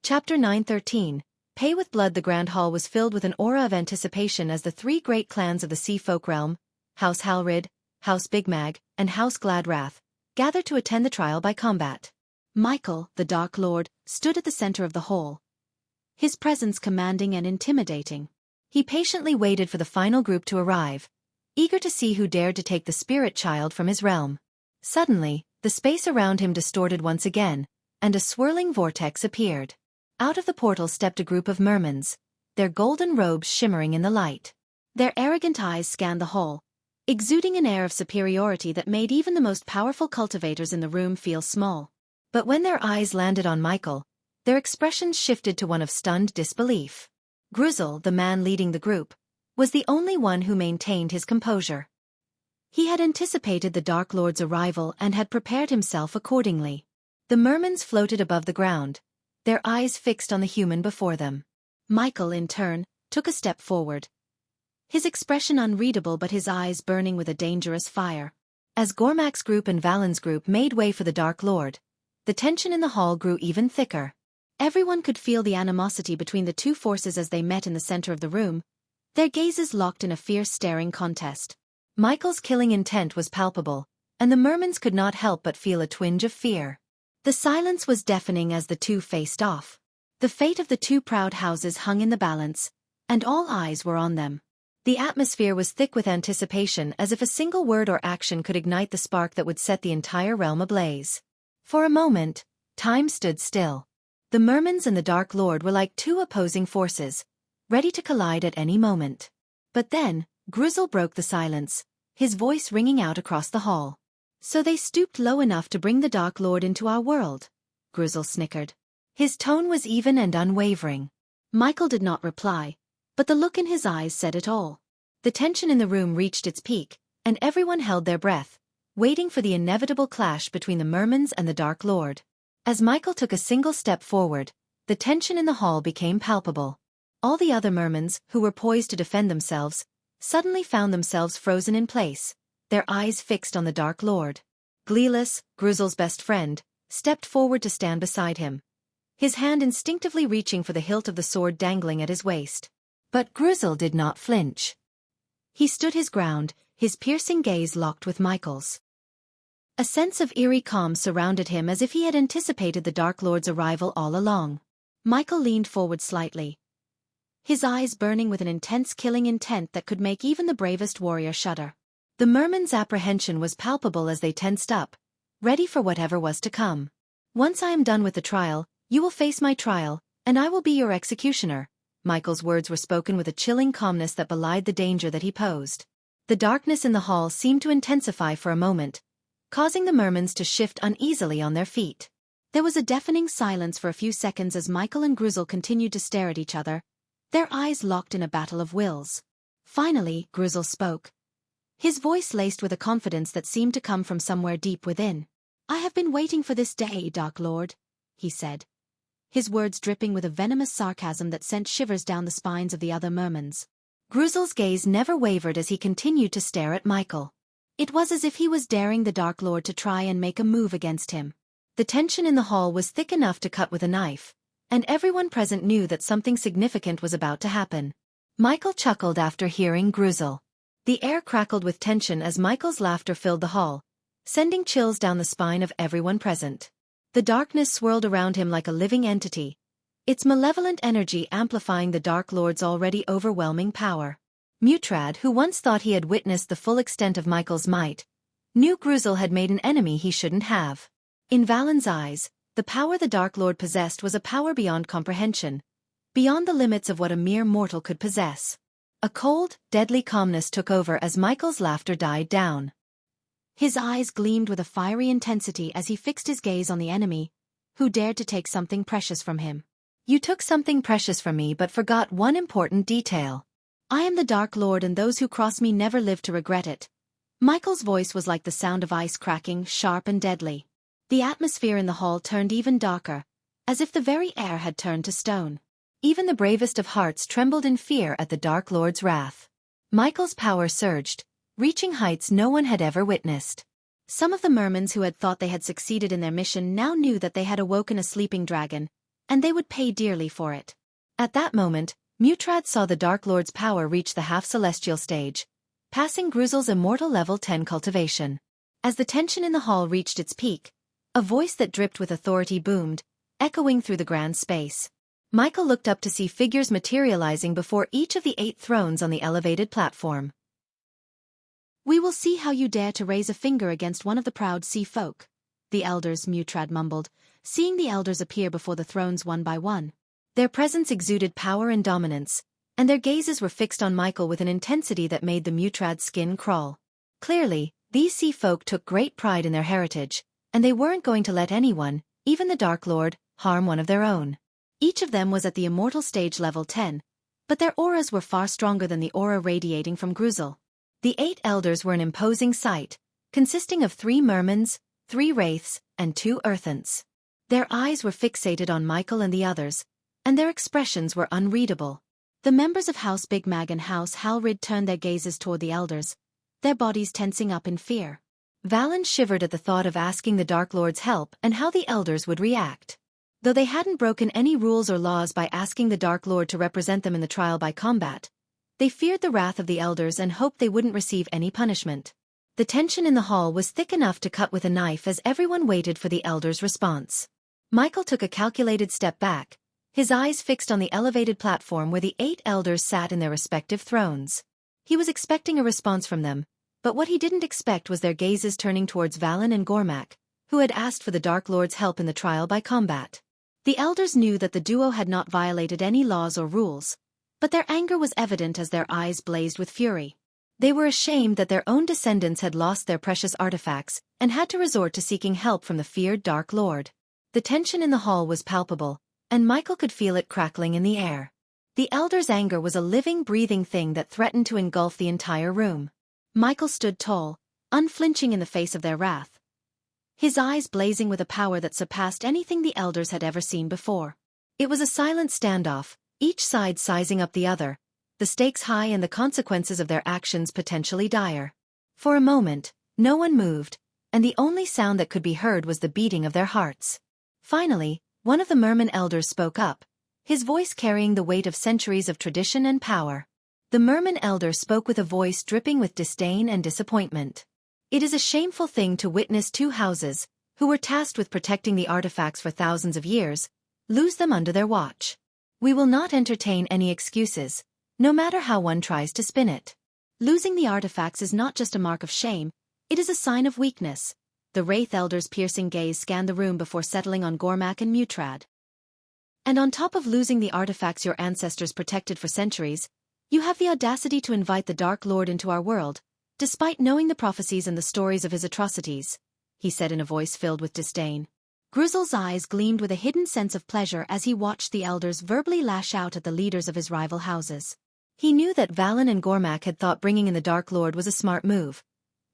Chapter 9:13. Pay with Blood. The Grand Hall was filled with an aura of anticipation as the three great clans of the Sea Folk realm, House Halrid, House Big Mag, and House Gladrath, gathered to attend the trial by combat. Michael, the Dark Lord, stood at the center of the hall, his presence commanding and intimidating. He patiently waited for the final group to arrive, eager to see who dared to take the spirit child from his realm. Suddenly, the space around him distorted once again, and a swirling vortex appeared. Out of the portal stepped a group of mermans, their golden robes shimmering in the light. Their arrogant eyes scanned the hall, exuding an air of superiority that made even the most powerful cultivators in the room feel small. But when their eyes landed on Michael, their expressions shifted to one of stunned disbelief. Grizzle, the man leading the group, was the only one who maintained his composure. He had anticipated the Dark Lord's arrival and had prepared himself accordingly. The mermans floated above the ground, their eyes fixed on the human before them. Michael, in turn, took a step forward, his expression unreadable but his eyes burning with a dangerous fire. As Gormak's group and Valen's group made way for the Dark Lord, the tension in the hall grew even thicker. Everyone could feel the animosity between the two forces as they met in the center of the room, their gazes locked in a fierce staring contest. Michael's killing intent was palpable, and the mermans could not help but feel a twinge of fear. The silence was deafening as the two faced off. The fate of the two proud houses hung in the balance, and all eyes were on them. The atmosphere was thick with anticipation, as if a single word or action could ignite the spark that would set the entire realm ablaze. For a moment, time stood still. The mermans and the Dark Lord were like two opposing forces, ready to collide at any moment. But then, Grizzle broke the silence, his voice ringing out across the hall. "So they stooped low enough to bring the Dark Lord into our world?" Grizzle snickered. His tone was even and unwavering. Michael did not reply, but the look in his eyes said it all. The tension in the room reached its peak, and everyone held their breath, waiting for the inevitable clash between the mermans and the Dark Lord. As Michael took a single step forward, the tension in the hall became palpable. All the other mermans, who were poised to defend themselves, suddenly found themselves frozen in place, their eyes fixed on the Dark Lord. Gleeless, Grizzle's best friend, stepped forward to stand beside him, his hand instinctively reaching for the hilt of the sword dangling at his waist. But Grizzle did not flinch. He stood his ground, his piercing gaze locked with Michael's. A sense of eerie calm surrounded him, as if he had anticipated the Dark Lord's arrival all along. Michael leaned forward slightly, his eyes burning with an intense killing intent that could make even the bravest warrior shudder. The merman's apprehension was palpable as they tensed up, ready for whatever was to come. "Once I am done with the trial, you will face my trial, and I will be your executioner." Michael's words were spoken with a chilling calmness that belied the danger that he posed. The darkness in the hall seemed to intensify for a moment, causing the mermans to shift uneasily on their feet. There was a deafening silence for a few seconds as Michael and Grizzle continued to stare at each other, their eyes locked in a battle of wills. Finally, Grizzle spoke, his voice laced with a confidence that seemed to come from somewhere deep within. "I have been waiting for this day, Dark Lord," he said, his words dripping with a venomous sarcasm that sent shivers down the spines of the other mermans. Grizzle's gaze never wavered as he continued to stare at Michael. It was as if he was daring the Dark Lord to try and make a move against him. The tension in the hall was thick enough to cut with a knife, and everyone present knew that something significant was about to happen. Michael chuckled after hearing Grizzle. The air crackled with tension as Michael's laughter filled the hall, sending chills down the spine of everyone present. The darkness swirled around him like a living entity, its malevolent energy amplifying the Dark Lord's already overwhelming power. Mutrad, who once thought he had witnessed the full extent of Michael's might, knew Grizzle had made an enemy he shouldn't have. In Valen's eyes, the power the Dark Lord possessed was a power beyond comprehension, beyond the limits of what a mere mortal could possess. A cold, deadly calmness took over as Michael's laughter died down. His eyes gleamed with a fiery intensity as he fixed his gaze on the enemy, who dared to take something precious from him. You took something precious from me but forgot one important detail. I am the Dark Lord and those who cross me never live to regret it. Michael's voice was like the sound of ice cracking, sharp and deadly. The atmosphere in the hall turned even darker, as if the very air had turned to stone. Even the bravest of hearts trembled in fear at the Dark Lord's wrath. Michael's power surged, reaching heights no one had ever witnessed. Some of the mermans who had thought they had succeeded in their mission now knew that they had awoken a sleeping dragon, and they would pay dearly for it. At that moment, Mutrad saw the Dark Lord's power reach the half-celestial stage, passing Gruzel's immortal level 10 cultivation. As the tension in the hall reached its peak, a voice that dripped with authority boomed, echoing through the grand space. Michael looked up to see figures materializing before each of the 8 thrones on the elevated platform. We will see how you dare to raise a finger against one of the proud sea folk. The elders, Mutrad mumbled, seeing the elders appear before the thrones one by one. Their presence exuded power and dominance, and their gazes were fixed on Michael with an intensity that made the Mutrad's skin crawl. Clearly, these sea folk took great pride in their heritage, and they weren't going to let anyone, even the Dark Lord, harm one of their own. Each of them was at the immortal stage level 10, but their auras were far stronger than the aura radiating from Gruzel. The 8 elders were an imposing sight, consisting of 3 mermans, 3 wraiths, and 2 earthants. Their eyes were fixated on Michael and the others, and their expressions were unreadable. The members of House Big Mag and House Halrid turned their gazes toward the elders, their bodies tensing up in fear. Valen shivered at the thought of asking the Dark Lord's help and how the elders would react. Though they hadn't broken any rules or laws by asking the Dark Lord to represent them in the trial by combat, they feared the wrath of the elders and hoped they wouldn't receive any punishment. The tension in the hall was thick enough to cut with a knife as everyone waited for the elders' response. Michael took a calculated step back, his eyes fixed on the elevated platform where the 8 elders sat in their respective thrones. He was expecting a response from them, but what he didn't expect was their gazes turning towards Valen and Gormak, who had asked for the Dark Lord's help in the trial by combat. The elders knew that the duo had not violated any laws or rules, but their anger was evident as their eyes blazed with fury. They were ashamed that their own descendants had lost their precious artifacts and had to resort to seeking help from the feared Dark Lord. The tension in the hall was palpable, and Michael could feel it crackling in the air. The elders' anger was a living, breathing thing that threatened to engulf the entire room. Michael stood tall, unflinching in the face of their wrath, his eyes blazing with a power that surpassed anything the elders had ever seen before. It was a silent standoff, each side sizing up the other, the stakes high and the consequences of their actions potentially dire. For a moment, no one moved, and the only sound that could be heard was the beating of their hearts. Finally, one of the merman elders spoke up, his voice carrying the weight of centuries of tradition and power. The merman elder spoke with a voice dripping with disdain and disappointment. It is a shameful thing to witness 2 houses, who were tasked with protecting the artifacts for thousands of years, lose them under their watch. We will not entertain any excuses, no matter how one tries to spin it. Losing the artifacts is not just a mark of shame, it is a sign of weakness. The Wraith Elder's piercing gaze scanned the room before settling on Gormak and Mutrad. And on top of losing the artifacts your ancestors protected for centuries, you have the audacity to invite the Dark Lord into our world, despite knowing the prophecies and the stories of his atrocities, he said in a voice filled with disdain. Gruzel's eyes gleamed with a hidden sense of pleasure as he watched the elders verbally lash out at the leaders of his rival houses. He knew that Valen and Gormak had thought bringing in the Dark Lord was a smart move,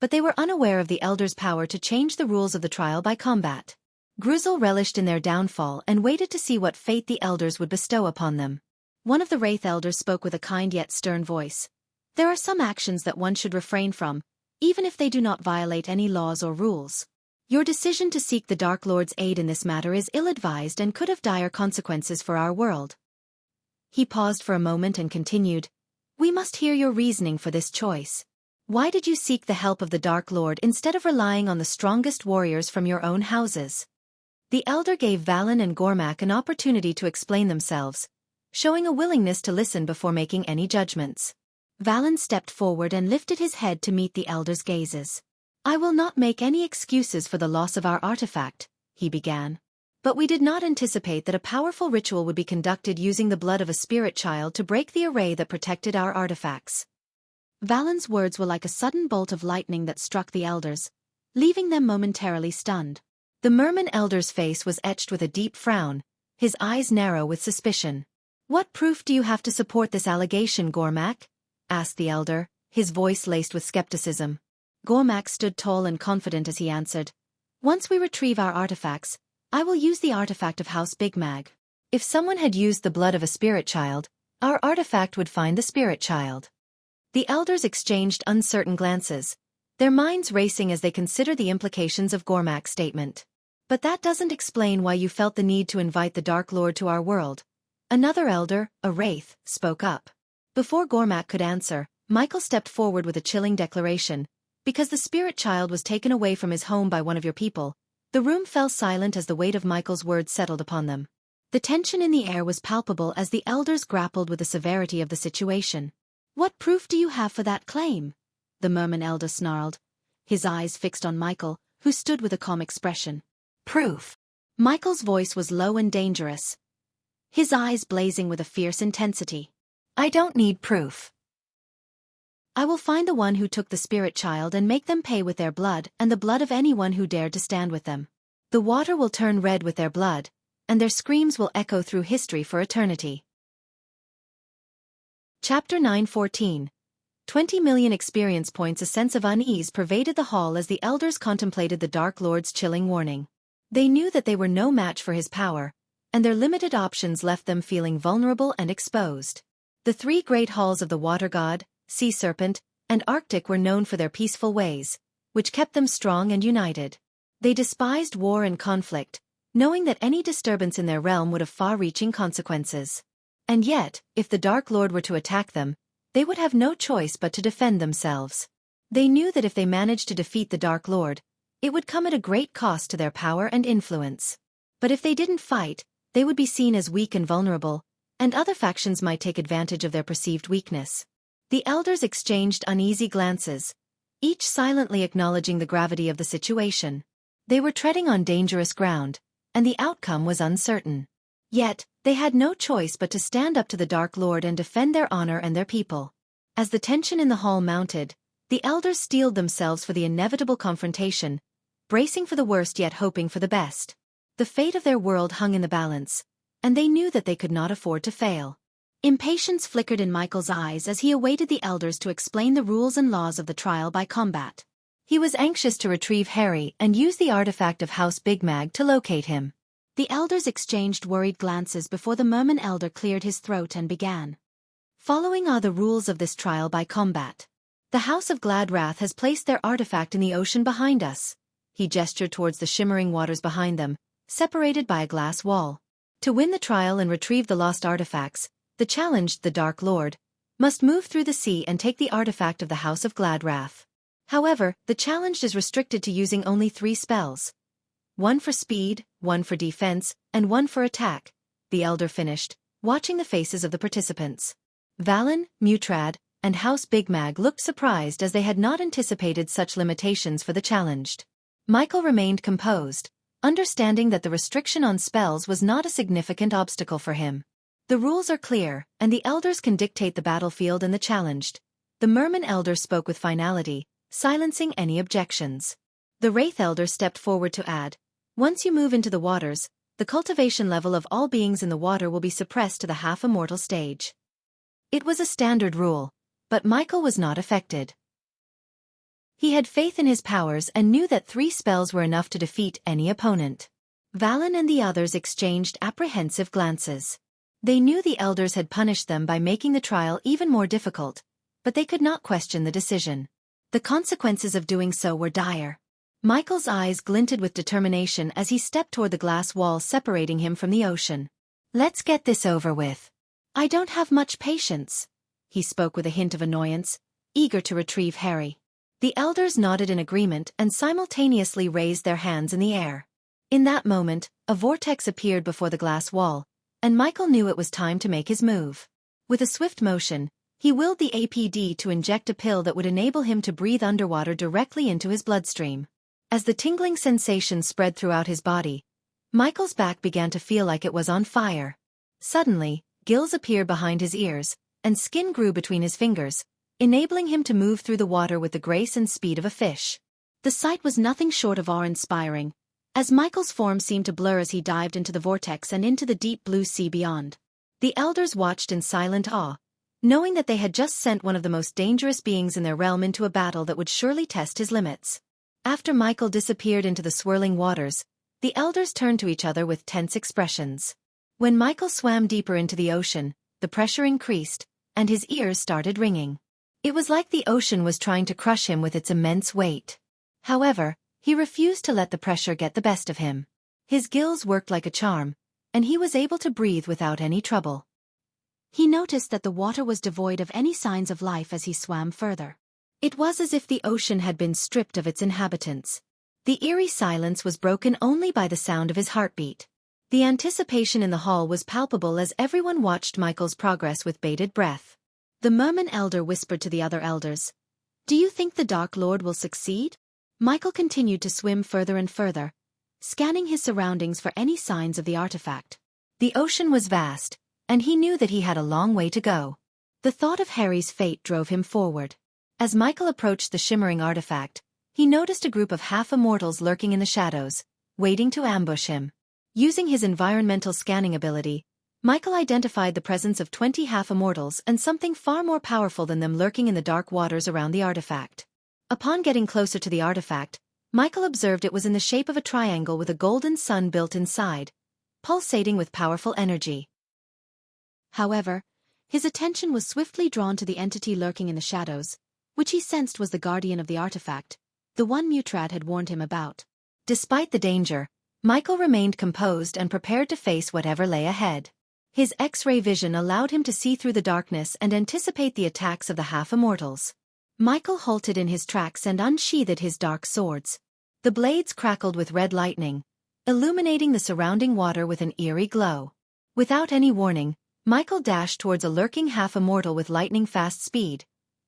but they were unaware of the elders' power to change the rules of the trial by combat. Gruzel relished in their downfall and waited to see what fate the elders would bestow upon them. One of the Wraith elders spoke with a kind yet stern voice. There are some actions that one should refrain from, even if they do not violate any laws or rules. Your decision to seek the Dark Lord's aid in this matter is ill-advised and could have dire consequences for our world. He paused for a moment and continued, We must hear your reasoning for this choice. Why did you seek the help of the Dark Lord instead of relying on the strongest warriors from your own houses? The elder gave Valen and Gormak an opportunity to explain themselves, showing a willingness to listen before making any judgments. Valen stepped forward and lifted his head to meet the elder's gazes. I will not make any excuses for the loss of our artifact, he began. But we did not anticipate that a powerful ritual would be conducted using the blood of a spirit child to break the array that protected our artifacts. Valen's words were like a sudden bolt of lightning that struck the elders, leaving them momentarily stunned. The merman elder's face was etched with a deep frown, his eyes narrow with suspicion. "What proof do you have to support this allegation, Gormak?" asked the elder, his voice laced with skepticism. Gormak stood tall and confident as he answered, "Once we retrieve our artifacts, I will use the artifact of House Big Mag. If someone had used the blood of a spirit child, our artifact would find the spirit child." The elders exchanged uncertain glances, their minds racing as they considered the implications of Gormak's statement. "But that doesn't explain why you felt the need to invite the Dark Lord to our world." Another elder, a wraith, spoke up. Before Gormak could answer, Michael stepped forward with a chilling declaration. "Because the spirit child was taken away from his home by one of your people." The room fell silent as the weight of Michael's words settled upon them. The tension in the air was palpable as the elders grappled with the severity of the situation. "What proof do you have for that claim?" the merman elder snarled, his eyes fixed on Michael, who stood with a calm expression. "Proof?" Michael's voice was low and dangerous, his eyes blazing with a fierce intensity. "I don't need proof. I will find the one who took the spirit child and make them pay with their blood and the blood of anyone who dared to stand with them. The water will turn red with their blood, and their screams will echo through history for eternity." Chapter 9:14. 20 million experience points. A sense of unease pervaded the hall as the elders contemplated the Dark Lord's chilling warning. They knew that they were no match for his power, and their limited options left them feeling vulnerable and exposed. The three great halls of the Water God, Sea Serpent, and Arctic were known for their peaceful ways, which kept them strong and united. They despised war and conflict, knowing that any disturbance in their realm would have far-reaching consequences. And yet, if the Dark Lord were to attack them, they would have no choice but to defend themselves. They knew that if they managed to defeat the Dark Lord, it would come at a great cost to their power and influence. But if they didn't fight, they would be seen as weak and vulnerable, and other factions might take advantage of their perceived weakness. The elders exchanged uneasy glances, each silently acknowledging the gravity of the situation. They were treading on dangerous ground, and the outcome was uncertain. Yet, they had no choice but to stand up to the Dark Lord and defend their honor and their people. As the tension in the hall mounted, the elders steeled themselves for the inevitable confrontation, bracing for the worst yet hoping for the best. The fate of their world hung in the balance, and they knew that they could not afford to fail. Impatience flickered in Michael's eyes as he awaited the elders to explain the rules and laws of the trial by combat. He was anxious to retrieve Harry and use the artifact of House Big Mag to locate him. The elders exchanged worried glances before the merman elder cleared his throat and began. "Following are the rules of this trial by combat. The House of Glad Wrath has placed their artifact in the ocean behind us." He gestured towards the shimmering waters behind them, separated by a glass wall. To win the trial and retrieve the lost artifacts, the challenged, the Dark Lord, must move through the sea and take the artifact of the House of Glad Wrath. However, the challenged is restricted to using only 3 spells. 1 for speed, 1 for defense, and 1 for attack, the elder finished, watching the faces of the participants. Valen, Mutrad, and House Big Mag looked surprised as they had not anticipated such limitations for the challenged. Michael remained composed, understanding that the restriction on spells was not a significant obstacle for him. "The rules are clear, and the elders can dictate the battlefield and the challenged." The merman elder spoke with finality, silencing any objections. The wraith elder stepped forward to add, "Once you move into the waters, the cultivation level of all beings in the water will be suppressed to the half-immortal stage." It was a standard rule, but Michael was not affected. He had faith in his powers and knew that 3 spells were enough to defeat any opponent. Valen and the others exchanged apprehensive glances. They knew the elders had punished them by making the trial even more difficult, but they could not question the decision. The consequences of doing so were dire. Michael's eyes glinted with determination as he stepped toward the glass wall separating him from the ocean. "Let's get this over with. I don't have much patience." He spoke with a hint of annoyance, eager to retrieve Harry. The elders nodded in agreement and simultaneously raised their hands in the air. In that moment, a vortex appeared before the glass wall, and Michael knew it was time to make his move. With a swift motion, he willed the APD to inject a pill that would enable him to breathe underwater directly into his bloodstream. As the tingling sensation spread throughout his body, Michael's back began to feel like it was on fire. Suddenly, gills appeared behind his ears, and skin grew between his fingers, enabling him to move through the water with the grace and speed of a fish. The sight was nothing short of awe-inspiring, as Michael's form seemed to blur as he dived into the vortex and into the deep blue sea beyond. The elders watched in silent awe, knowing that they had just sent one of the most dangerous beings in their realm into a battle that would surely test his limits. After Michael disappeared into the swirling waters, the elders turned to each other with tense expressions. When Michael swam deeper into the ocean, the pressure increased, and his ears started ringing. It was like the ocean was trying to crush him with its immense weight. However, he refused to let the pressure get the best of him. His gills worked like a charm, and he was able to breathe without any trouble. He noticed that the water was devoid of any signs of life as he swam further. It was as if the ocean had been stripped of its inhabitants. The eerie silence was broken only by the sound of his heartbeat. The anticipation in the hall was palpable as everyone watched Michael's progress with bated breath. The merman elder whispered to the other elders, "Do you think the Dark Lord will succeed?" Michael continued to swim further and further, scanning his surroundings for any signs of the artifact. The ocean was vast, and he knew that he had a long way to go. The thought of Harry's fate drove him forward. As Michael approached the shimmering artifact, he noticed a group of half-immortals lurking in the shadows, waiting to ambush him. Using his environmental scanning ability, Michael identified the presence of 20 half-immortals and something far more powerful than them lurking in the dark waters around the artifact. Upon getting closer to the artifact, Michael observed it was in the shape of a triangle with a golden sun built inside, pulsating with powerful energy. However, his attention was swiftly drawn to the entity lurking in the shadows, which he sensed was the guardian of the artifact, the one Mutrad had warned him about. Despite the danger, Michael remained composed and prepared to face whatever lay ahead. His X-ray vision allowed him to see through the darkness and anticipate the attacks of the half-immortals. Michael halted in his tracks and unsheathed his dark swords. The blades crackled with red lightning, illuminating the surrounding water with an eerie glow. Without any warning, Michael dashed towards a lurking half-immortal with lightning-fast speed,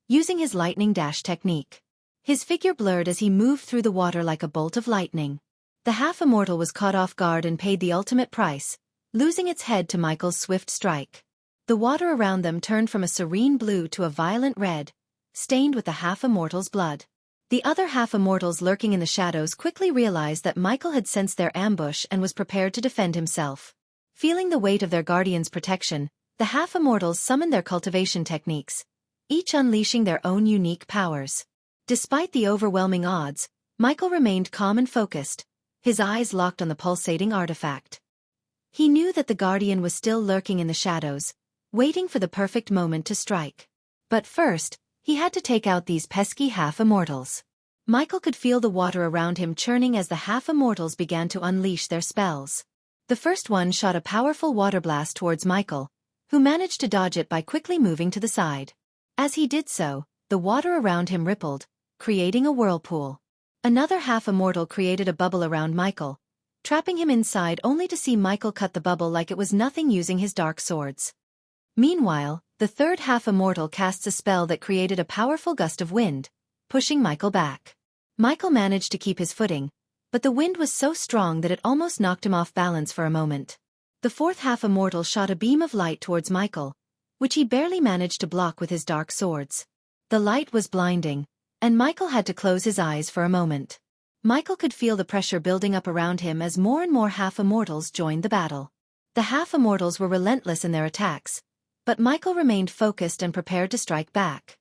using his lightning dash technique. His figure blurred as he moved through the water like a bolt of lightning. The half-immortal was caught off guard and paid the ultimate price, losing its head to Michael's swift strike. The water around them turned from a serene blue to a violent red, stained with the half-immortal's blood. The other half-immortals lurking in the shadows quickly realized that Michael had sensed their ambush and was prepared to defend himself. Feeling the weight of their guardian's protection, the half-immortals summoned their cultivation techniques, each unleashing their own unique powers. Despite the overwhelming odds, Michael remained calm and focused, his eyes locked on the pulsating artifact. He knew that the guardian was still lurking in the shadows, waiting for the perfect moment to strike. But first, he had to take out these pesky half-immortals. Michael could feel the water around him churning as the half-immortals began to unleash their spells. The first one shot a powerful water blast towards Michael, who managed to dodge it by quickly moving to the side. As he did so, the water around him rippled, creating a whirlpool. Another half-immortal created a bubble around Michael, trapping him inside only to see Michael cut the bubble like it was nothing using his dark swords. Meanwhile, the third half-immortal casts a spell that created a powerful gust of wind, pushing Michael back. Michael managed to keep his footing, but the wind was so strong that it almost knocked him off balance for a moment. The fourth half-immortal shot a beam of light towards Michael, which he barely managed to block with his dark swords. The light was blinding, and Michael had to close his eyes for a moment. Michael could feel the pressure building up around him as more and more half-immortals joined the battle. The half-immortals were relentless in their attacks, but Michael remained focused and prepared to strike back.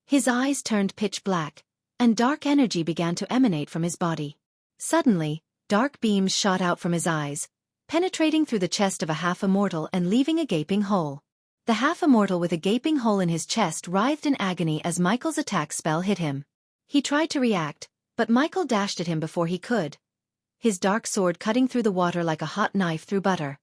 His eyes turned pitch black, and dark energy began to emanate from his body. Suddenly, dark beams shot out from his eyes, penetrating through the chest of a half-immortal and leaving a gaping hole. The half-immortal with a gaping hole in his chest writhed in agony as Michael's attack spell hit him. He tried to react, but Michael dashed at him before he could, his dark sword cutting through the water like a hot knife through butter.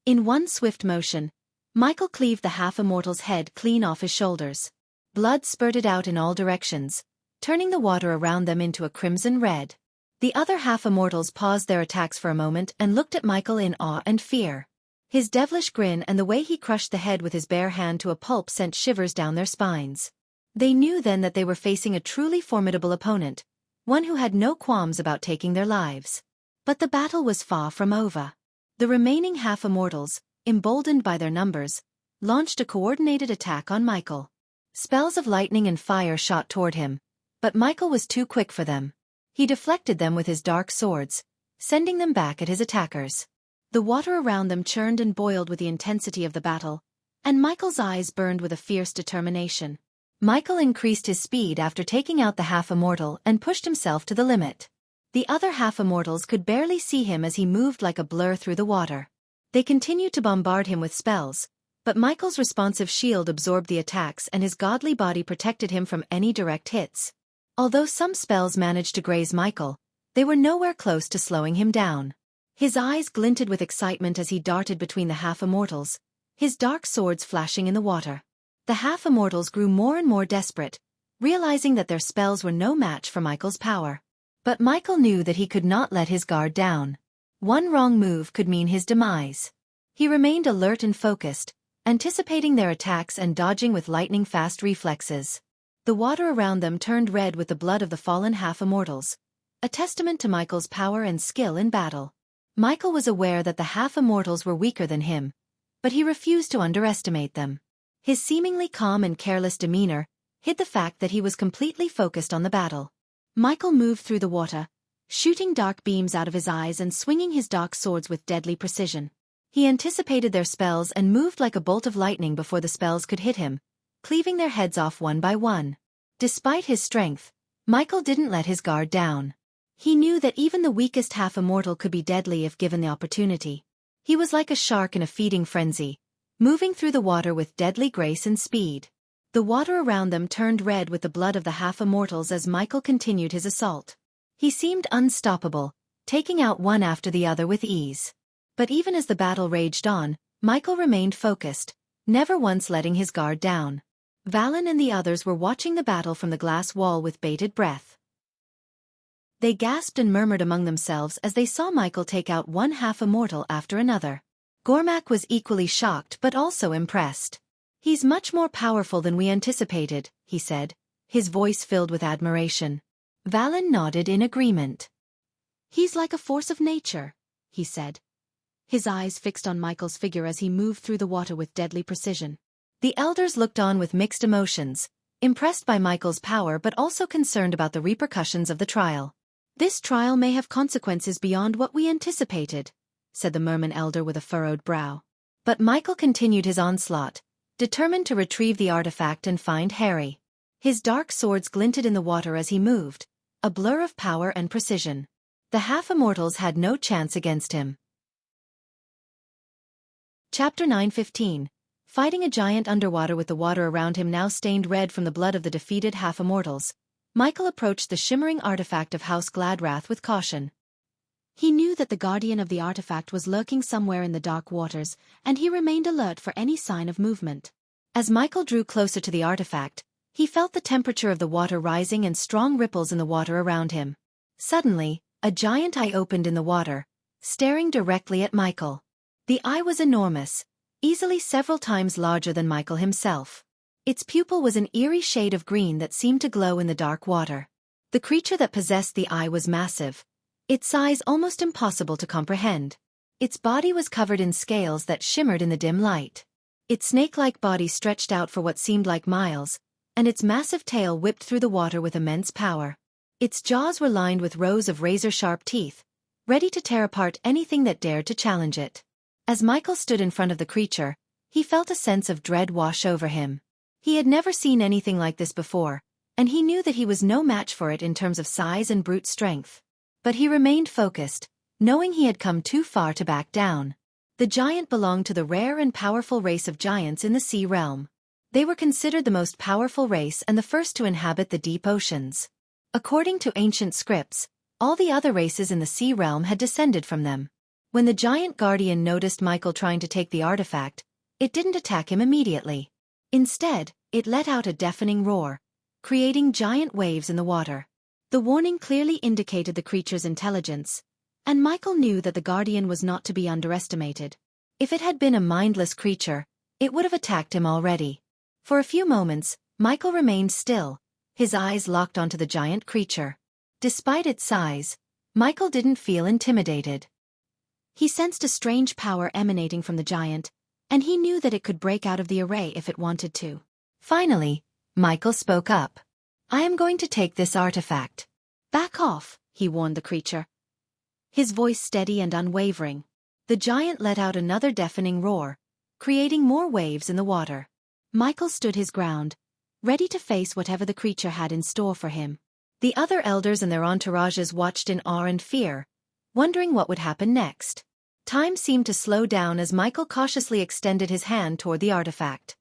In one swift motion, Michael cleaved the half-immortal's head clean off his shoulders. Blood spurted out in all directions, turning the water around them into a crimson red. The other half-immortals paused their attacks for a moment and looked at Michael in awe and fear. His devilish grin and the way he crushed the head with his bare hand to a pulp sent shivers down their spines. They knew then that they were facing a truly formidable opponent, one who had no qualms about taking their lives. But the battle was far from over. The remaining half-immortals, emboldened by their numbers, launched a coordinated attack on Michael. Spells of lightning and fire shot toward him, but Michael was too quick for them. He deflected them with his dark swords, sending them back at his attackers. The water around them churned and boiled with the intensity of the battle, and Michael's eyes burned with a fierce determination. Michael increased his speed after taking out the half-immortal and pushed himself to the limit. The other half-immortals could barely see him as he moved like a blur through the water. They continued to bombard him with spells, but Michael's responsive shield absorbed the attacks and his godly body protected him from any direct hits. Although some spells managed to graze Michael, they were nowhere close to slowing him down. His eyes glinted with excitement as he darted between the half-immortals, his dark swords flashing in the water. The half-immortals grew more and more desperate, realizing that their spells were no match for Michael's power. But Michael knew that he could not let his guard down. One wrong move could mean his demise. He remained alert and focused, anticipating their attacks and dodging with lightning-fast reflexes. The water around them turned red with the blood of the fallen half-immortals, a testament to Michael's power and skill in battle. Michael was aware that the half-immortals were weaker than him, but he refused to underestimate them. His seemingly calm and careless demeanor hid the fact that he was completely focused on the battle. Michael moved through the water, shooting dark beams out of his eyes and swinging his dark swords with deadly precision. He anticipated their spells and moved like a bolt of lightning before the spells could hit him, cleaving their heads off one by one. Despite his strength, Michael didn't let his guard down. He knew that even the weakest half-immortal could be deadly if given the opportunity. He was like a shark in a feeding frenzy, moving through the water with deadly grace and speed. The water around them turned red with the blood of the half-immortals as Michael continued his assault. He seemed unstoppable, taking out one after the other with ease. But even as the battle raged on, Michael remained focused, never once letting his guard down. Valen and the others were watching the battle from the glass wall with bated breath. They gasped and murmured among themselves as they saw Michael take out one half-immortal after another. Gormak was equally shocked but also impressed. "He's much more powerful than we anticipated," he said, his voice filled with admiration. Valen nodded in agreement. "He's like a force of nature," he said, his eyes fixed on Michael's figure as he moved through the water with deadly precision. The elders looked on with mixed emotions, impressed by Michael's power but also concerned about the repercussions of the trial. "This trial may have consequences beyond what we anticipated," said the merman elder with a furrowed brow. But Michael continued his onslaught, determined to retrieve the artifact and find Harry. His dark swords glinted in the water as he moved, a blur of power and precision. The half-immortals had no chance against him. Chapter 9:15. Fighting a giant underwater with the water around him now stained red from the blood of the defeated half-immortals, Michael approached the shimmering artifact of House Gladrath with caution. He knew that the guardian of the artifact was lurking somewhere in the dark waters, and he remained alert for any sign of movement. As Michael drew closer to the artifact, he felt the temperature of the water rising and strong ripples in the water around him. Suddenly, a giant eye opened in the water, staring directly at Michael. The eye was enormous, easily several times larger than Michael himself. Its pupil was an eerie shade of green that seemed to glow in the dark water. The creature that possessed the eye was massive, its size almost impossible to comprehend. Its body was covered in scales that shimmered in the dim light. Its snake-like body stretched out for what seemed like miles, and its massive tail whipped through the water with immense power. Its jaws were lined with rows of razor-sharp teeth, ready to tear apart anything that dared to challenge it. As Michael stood in front of the creature, he felt a sense of dread wash over him. He had never seen anything like this before, and he knew that he was no match for it in terms of size and brute strength. But he remained focused, knowing he had come too far to back down. The giant belonged to the rare and powerful race of giants in the sea realm. They were considered the most powerful race and the first to inhabit the deep oceans. According to ancient scripts, all the other races in the sea realm had descended from them. When the giant guardian noticed Michael trying to take the artifact, it didn't attack him immediately. Instead, it let out a deafening roar, creating giant waves in the water. The warning clearly indicated the creature's intelligence, and Michael knew that the guardian was not to be underestimated. If it had been a mindless creature, it would have attacked him already. For a few moments, Michael remained still, his eyes locked onto the giant creature. Despite its size, Michael didn't feel intimidated. He sensed a strange power emanating from the giant, and he knew that it could break out of the array if it wanted to. Finally, Michael spoke up. "I am going to take this artifact." "Back off," he warned the creature, his voice steady and unwavering. The giant let out another deafening roar, creating more waves in the water. Michael stood his ground, ready to face whatever the creature had in store for him. The other elders and their entourages watched in awe and fear, wondering what would happen next. Time seemed to slow down as Michael cautiously extended his hand toward the artifact.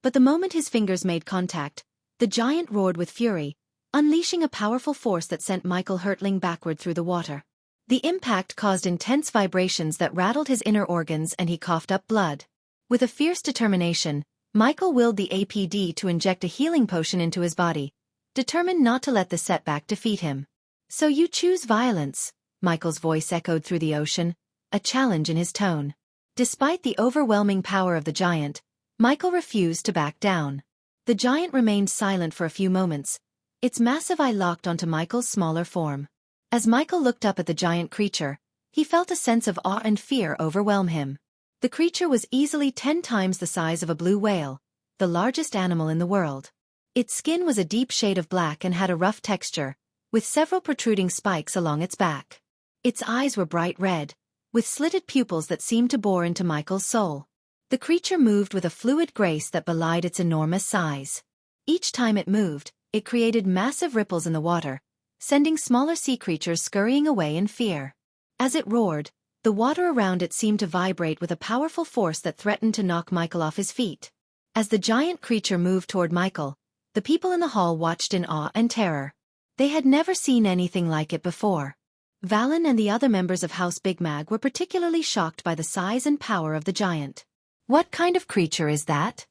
But the moment his fingers made contact, the giant roared with fury, unleashing a powerful force that sent Michael hurtling backward through the water. The impact caused intense vibrations that rattled his inner organs and he coughed up blood. With a fierce determination, Michael willed the APD to inject a healing potion into his body, determined not to let the setback defeat him. "So you choose violence," Michael's voice echoed through the ocean, a challenge in his tone. Despite the overwhelming power of the giant, Michael refused to back down. The giant remained silent for a few moments, its massive eye locked onto Michael's smaller form. As Michael looked up at the giant creature, he felt a sense of awe and fear overwhelm him. The creature was easily 10 times the size of a blue whale, the largest animal in the world. Its skin was a deep shade of black and had a rough texture, with several protruding spikes along its back. Its eyes were bright red, with slitted pupils that seemed to bore into Michael's soul. The creature moved with a fluid grace that belied its enormous size. Each time it moved, it created massive ripples in the water, sending smaller sea creatures scurrying away in fear. As it roared, the water around it seemed to vibrate with a powerful force that threatened to knock Michael off his feet. As the giant creature moved toward Michael, the people in the hall watched in awe and terror. They had never seen anything like it before. Valen and the other members of House Big Mag were particularly shocked by the size and power of the giant. "What kind of creature is that?"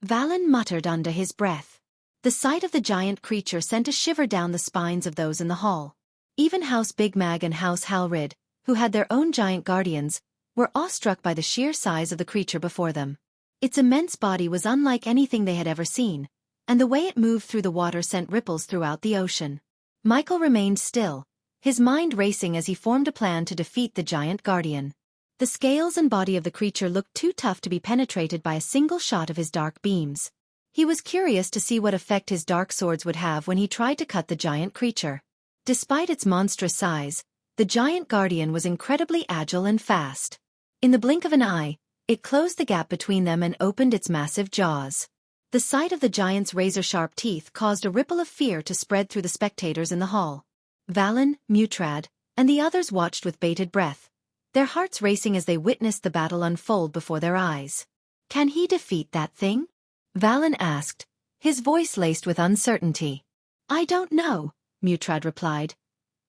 Valen muttered under his breath. The sight of the giant creature sent a shiver down the spines of those in the hall. Even House Big Mag and House Halrid, who had their own giant guardians, were awestruck by the sheer size of the creature before them. Its immense body was unlike anything they had ever seen, and the way it moved through the water sent ripples throughout the ocean. Michael remained still, his mind racing as he formed a plan to defeat the giant guardian. The scales and body of the creature looked too tough to be penetrated by a single shot of his dark beams. He was curious to see what effect his dark swords would have when he tried to cut the giant creature. Despite its monstrous size, the giant guardian was incredibly agile and fast. In the blink of an eye, it closed the gap between them and opened its massive jaws. The sight of the giant's razor-sharp teeth caused a ripple of fear to spread through the spectators in the hall. Valen, Mutrad, and the others watched with bated breath, their hearts racing as they witnessed the battle unfold before their eyes. "Can he defeat that thing?" Valen asked, his voice laced with uncertainty. "I don't know," Mutrad replied,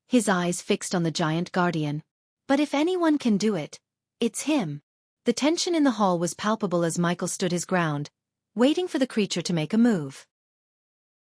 his eyes fixed on the giant guardian. "But if anyone can do it, it's him." The tension in the hall was palpable as Michael stood his ground, waiting for the creature to make a move.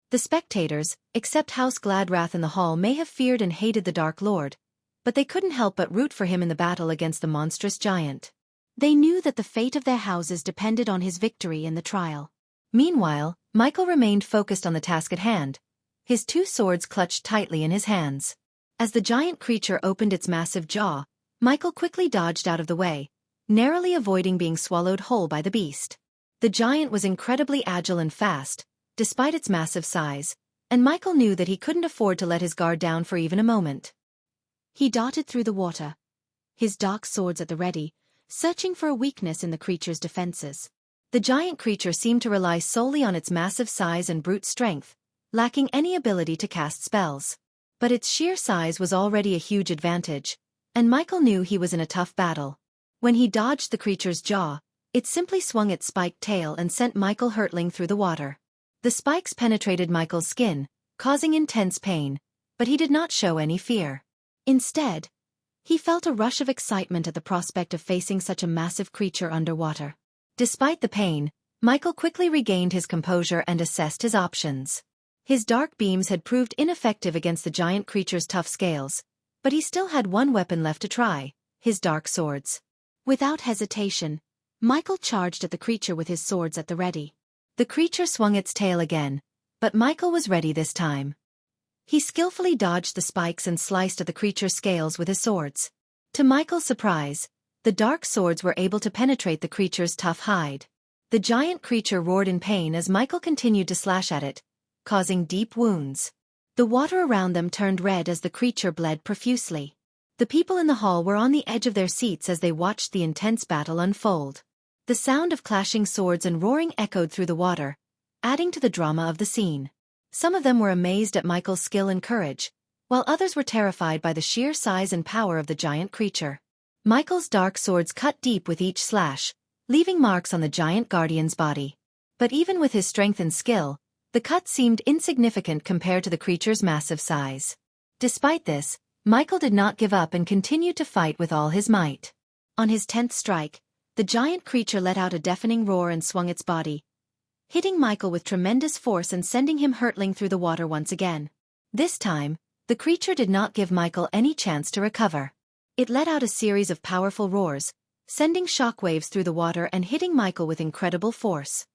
The spectators, except House Gladrath in the hall, may have feared and hated the Dark Lord, but they couldn't help but root for him in the battle against the monstrous giant. They knew that the fate of their houses depended on his victory in the trial. Meanwhile, Michael remained focused on the task at hand, his 2 swords clutched tightly in his hands. As the giant creature opened its massive jaw, Michael quickly dodged out of the way, narrowly avoiding being swallowed whole by the beast. The giant was incredibly agile and fast, despite its massive size, and Michael knew that he couldn't afford to let his guard down for even a moment. He darted through the water, his dark swords at the ready, searching for a weakness in the creature's defenses. The giant creature seemed to rely solely on its massive size and brute strength, lacking any ability to cast spells. But its sheer size was already a huge advantage, and Michael knew he was in a tough battle. When he dodged the creature's jaw, it simply swung its spiked tail and sent Michael hurtling through the water. The spikes penetrated Michael's skin, causing intense pain, but he did not show any fear. Instead, he felt a rush of excitement at the prospect of facing such a massive creature underwater. Despite the pain, Michael quickly regained his composure and assessed his options. His dark beams had proved ineffective against the giant creature's tough scales, but he still had one weapon left to try, his dark swords. Without hesitation, Michael charged at the creature with his swords at the ready. The creature swung its tail again, but Michael was ready this time. He skillfully dodged the spikes and sliced at the creature's scales with his swords. To Michael's surprise, the dark swords were able to penetrate the creature's tough hide. The giant creature roared in pain as Michael continued to slash at it, causing deep wounds. The water around them turned red as the creature bled profusely. The people in the hall were on the edge of their seats as they watched the intense battle unfold. The sound of clashing swords and roaring echoed through the water, adding to the drama of the scene. Some of them were amazed at Michael's skill and courage, while others were terrified by the sheer size and power of the giant creature. Michael's dark swords cut deep with each slash, leaving marks on the giant guardian's body. But even with his strength and skill, the cut seemed insignificant compared to the creature's massive size. Despite this, Michael did not give up and continued to fight with all his might. On his 10th strike, the giant creature let out a deafening roar and swung its body, hitting Michael with tremendous force and sending him hurtling through the water once again. This time, the creature did not give Michael any chance to recover. It let out a series of powerful roars, sending shockwaves through the water and hitting Michael with incredible force.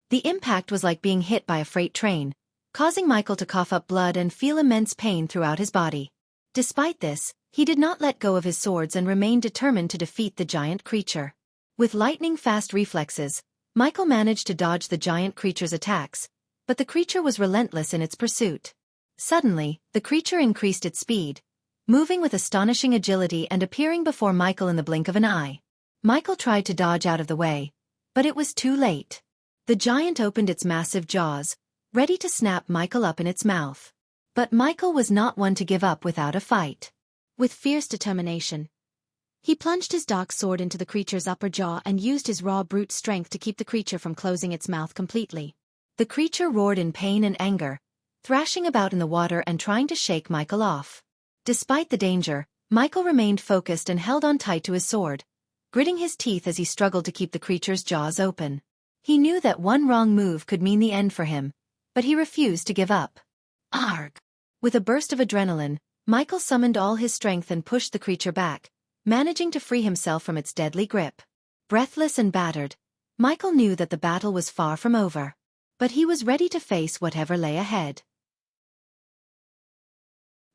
The impact was like being hit by a freight train, causing Michael to cough up blood and feel immense pain throughout his body. Despite this, he did not let go of his swords and remained determined to defeat the giant creature. With lightning-fast reflexes, Michael managed to dodge the giant creature's attacks, but the creature was relentless in its pursuit. Suddenly, the creature increased its speed, moving with astonishing agility and appearing before Michael in the blink of an eye. Michael tried to dodge out of the way, but it was too late. The giant opened its massive jaws, ready to snap Michael up in its mouth. But Michael was not one to give up without a fight. With fierce determination, he plunged his dark sword into the creature's upper jaw and used his raw brute strength to keep the creature from closing its mouth completely. The creature roared in pain and anger, thrashing about in the water and trying to shake Michael off. Despite the danger, Michael remained focused and held on tight to his sword, gritting his teeth as he struggled to keep the creature's jaws open. He knew that one wrong move could mean the end for him, but he refused to give up. Arg! With a burst of adrenaline, Michael summoned all his strength and pushed the creature back, managing to free himself from its deadly grip. Breathless and battered, Michael knew that the battle was far from over. But he was ready to face whatever lay ahead.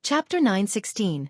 Chapter 9:16.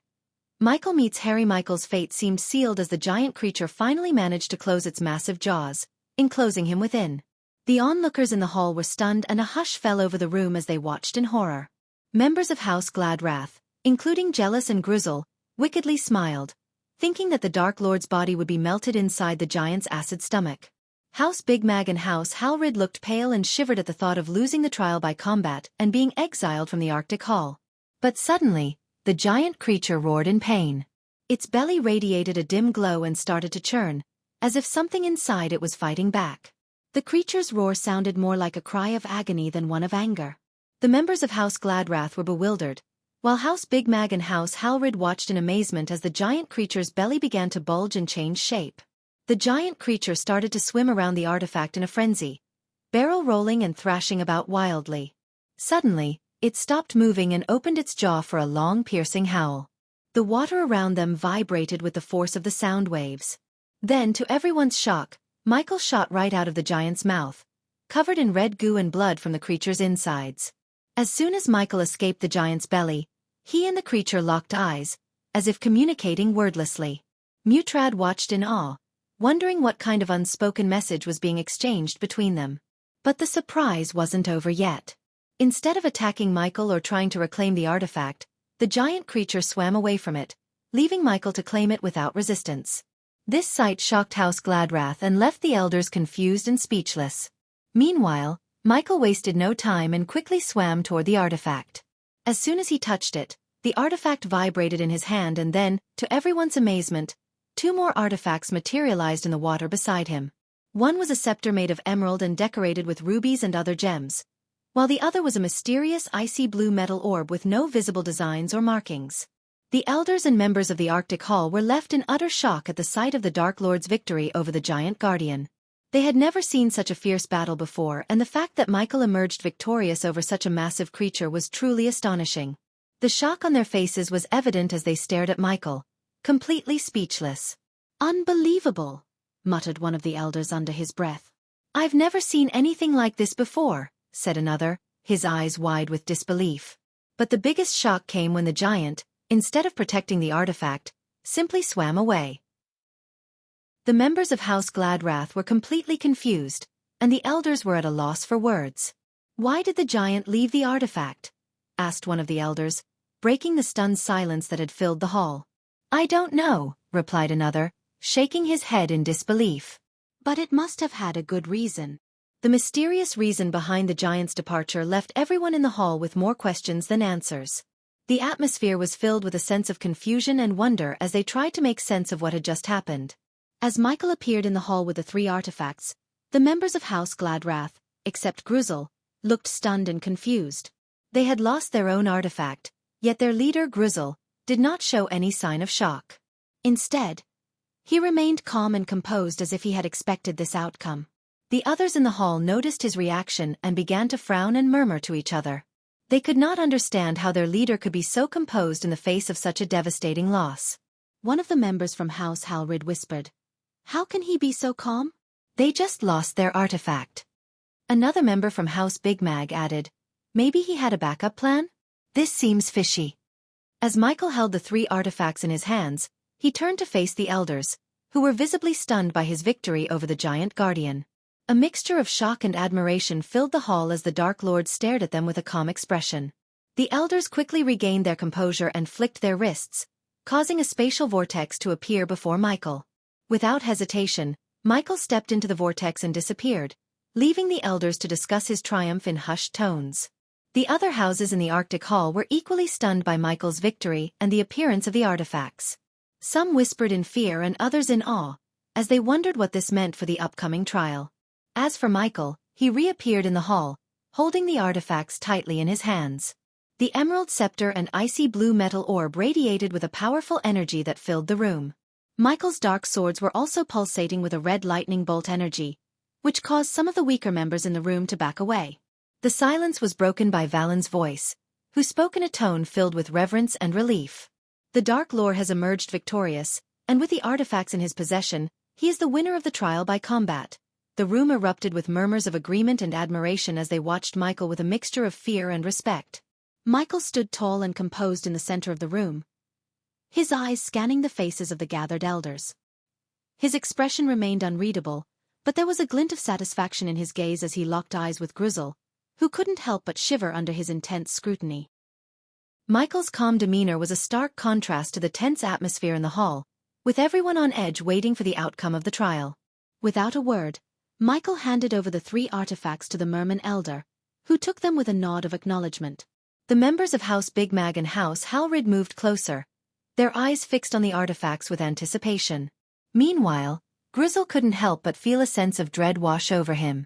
Michael meets Harry. Michael's fate seemed sealed as the giant creature finally managed to close its massive jaws, enclosing him within. The onlookers in the hall were stunned and a hush fell over the room as they watched in horror. Members of House Gladrath, including Jealous and Grizzle, wickedly smiled, thinking that the Dark Lord's body would be melted inside the giant's acid stomach. House Big Mag and House Halrid looked pale and shivered at the thought of losing the trial by combat and being exiled from the Arctic Hall. But suddenly, the giant creature roared in pain. Its belly radiated a dim glow and started to churn, as if something inside it was fighting back. The creature's roar sounded more like a cry of agony than one of anger. The members of House Gladrath were bewildered, while House Big Mag and House Halrid watched in amazement as the giant creature's belly began to bulge and change shape. The giant creature started to swim around the artifact in a frenzy, barrel rolling and thrashing about wildly. Suddenly, it stopped moving and opened its jaw for a long piercing howl. The water around them vibrated with the force of the sound waves. Then, to everyone's shock, Michael shot right out of the giant's mouth, covered in red goo and blood from the creature's insides. As soon as Michael escaped the giant's belly, he and the creature locked eyes, as if communicating wordlessly. Mutrad watched in awe, wondering what kind of unspoken message was being exchanged between them. But the surprise wasn't over yet. Instead of attacking Michael or trying to reclaim the artifact, the giant creature swam away from it, leaving Michael to claim it without resistance. This sight shocked House Gladrath and left the elders confused and speechless. Meanwhile, Michael wasted no time and quickly swam toward the artifact. As soon as he touched it, the artifact vibrated in his hand and then, to everyone's amazement, 2 more artifacts materialized in the water beside him. One was a scepter made of emerald and decorated with rubies and other gems, while the other was a mysterious icy blue metal orb with no visible designs or markings. The elders and members of the Arctic Hall were left in utter shock at the sight of the Dark Lord's victory over the giant guardian. They had never seen such a fierce battle before, and the fact that Michael emerged victorious over such a massive creature was truly astonishing. The shock on their faces was evident as they stared at Michael, completely speechless. "Unbelievable," muttered one of the elders under his breath. "I've never seen anything like this before," said another, his eyes wide with disbelief. But the biggest shock came when the giant, instead of protecting the artifact, simply swam away. The members of House Gladrath were completely confused, and the elders were at a loss for words. "Why did the giant leave the artifact?" asked one of the elders, breaking the stunned silence that had filled the hall. "I don't know," replied another, shaking his head in disbelief. "But it must have had a good reason." The mysterious reason behind the giant's departure left everyone in the hall with more questions than answers. The atmosphere was filled with a sense of confusion and wonder as they tried to make sense of what had just happened. As Michael appeared in the hall with the 3 artifacts, the members of House Gladrath, except Gruzel, looked stunned and confused. They had lost their own artifact, yet their leader Gruzel did not show any sign of shock. Instead, he remained calm and composed as if he had expected this outcome. The others in the hall noticed his reaction and began to frown and murmur to each other. They could not understand how their leader could be so composed in the face of such a devastating loss. One of the members from House Halrid whispered, "How can he be so calm? They just lost their artifact." Another member from House Big Mag added, "Maybe he had a backup plan? This seems fishy." As Michael held the 3 artifacts in his hands, he turned to face the elders, who were visibly stunned by his victory over the giant guardian. A mixture of shock and admiration filled the hall as the Dark Lord stared at them with a calm expression. The elders quickly regained their composure and flicked their wrists, causing a spatial vortex to appear before Michael. Without hesitation, Michael stepped into the vortex and disappeared, leaving the elders to discuss his triumph in hushed tones. The other houses in the Arctic Hall were equally stunned by Michael's victory and the appearance of the artifacts. Some whispered in fear and others in awe, as they wondered what this meant for the upcoming trial. As for Michael, he reappeared in the hall, holding the artifacts tightly in his hands. The emerald scepter and icy blue metal orb radiated with a powerful energy that filled the room. Michael's dark swords were also pulsating with a red lightning bolt energy, which caused some of the weaker members in the room to back away. The silence was broken by Valen's voice, who spoke in a tone filled with reverence and relief. "The Dark Lord has emerged victorious, and with the artifacts in his possession, he is the winner of the trial by combat." The room erupted with murmurs of agreement and admiration as they watched Michael with a mixture of fear and respect. Michael stood tall and composed in the center of the room, his eyes scanning the faces of the gathered elders. His expression remained unreadable, but there was a glint of satisfaction in his gaze as he locked eyes with Gruzel, who couldn't help but shiver under his intense scrutiny. Michael's calm demeanor was a stark contrast to the tense atmosphere in the hall, with everyone on edge waiting for the outcome of the trial. Without a word, Michael handed over the 3 artifacts to the Merman Elder, who took them with a nod of acknowledgement. The members of House Big Mag and House Halrid moved closer, their eyes fixed on the artifacts with anticipation. Meanwhile, Gruzel couldn't help but feel a sense of dread wash over him.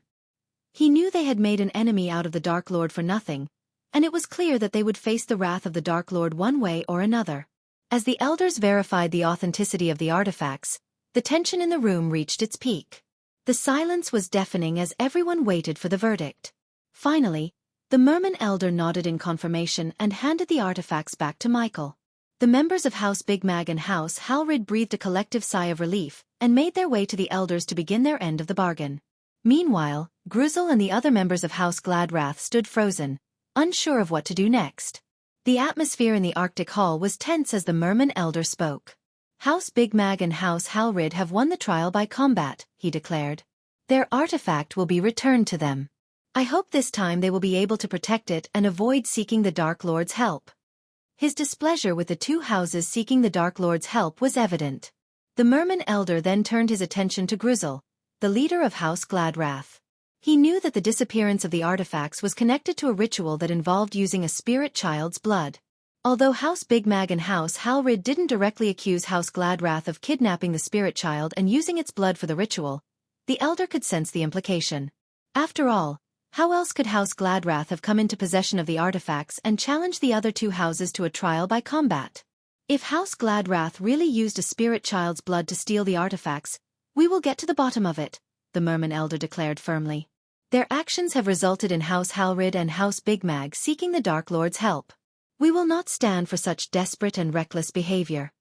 He knew they had made an enemy out of the Dark Lord for nothing, and it was clear that they would face the wrath of the Dark Lord one way or another. As the elders verified the authenticity of the artifacts, the tension in the room reached its peak. The silence was deafening as everyone waited for the verdict. Finally, the Merman Elder nodded in confirmation and handed the artifacts back to Michael. The members of House Big Mag and House Halrid breathed a collective sigh of relief and made their way to the elders to begin their end of the bargain. Meanwhile, Gruzel and the other members of House Gladrath stood frozen, unsure of what to do next. The atmosphere in the Arctic Hall was tense as the Merman Elder spoke. "House Big Mag and House Halrid have won the trial by combat," he declared. "Their artifact will be returned to them. I hope this time they will be able to protect it and avoid seeking the Dark Lord's help." His displeasure with the 2 houses seeking the Dark Lord's help was evident. The Merman Elder then turned his attention to Gruzel, the leader of House Gladrath. He knew that the disappearance of the artifacts was connected to a ritual that involved using a spirit child's blood. Although House Big Mag and House Halrid didn't directly accuse House Gladrath of kidnapping the spirit child and using its blood for the ritual, the elder could sense the implication. After all, how else could House Gladrath have come into possession of the artifacts and challenged the other 2 houses to a trial by combat? If House Gladrath really used a spirit child's blood to steal the artifacts, we will get to the bottom of it, the Merman Elder declared firmly. Their actions have resulted in House Halrid and House Big Mag seeking the Dark Lord's help. We will not stand for such desperate and reckless behavior.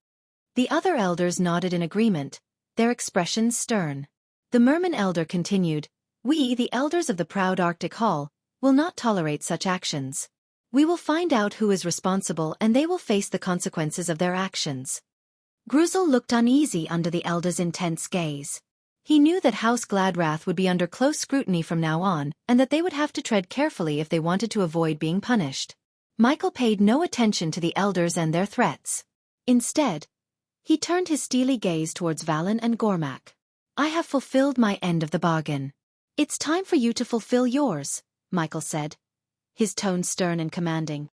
The other elders nodded in agreement, their expressions stern. The Merman Elder continued, "We, the elders of the proud Arctic Hall, will not tolerate such actions. We will find out who is responsible and they will face the consequences of their actions. Gruzel looked uneasy under the elder's intense gaze. He knew that House Gladrath would be under close scrutiny from now on, and that they would have to tread carefully if they wanted to avoid being punished. Michael paid no attention to the elders and their threats. Instead, he turned his steely gaze towards Valen and Gormak. I have fulfilled my end of the bargain. It's time for you to fulfill yours, Michael said, his tone stern and commanding.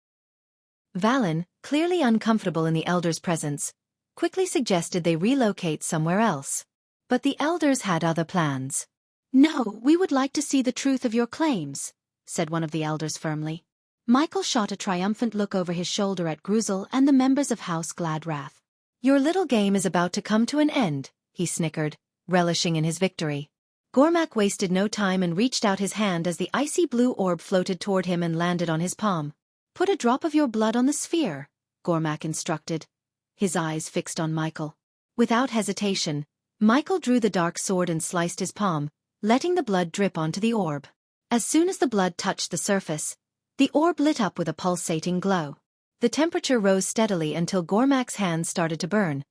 Valen, clearly uncomfortable in the elders' presence, quickly suggested they relocate somewhere else. But the elders had other plans. No, we would like to see the truth of your claims, said one of the elders firmly. Michael shot a triumphant look over his shoulder at Gruzel and the members of House Gladrath. Your little game is about to come to an end, he snickered, relishing in his victory. Gormak wasted no time and reached out his hand as the icy blue orb floated toward him and landed on his palm. Put a drop of your blood on the sphere, Gormak instructed, his eyes fixed on Michael. Without hesitation, Michael drew the dark sword and sliced his palm, letting the blood drip onto the orb. As soon as the blood touched the surface, the orb lit up with a pulsating glow. The temperature rose steadily until Gormak's hands started to burn,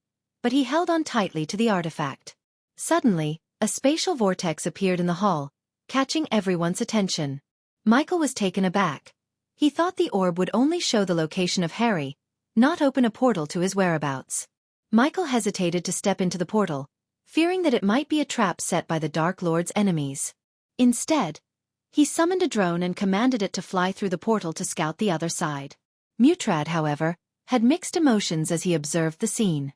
but he held on tightly to the artifact. Suddenly, a spatial vortex appeared in the hall, catching everyone's attention. Michael was taken aback. He thought the orb would only show the location of Harry, not open a portal to his whereabouts. Michael hesitated to step into the portal, fearing that it might be a trap set by the Dark Lord's enemies. Instead, he summoned a drone and commanded it to fly through the portal to scout the other side. Mutrad, however, had mixed emotions as he observed the scene.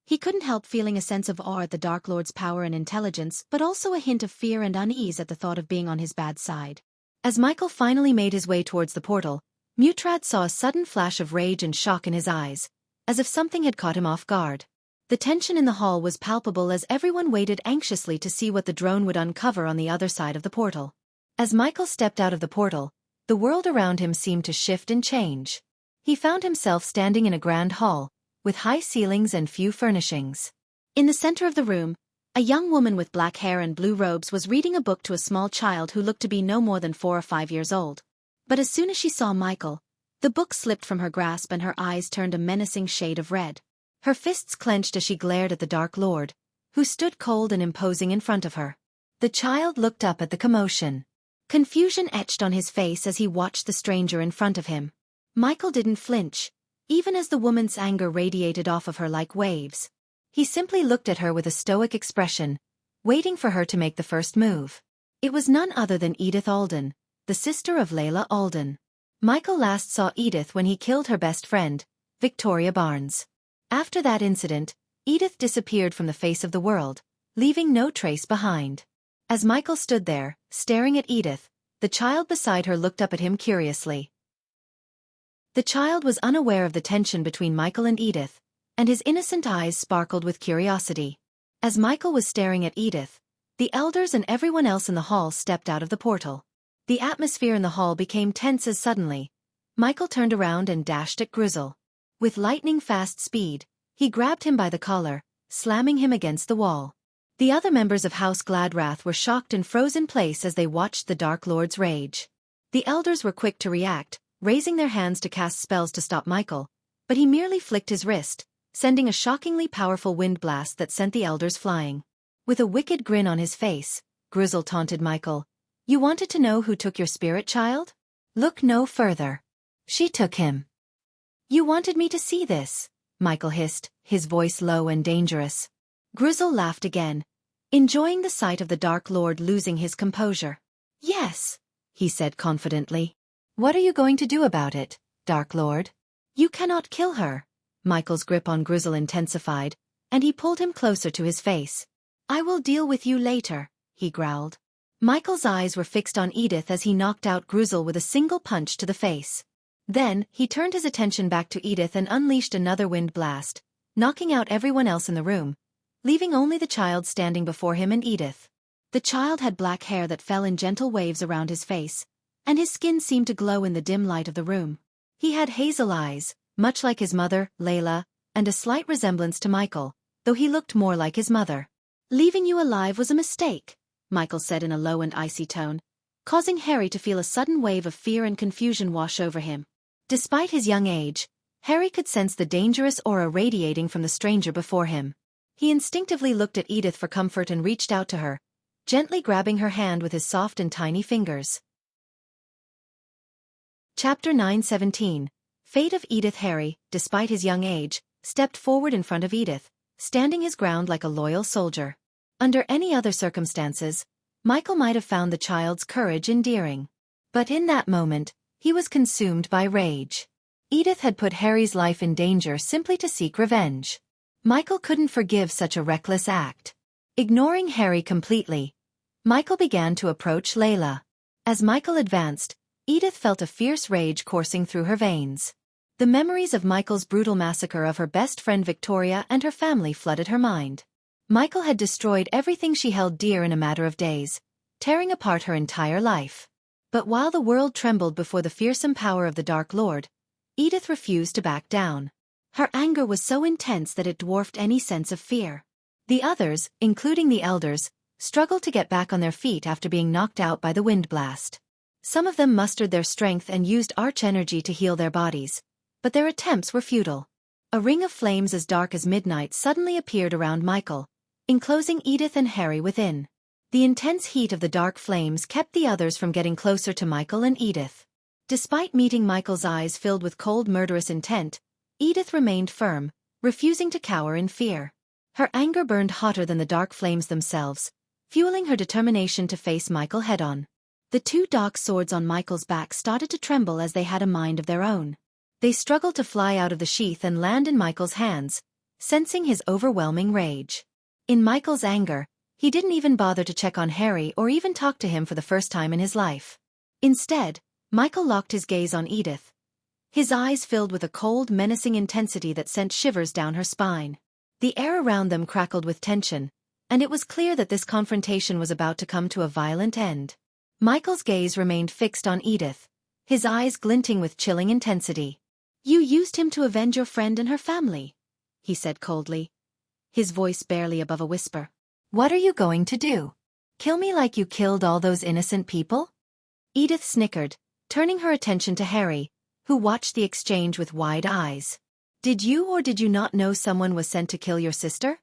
He couldn't help feeling a sense of awe at the Dark Lord's power and intelligence, but also a hint of fear and unease at the thought of being on his bad side. As Michael finally made his way towards the portal, Mutrad saw a sudden flash of rage and shock in his eyes, as if something had caught him off guard. The tension in the hall was palpable as everyone waited anxiously to see what the drone would uncover on the other side of the portal. As Michael stepped out of the portal, the world around him seemed to shift and change. He found himself standing in a grand hall, with high ceilings and few furnishings. In the center of the room, a young woman with black hair and blue robes was reading a book to a small child who looked to be no more than 4 or 5 years old. But as soon as she saw Michael, the book slipped from her grasp and her eyes turned a menacing shade of red. Her fists clenched as she glared at the Dark Lord, who stood cold and imposing in front of her. The child looked up at the commotion. Confusion etched on his face as he watched the stranger in front of him. Michael didn't flinch, even as the woman's anger radiated off of her like waves. He simply looked at her with a stoic expression, waiting for her to make the first move. It was none other than Edith Alden, the sister of Layla Alden. Michael last saw Edith when he killed her best friend, Victoria Barnes. After that incident, Edith disappeared from the face of the world, leaving no trace behind. As Michael stood there, staring at Edith, the child beside her looked up at him curiously. The child was unaware of the tension between Michael and Edith, and his innocent eyes sparkled with curiosity. As Michael was staring at Edith, the elders and everyone else in the hall stepped out of the portal. The atmosphere in the hall became tense as suddenly Michael turned around and dashed at Gruzel. With lightning-fast speed, he grabbed him by the collar, slamming him against the wall. The other members of House Gladrath were shocked and froze in place as they watched the Dark Lord's rage. The elders were quick to react, raising their hands to cast spells to stop Michael, but he merely flicked his wrist, sending a shockingly powerful wind blast that sent the elders flying. With a wicked grin on his face, Gruzel taunted Michael. You wanted to know who took your spirit, child? Look no further. She took him. You wanted me to see this, Michael hissed, his voice low and dangerous. Gruzel laughed again, enjoying the sight of the Dark Lord losing his composure. Yes, he said confidently. What are you going to do about it, Dark Lord? You cannot kill her. Michael's grip on Gruzel intensified, and he pulled him closer to his face. I will deal with you later, he growled. Michael's eyes were fixed on Edith as he knocked out Gruzel with a single punch to the face. Then, he turned his attention back to Edith and unleashed another wind blast, knocking out everyone else in the room, leaving only the child standing before him and Edith. The child had black hair that fell in gentle waves around his face, and his skin seemed to glow in the dim light of the room. He had hazel eyes, much like his mother, Layla, and a slight resemblance to Michael, though he looked more like his mother. Leaving you alive was a mistake, Michael said in a low and icy tone, causing Harry to feel a sudden wave of fear and confusion wash over him. Despite his young age, Harry could sense the dangerous aura radiating from the stranger before him. He instinctively looked at Edith for comfort and reached out to her, gently grabbing her hand with his soft and tiny fingers. Chapter 9:17. Fate of Edith. Harry, despite his young age, stepped forward in front of Edith, standing his ground like a loyal soldier. Under any other circumstances, Michael might have found the child's courage endearing. But in that moment, he was consumed by rage. Edith had put Harry's life in danger simply to seek revenge. Michael couldn't forgive such a reckless act. Ignoring Harry completely, Michael began to approach Layla. As Michael advanced, Edith felt a fierce rage coursing through her veins. The memories of Michael's brutal massacre of her best friend Victoria and her family flooded her mind. Michael had destroyed everything she held dear in a matter of days, tearing apart her entire life. But while the world trembled before the fearsome power of the Dark Lord, Edith refused to back down. Her anger was so intense that it dwarfed any sense of fear. The others, including the elders, struggled to get back on their feet after being knocked out by the wind blast. Some of them mustered their strength and used arch energy to heal their bodies, but their attempts were futile. A ring of flames as dark as midnight suddenly appeared around Michael, enclosing Edith and Harry within. The intense heat of the dark flames kept the others from getting closer to Michael and Edith. Despite meeting Michael's eyes filled with cold murderous intent, Edith remained firm, refusing to cower in fear. Her anger burned hotter than the dark flames themselves, fueling her determination to face Michael head-on. The two dark swords on Michael's back started to tremble as they had a mind of their own. They struggled to fly out of the sheath and land in Michael's hands, sensing his overwhelming rage. In Michael's anger, he didn't even bother to check on Harry or even talk to him for the first time in his life. Instead, Michael locked his gaze on Edith, his eyes filled with a cold, menacing intensity that sent shivers down her spine. The air around them crackled with tension, and it was clear that this confrontation was about to come to a violent end. Michael's gaze remained fixed on Edith, his eyes glinting with chilling intensity. "You used him to avenge your friend and her family," he said coldly, his voice barely above a whisper. "What are you going to do? Kill me like you killed all those innocent people?" Edith snickered, turning her attention to Harry, who watched the exchange with wide eyes. "Did you or did you not know someone was sent to kill your sister?"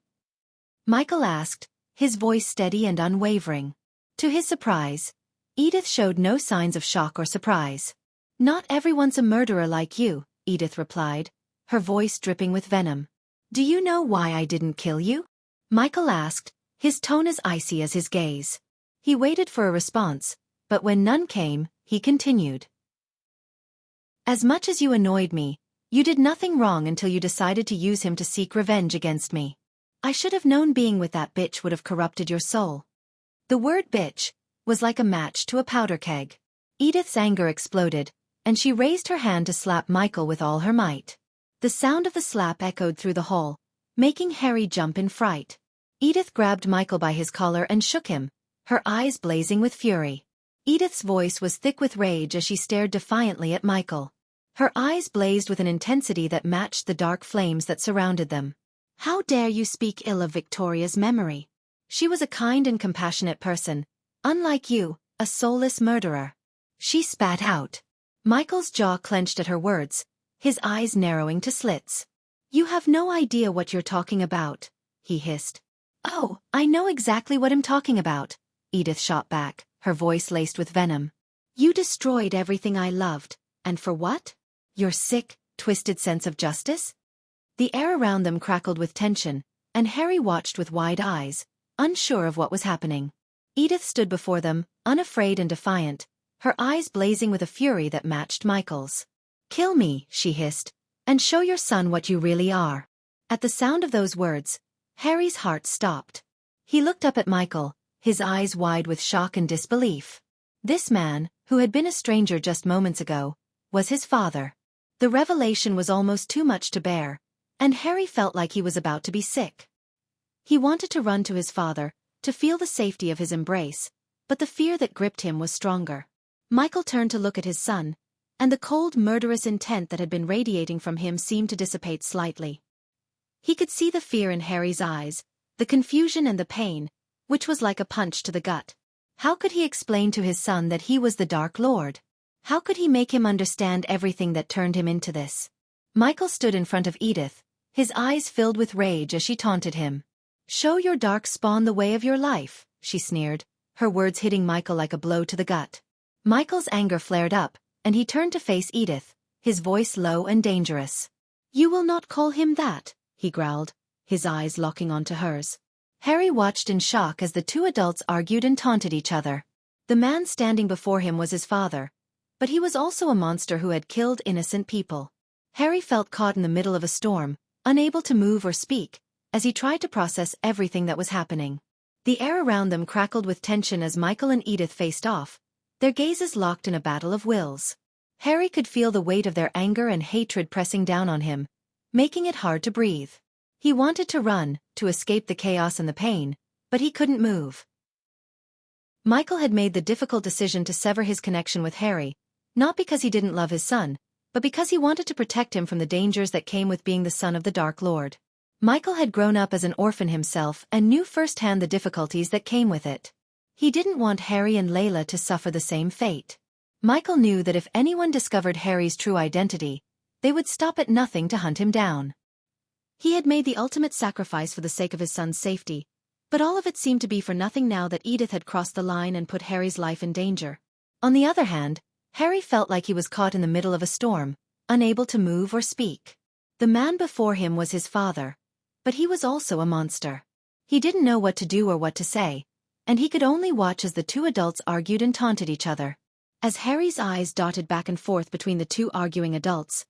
Michael asked, his voice steady and unwavering. To his surprise, Edith showed no signs of shock or surprise. "Not everyone's a murderer like you," Edith replied, her voice dripping with venom. "Do you know why I didn't kill you?" Michael asked, his tone as icy as his gaze. He waited for a response, but when none came, he continued. "As much as you annoyed me, you did nothing wrong until you decided to use him to seek revenge against me. I should have known being with that bitch would have corrupted your soul." The word bitch was like a match to a powder keg. Edith's anger exploded, and she raised her hand to slap Michael with all her might. The sound of the slap echoed through the hall, making Harry jump in fright. Edith grabbed Michael by his collar and shook him, her eyes blazing with fury. Edith's voice was thick with rage as she stared defiantly at Michael. Her eyes blazed with an intensity that matched the dark flames that surrounded them. "How dare you speak ill of Victoria's memory? She was a kind and compassionate person, unlike you, a soulless murderer," she spat out. Michael's jaw clenched at her words, his eyes narrowing to slits. "You have no idea what you're talking about," he hissed. "Oh, I know exactly what I'm talking about," Edith shot back, her voice laced with venom. "You destroyed everything I loved, and for what? Your sick, twisted sense of justice?" The air around them crackled with tension, and Harry watched with wide eyes, unsure of what was happening. Edith stood before them, unafraid and defiant, her eyes blazing with a fury that matched Michael's. "Kill me," she hissed, "and show your son what you really are." At the sound of those words, Harry's heart stopped. He looked up at Michael, his eyes wide with shock and disbelief. This man, who had been a stranger just moments ago, was his father. The revelation was almost too much to bear, and Harry felt like he was about to be sick. He wanted to run to his father, to feel the safety of his embrace, but the fear that gripped him was stronger. Michael turned to look at his son, and the cold, murderous intent that had been radiating from him seemed to dissipate slightly. He could see the fear in Harry's eyes, the confusion and the pain, which was like a punch to the gut. How could he explain to his son that he was the Dark Lord? How could he make him understand everything that turned him into this? Michael stood in front of Edith, his eyes filled with rage as she taunted him. "Show your dark spawn the way of your life," she sneered, her words hitting Michael like a blow to the gut. Michael's anger flared up, and he turned to face Edith, his voice low and dangerous. "You will not call him that," he growled, his eyes locking onto hers. Harry watched in shock as the two adults argued and taunted each other. The man standing before him was his father, but he was also a monster who had killed innocent people. Harry felt caught in the middle of a storm, unable to move or speak, as he tried to process everything that was happening. The air around them crackled with tension as Michael and Edith faced off, their gazes locked in a battle of wills. Harry could feel the weight of their anger and hatred pressing down on him, making it hard to breathe. He wanted to run, to escape the chaos and the pain, but he couldn't move. Michael had made the difficult decision to sever his connection with Harry, not because he didn't love his son, but because he wanted to protect him from the dangers that came with being the son of the Dark Lord. Michael had grown up as an orphan himself and knew firsthand the difficulties that came with it. He didn't want Harry and Layla to suffer the same fate. Michael knew that if anyone discovered Harry's true identity, they would stop at nothing to hunt him down. He had made the ultimate sacrifice for the sake of his son's safety, but all of it seemed to be for nothing now that Edith had crossed the line and put Harry's life in danger. On the other hand, Harry felt like he was caught in the middle of a storm, unable to move or speak. The man before him was his father, but he was also a monster. He didn't know what to do or what to say, and he could only watch as the two adults argued and taunted each other. As Harry's eyes dotted back and forth between the two arguing adults,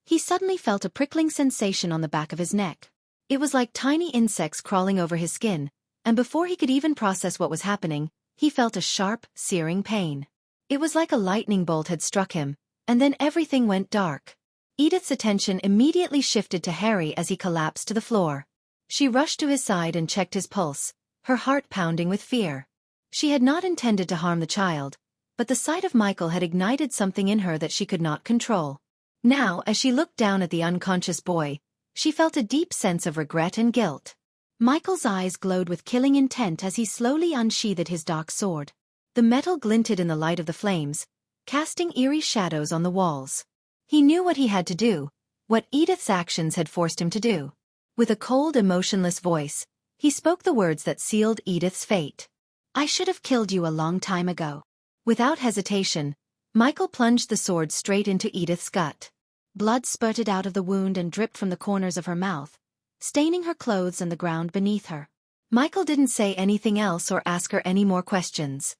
he suddenly felt a prickling sensation on the back of his neck. It was like tiny insects crawling over his skin, and before he could even process what was happening, he felt a sharp, searing pain. It was like a lightning bolt had struck him, and then everything went dark. Edith's attention immediately shifted to Harry as he collapsed to the floor. She rushed to his side and checked his pulse, her heart pounding with fear. She had not intended to harm the child, but the sight of Michael had ignited something in her that she could not control. Now, as she looked down at the unconscious boy, she felt a deep sense of regret and guilt. Michael's eyes glowed with killing intent as he slowly unsheathed his dark sword. The metal glinted in the light of the flames, casting eerie shadows on the walls. He knew what he had to do, what Edith's actions had forced him to do. With a cold, emotionless voice, he spoke the words that sealed Edith's fate. "I should have killed you a long time ago." Without hesitation, Michael plunged the sword straight into Edith's gut. Blood spurted out of the wound and dripped from the corners of her mouth, staining her clothes and the ground beneath her. Michael didn't say anything else or ask her any more questions.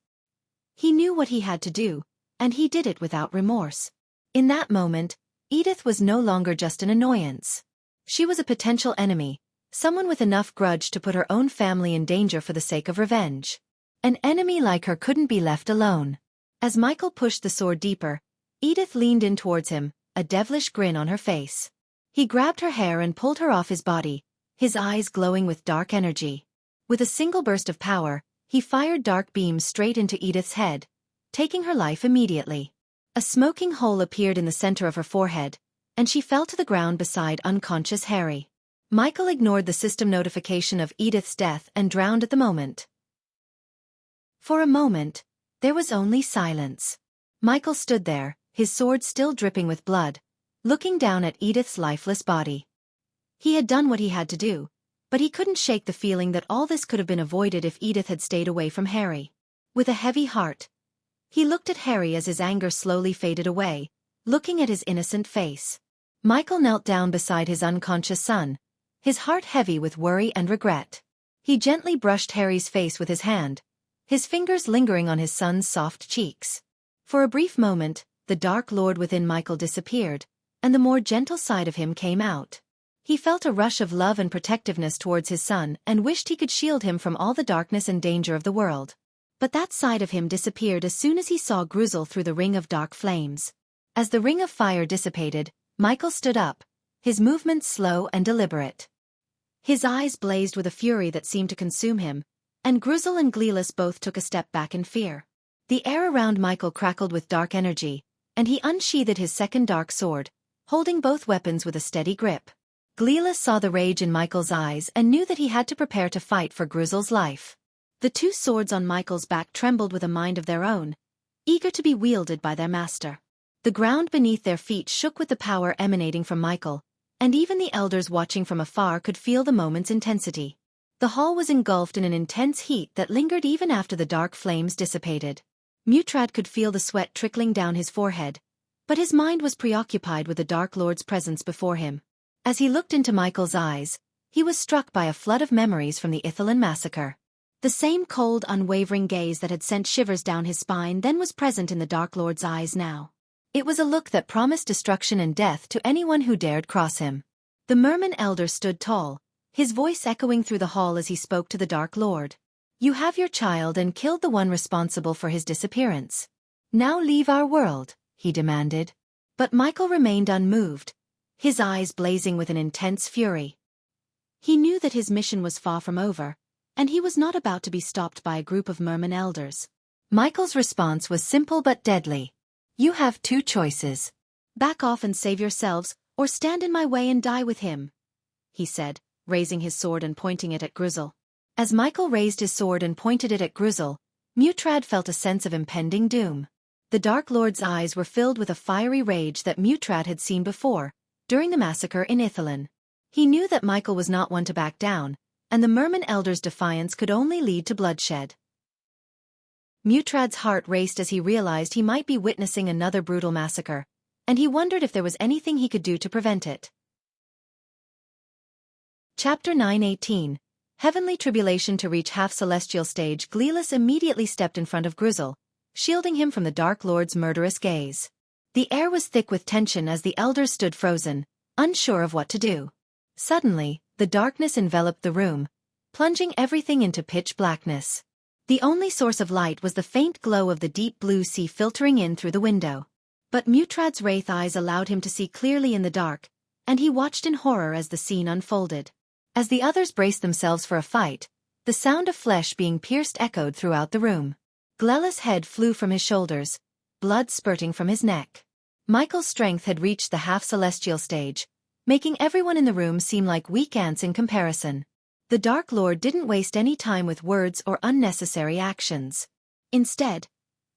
He knew what he had to do, and he did it without remorse. In that moment, Edith was no longer just an annoyance. She was a potential enemy, someone with enough grudge to put her own family in danger for the sake of revenge. An enemy like her couldn't be left alone. As Michael pushed the sword deeper, Edith leaned in towards him, a devilish grin on her face. He grabbed her hair and pulled her off his body, his eyes glowing with dark energy. With a single burst of power, he fired dark beams straight into Edith's head, taking her life immediately. A smoking hole appeared in the center of her forehead, and she fell to the ground beside unconscious Harry. Michael ignored the system notification of Edith's death and drowned at the moment. For a moment, there was only silence. Michael stood there, his sword still dripping with blood, looking down at Edith's lifeless body. He had done what he had to do, but he couldn't shake the feeling that all this could have been avoided if Edith had stayed away from Harry. With a heavy heart, he looked at Harry as his anger slowly faded away, looking at his innocent face. Michael knelt down beside his unconscious son, his heart heavy with worry and regret. He gently brushed Harry's face with his hand, his fingers lingering on his son's soft cheeks. For a brief moment, the Dark Lord within Michael disappeared, and the more gentle side of him came out. He felt a rush of love and protectiveness towards his son and wished he could shield him from all the darkness and danger of the world. But that side of him disappeared as soon as he saw Gruzel through the ring of dark flames. As the ring of fire dissipated, Michael stood up, his movements slow and deliberate. His eyes blazed with a fury that seemed to consume him, and Gruzel and Gleelis both took a step back in fear. The air around Michael crackled with dark energy, and he unsheathed his second dark sword, holding both weapons with a steady grip. Gleelis saw the rage in Michael's eyes and knew that he had to prepare to fight for Gruzel's life. The two swords on Michael's back trembled with a mind of their own, eager to be wielded by their master. The ground beneath their feet shook with the power emanating from Michael, and even the elders watching from afar could feel the moment's intensity. The hall was engulfed in an intense heat that lingered even after the dark flames dissipated. Mutrad could feel the sweat trickling down his forehead, but his mind was preoccupied with the Dark Lord's presence before him. As he looked into Michael's eyes, he was struck by a flood of memories from the Ithalan massacre. The same cold, unwavering gaze that had sent shivers down his spine then was present in the Dark Lord's eyes now. It was a look that promised destruction and death to anyone who dared cross him. The Merman elder stood tall, his voice echoing through the hall as he spoke to the Dark Lord. "You have your child and killed the one responsible for his disappearance. Now leave our world," he demanded. But Michael remained unmoved, his eyes blazing with an intense fury. He knew that his mission was far from over, and he was not about to be stopped by a group of Merman elders. Michael's response was simple but deadly. "You have two choices. Back off and save yourselves, or stand in my way and die with him," he said, raising his sword and pointing it at Grizzle. As Michael raised his sword and pointed it at Grizzle, Mutrad felt a sense of impending doom. The Dark Lord's eyes were filled with a fiery rage that Mutrad had seen before, during the massacre in Ithalan. He knew that Michael was not one to back down, and the Merman elder's defiance could only lead to bloodshed. Mutrad's heart raced as he realized he might be witnessing another brutal massacre, and he wondered if there was anything he could do to prevent it. Chapter 9:18 Heavenly Tribulation. To reach half-celestial stage, Gleelis immediately stepped in front of Grizzle, shielding him from the Dark Lord's murderous gaze. The air was thick with tension as the elders stood frozen, unsure of what to do. Suddenly, the darkness enveloped the room, plunging everything into pitch blackness. The only source of light was the faint glow of the deep blue sea filtering in through the window. But Mutrad's wraith eyes allowed him to see clearly in the dark, and he watched in horror as the scene unfolded. As the others braced themselves for a fight, the sound of flesh being pierced echoed throughout the room. Gleelis' head flew from his shoulders, blood spurting from his neck. Michael's strength had reached the half-celestial stage, making everyone in the room seem like weak ants in comparison. The Dark Lord didn't waste any time with words or unnecessary actions. Instead,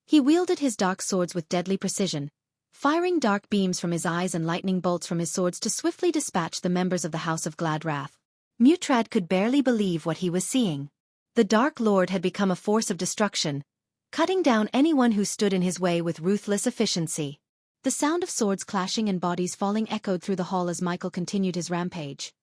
he wielded his dark swords with deadly precision, firing dark beams from his eyes and lightning bolts from his swords to swiftly dispatch the members of the House of Gladrath. Mutrad could barely believe what he was seeing. The Dark Lord had become a force of destruction, cutting down anyone who stood in his way with ruthless efficiency. The sound of swords clashing and bodies falling echoed through the hall as Michael continued his rampage,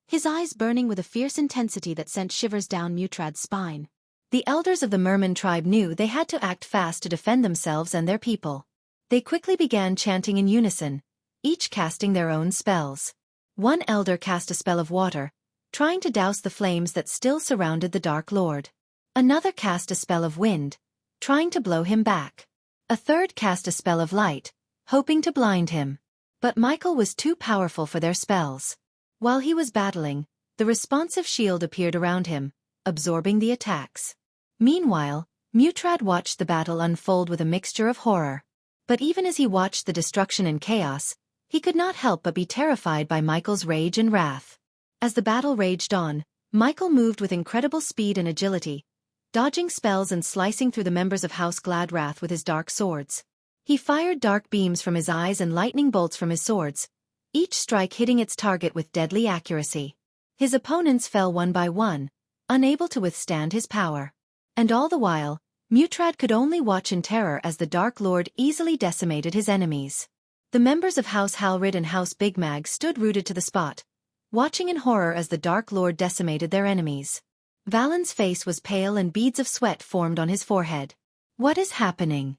his eyes burning with a fierce intensity that sent shivers down Mutrad's spine. The elders of the Merman tribe knew they had to act fast to defend themselves and their people. They quickly began chanting in unison, each casting their own spells. One elder cast a spell of water, trying to douse the flames that still surrounded the Dark Lord. Another cast a spell of wind, trying to blow him back. A third cast a spell of light, hoping to blind him. But Michael was too powerful for their spells. While he was battling, the responsive shield appeared around him, absorbing the attacks. Meanwhile, Mutrad watched the battle unfold with a mixture of horror. But even as he watched the destruction and chaos, he could not help but be terrified by Michael's rage and wrath. As the battle raged on, Michael moved with incredible speed and agility, dodging spells and slicing through the members of House Gladrath with his dark swords. He fired dark beams from his eyes and lightning bolts from his swords, each strike hitting its target with deadly accuracy. His opponents fell one by one, unable to withstand his power. And all the while, Mutrad could only watch in terror as the Dark Lord easily decimated his enemies. The members of House Halrid and House Big Mag stood rooted to the spot, watching in horror as the Dark Lord decimated their enemies. Valen's face was pale and beads of sweat formed on his forehead. "What is happening?"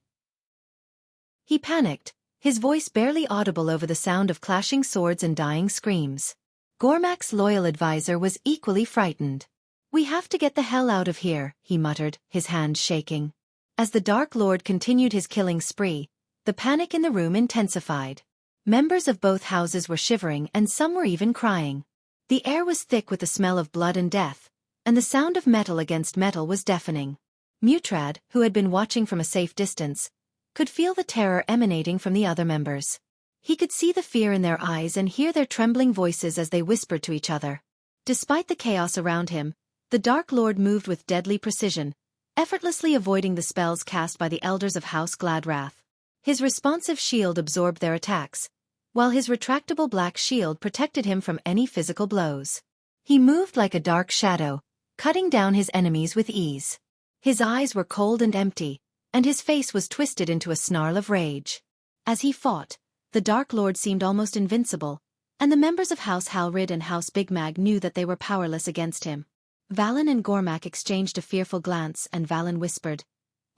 He panicked, his voice barely audible over the sound of clashing swords and dying screams. Gormak's loyal advisor was equally frightened. "We have to get the hell out of here," he muttered, his hands shaking. As the Dark Lord continued his killing spree, the panic in the room intensified. Members of both houses were shivering and some were even crying. The air was thick with the smell of blood and death, and the sound of metal against metal was deafening. Mutrad, who had been watching from a safe distance, could feel the terror emanating from the other members. He could see the fear in their eyes and hear their trembling voices as they whispered to each other. Despite the chaos around him, The Dark Lord moved with deadly precision, effortlessly avoiding the spells cast by the elders of House Gladrath. His responsive shield absorbed their attacks, while his retractable black shield protected him from any physical blows. He moved like a dark shadow, cutting down his enemies with ease. His eyes were cold and empty, and his face was twisted into a snarl of rage. As he fought, the Dark Lord seemed almost invincible, and the members of House Halrid and House Big Mag knew that they were powerless against him. Valen and Gormak exchanged a fearful glance, and Valen whispered,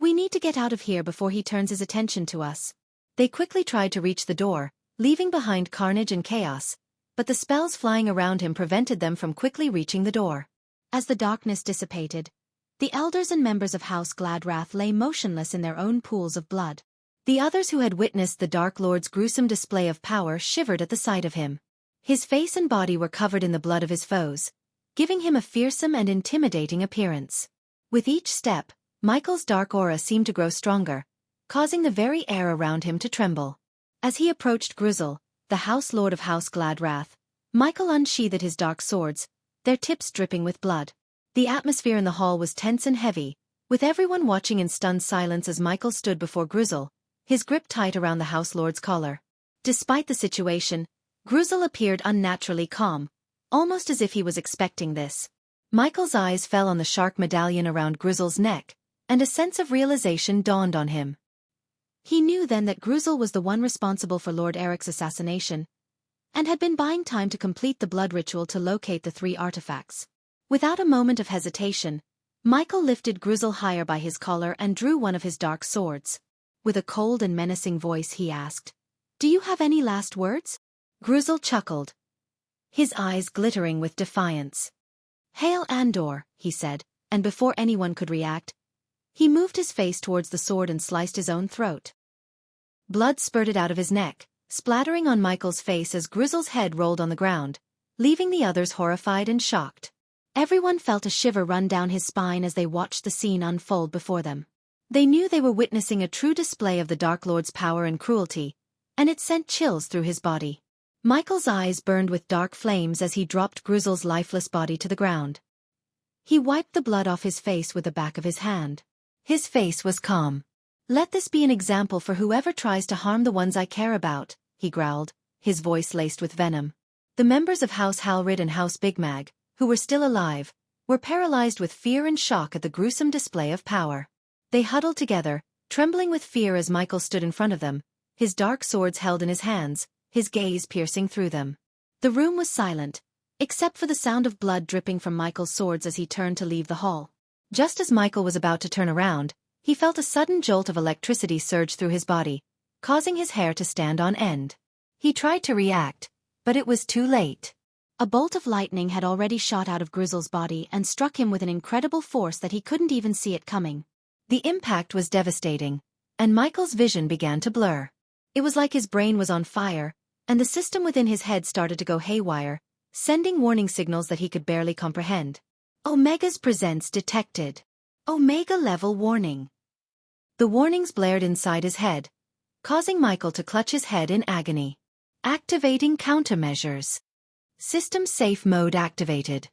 "We need to get out of here before he turns his attention to us." They quickly tried to reach the door, leaving behind carnage and chaos, but the spells flying around him prevented them from quickly reaching the door. As the darkness dissipated, the elders and members of House Gladrath lay motionless in their own pools of blood. The others who had witnessed the Dark Lord's gruesome display of power shivered at the sight of him. His face and body were covered in the blood of his foes, giving him a fearsome and intimidating appearance. With each step, Michael's dark aura seemed to grow stronger, causing the very air around him to tremble. As he approached Grizzle, the House Lord of House Gladrath, Michael unsheathed his dark swords, their tips dripping with blood. The atmosphere in the hall was tense and heavy, with everyone watching in stunned silence as Michael stood before Grizzle, his grip tight around the House Lord's collar. Despite the situation, Grizzle appeared unnaturally calm, almost as if he was expecting this. Michael's eyes fell on the shark medallion around Grizzle's neck, and a sense of realization dawned on him. He knew then that Grizzle was the one responsible for Lord Eric's assassination, and had been buying time to complete the blood ritual to locate the 3 artifacts. Without a moment of hesitation, Michael lifted Grizzle higher by his collar and drew one of his dark swords. With a cold and menacing voice he asked, "Do you have any last words?" Grizzle chuckled, his eyes glittering with defiance. "Hail Andor," he said, and before anyone could react, he moved his face towards the sword and sliced his own throat. Blood spurted out of his neck, splattering on Michael's face as Grizzle's head rolled on the ground, leaving the others horrified and shocked. Everyone felt a shiver run down his spine as they watched the scene unfold before them. They knew they were witnessing a true display of the Dark Lord's power and cruelty, and it sent chills through his body. Michael's eyes burned with dark flames as he dropped Grizzle's lifeless body to the ground. He wiped the blood off his face with the back of his hand. His face was calm. "Let this be an example for whoever tries to harm the ones I care about," he growled, his voice laced with venom. The members of House Halrid and House Big Mag, who were still alive, were paralyzed with fear and shock at the gruesome display of power. They huddled together, trembling with fear as Michael stood in front of them, his dark swords held in his hands, his gaze piercing through them. The room was silent, except for the sound of blood dripping from Michael's swords as he turned to leave the hall. Just as Michael was about to turn around, he felt a sudden jolt of electricity surge through his body, causing his hair to stand on end. He tried to react, but it was too late. A bolt of lightning had already shot out of Grizzle's body and struck him with an incredible force that he couldn't even see it coming. The impact was devastating, and Michael's vision began to blur. It was like his brain was on fire, and the system within his head started to go haywire, sending warning signals that he could barely comprehend. Omega's presence detected. Omega level warning. The warnings blared inside his head, causing Michael to clutch his head in agony. Activating countermeasures. System safe mode activated.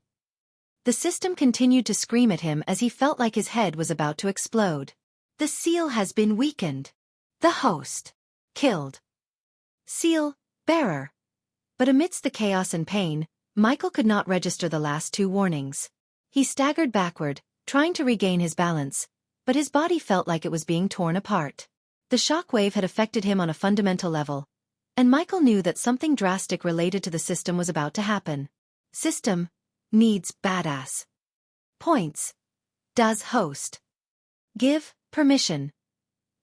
The system continued to scream at him as he felt like his head was about to explode. The seal has been weakened. The host. Killed. Seal. Bearer. But amidst the chaos and pain, Michael could not register the last 2 warnings. He staggered backward, trying to regain his balance, but his body felt like it was being torn apart. The shockwave had affected him on a fundamental level, and Michael knew that something drastic related to the system was about to happen. System. Needs badass. Points. Does host. Give permission.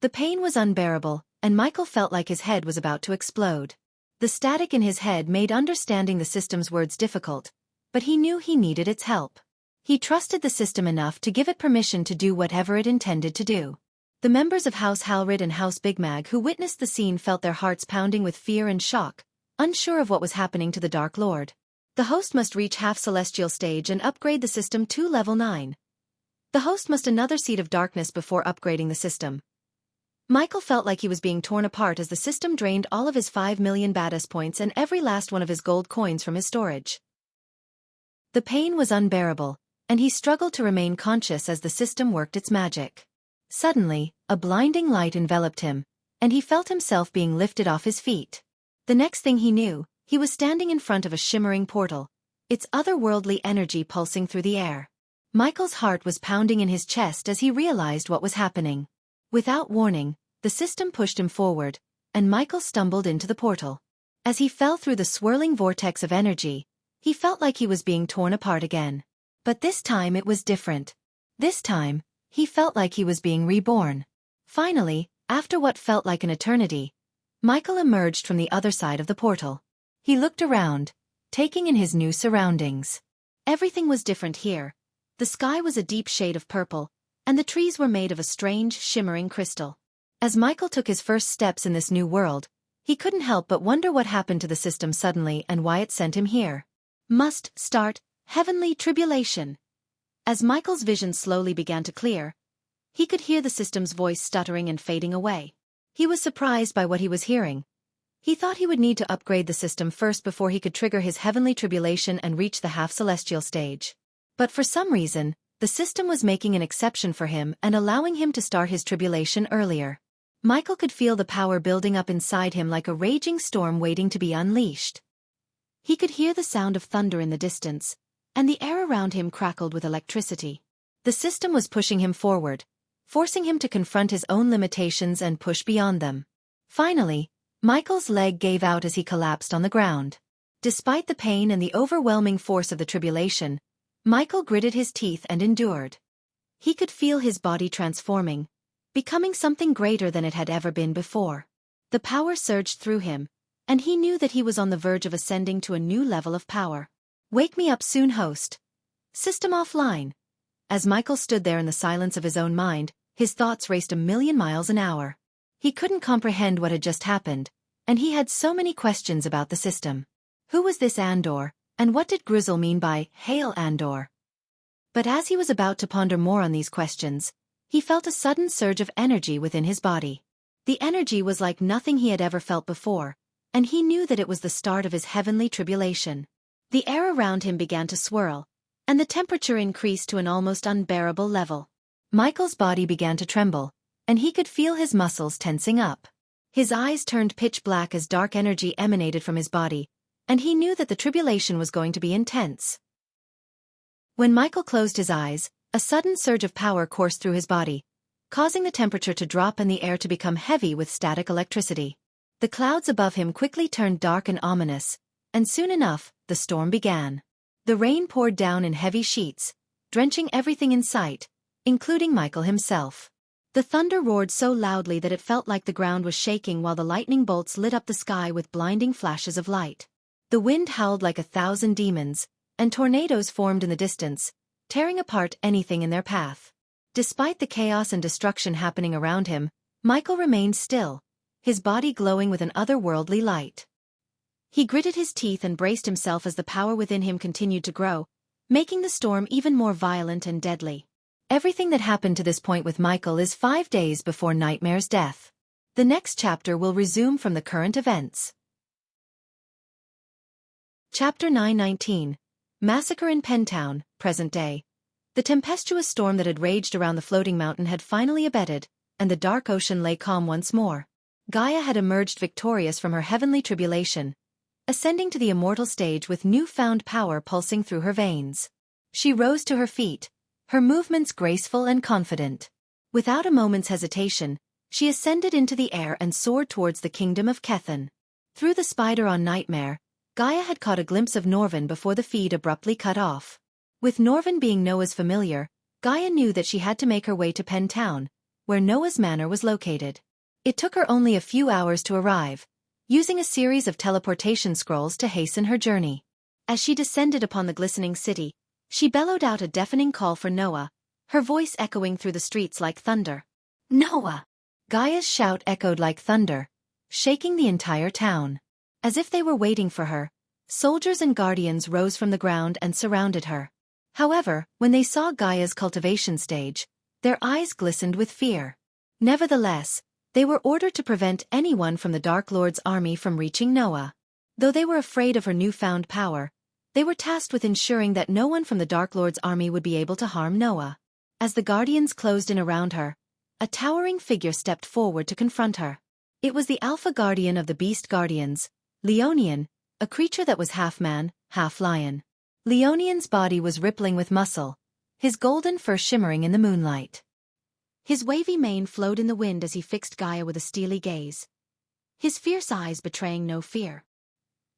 The pain was unbearable, and Michael felt like his head was about to explode. The static in his head made understanding the system's words difficult, but he knew he needed its help. He trusted the system enough to give it permission to do whatever it intended to do. The members of House Halrid and House Big Mag who witnessed the scene felt their hearts pounding with fear and shock, unsure of what was happening to the Dark Lord. The host must reach half-celestial stage and upgrade the system to level 9. The host must another seed of darkness before upgrading the system. Michael felt like he was being torn apart as the system drained all of his 5 million badass points and every last one of his gold coins from his storage. The pain was unbearable, and he struggled to remain conscious as the system worked its magic. Suddenly, a blinding light enveloped him, and he felt himself being lifted off his feet. The next thing he knew, he was standing in front of a shimmering portal, its otherworldly energy pulsing through the air. Michael's heart was pounding in his chest as he realized what was happening. Without warning, the system pushed him forward, and Michael stumbled into the portal. As he fell through the swirling vortex of energy, he felt like he was being torn apart again. But this time it was different. This time, he felt like he was being reborn. Finally, after what felt like an eternity, Michael emerged from the other side of the portal. He looked around, taking in his new surroundings. Everything was different here. The sky was a deep shade of purple, and the trees were made of a strange, shimmering crystal. As Michael took his first steps in this new world, he couldn't help but wonder what happened to the system suddenly and why it sent him here. Must start heavenly tribulation. As Michael's vision slowly began to clear, he could hear the system's voice stuttering and fading away. He was surprised by what he was hearing. He thought he would need to upgrade the system first before he could trigger his heavenly tribulation and reach the half-celestial stage. But for some reason, the system was making an exception for him and allowing him to start his tribulation earlier. Michael could feel the power building up inside him like a raging storm waiting to be unleashed. He could hear the sound of thunder in the distance, and the air around him crackled with electricity. The system was pushing him forward, forcing him to confront his own limitations and push beyond them. Finally, Michael's leg gave out as he collapsed on the ground. Despite the pain and the overwhelming force of the tribulation, Michael gritted his teeth and endured. He could feel his body transforming, becoming something greater than it had ever been before. The power surged through him, and he knew that he was on the verge of ascending to a new level of power. Wake me up soon, host. System offline. As Michael stood there in the silence of his own mind, his thoughts raced 1,000,000 miles an hour. He couldn't comprehend what had just happened, and he had so many questions about the system. Who was this Andor, and what did Grizzle mean by "Hail Andor"? But as he was about to ponder more on these questions, he felt a sudden surge of energy within his body. The energy was like nothing he had ever felt before, and he knew that it was the start of his heavenly tribulation. The air around him began to swirl, and the temperature increased to an almost unbearable level. Michael's body began to tremble, and he could feel his muscles tensing up. His eyes turned pitch black as dark energy emanated from his body, and he knew that the tribulation was going to be intense. When Michael closed his eyes, a sudden surge of power coursed through his body, causing the temperature to drop and the air to become heavy with static electricity. The clouds above him quickly turned dark and ominous, and soon enough, the storm began. The rain poured down in heavy sheets, drenching everything in sight, including Michael himself. The thunder roared so loudly that it felt like the ground was shaking while the lightning bolts lit up the sky with blinding flashes of light. The wind howled like 1,000 demons, and tornadoes formed in the distance, tearing apart anything in their path. Despite the chaos and destruction happening around him, Michael remained still, his body glowing with an otherworldly light. He gritted his teeth and braced himself as the power within him continued to grow, making the storm even more violent and deadly. Everything that happened to this point with Michael is 5 days before Nightmare's death. The next chapter will resume from the current events. Chapter 919. Massacre in Pentown, present day. The tempestuous storm that had raged around the floating mountain had finally abated, and the dark ocean lay calm once more. Gaia had emerged victorious from her heavenly tribulation, ascending to the immortal stage with newfound power pulsing through her veins. She rose to her feet, her movements graceful and confident. Without a moment's hesitation, she ascended into the air and soared towards the kingdom of Kethan. Through the spider on Nightmare, Gaia had caught a glimpse of Norvin before the feed abruptly cut off. With Norvin being Noah's familiar, Gaia knew that she had to make her way to Pentown, where Noah's manor was located. It took her only a few hours to arrive, using a series of teleportation scrolls to hasten her journey. As she descended upon the glistening city, she bellowed out a deafening call for Noah, her voice echoing through the streets like thunder. "Noah!" Gaia's shout echoed like thunder, shaking the entire town. As if they were waiting for her, soldiers and guardians rose from the ground and surrounded her. However, when they saw Gaia's cultivation stage, their eyes glistened with fear. Nevertheless, they were ordered to prevent anyone from the Dark Lord's army from reaching Noah. Though they were afraid of her newfound power, They were tasked with ensuring that no one from the Dark Lord's army would be able to harm Noah. As the guardians closed in around her, a towering figure stepped forward to confront her. It was the Alpha Guardian of the Beast Guardians, Leonian, a creature that was half man, half lion. Leonian's body was rippling with muscle, his golden fur shimmering in the moonlight. His wavy mane flowed in the wind as he fixed Gaia with a steely gaze, his fierce eyes betraying no fear.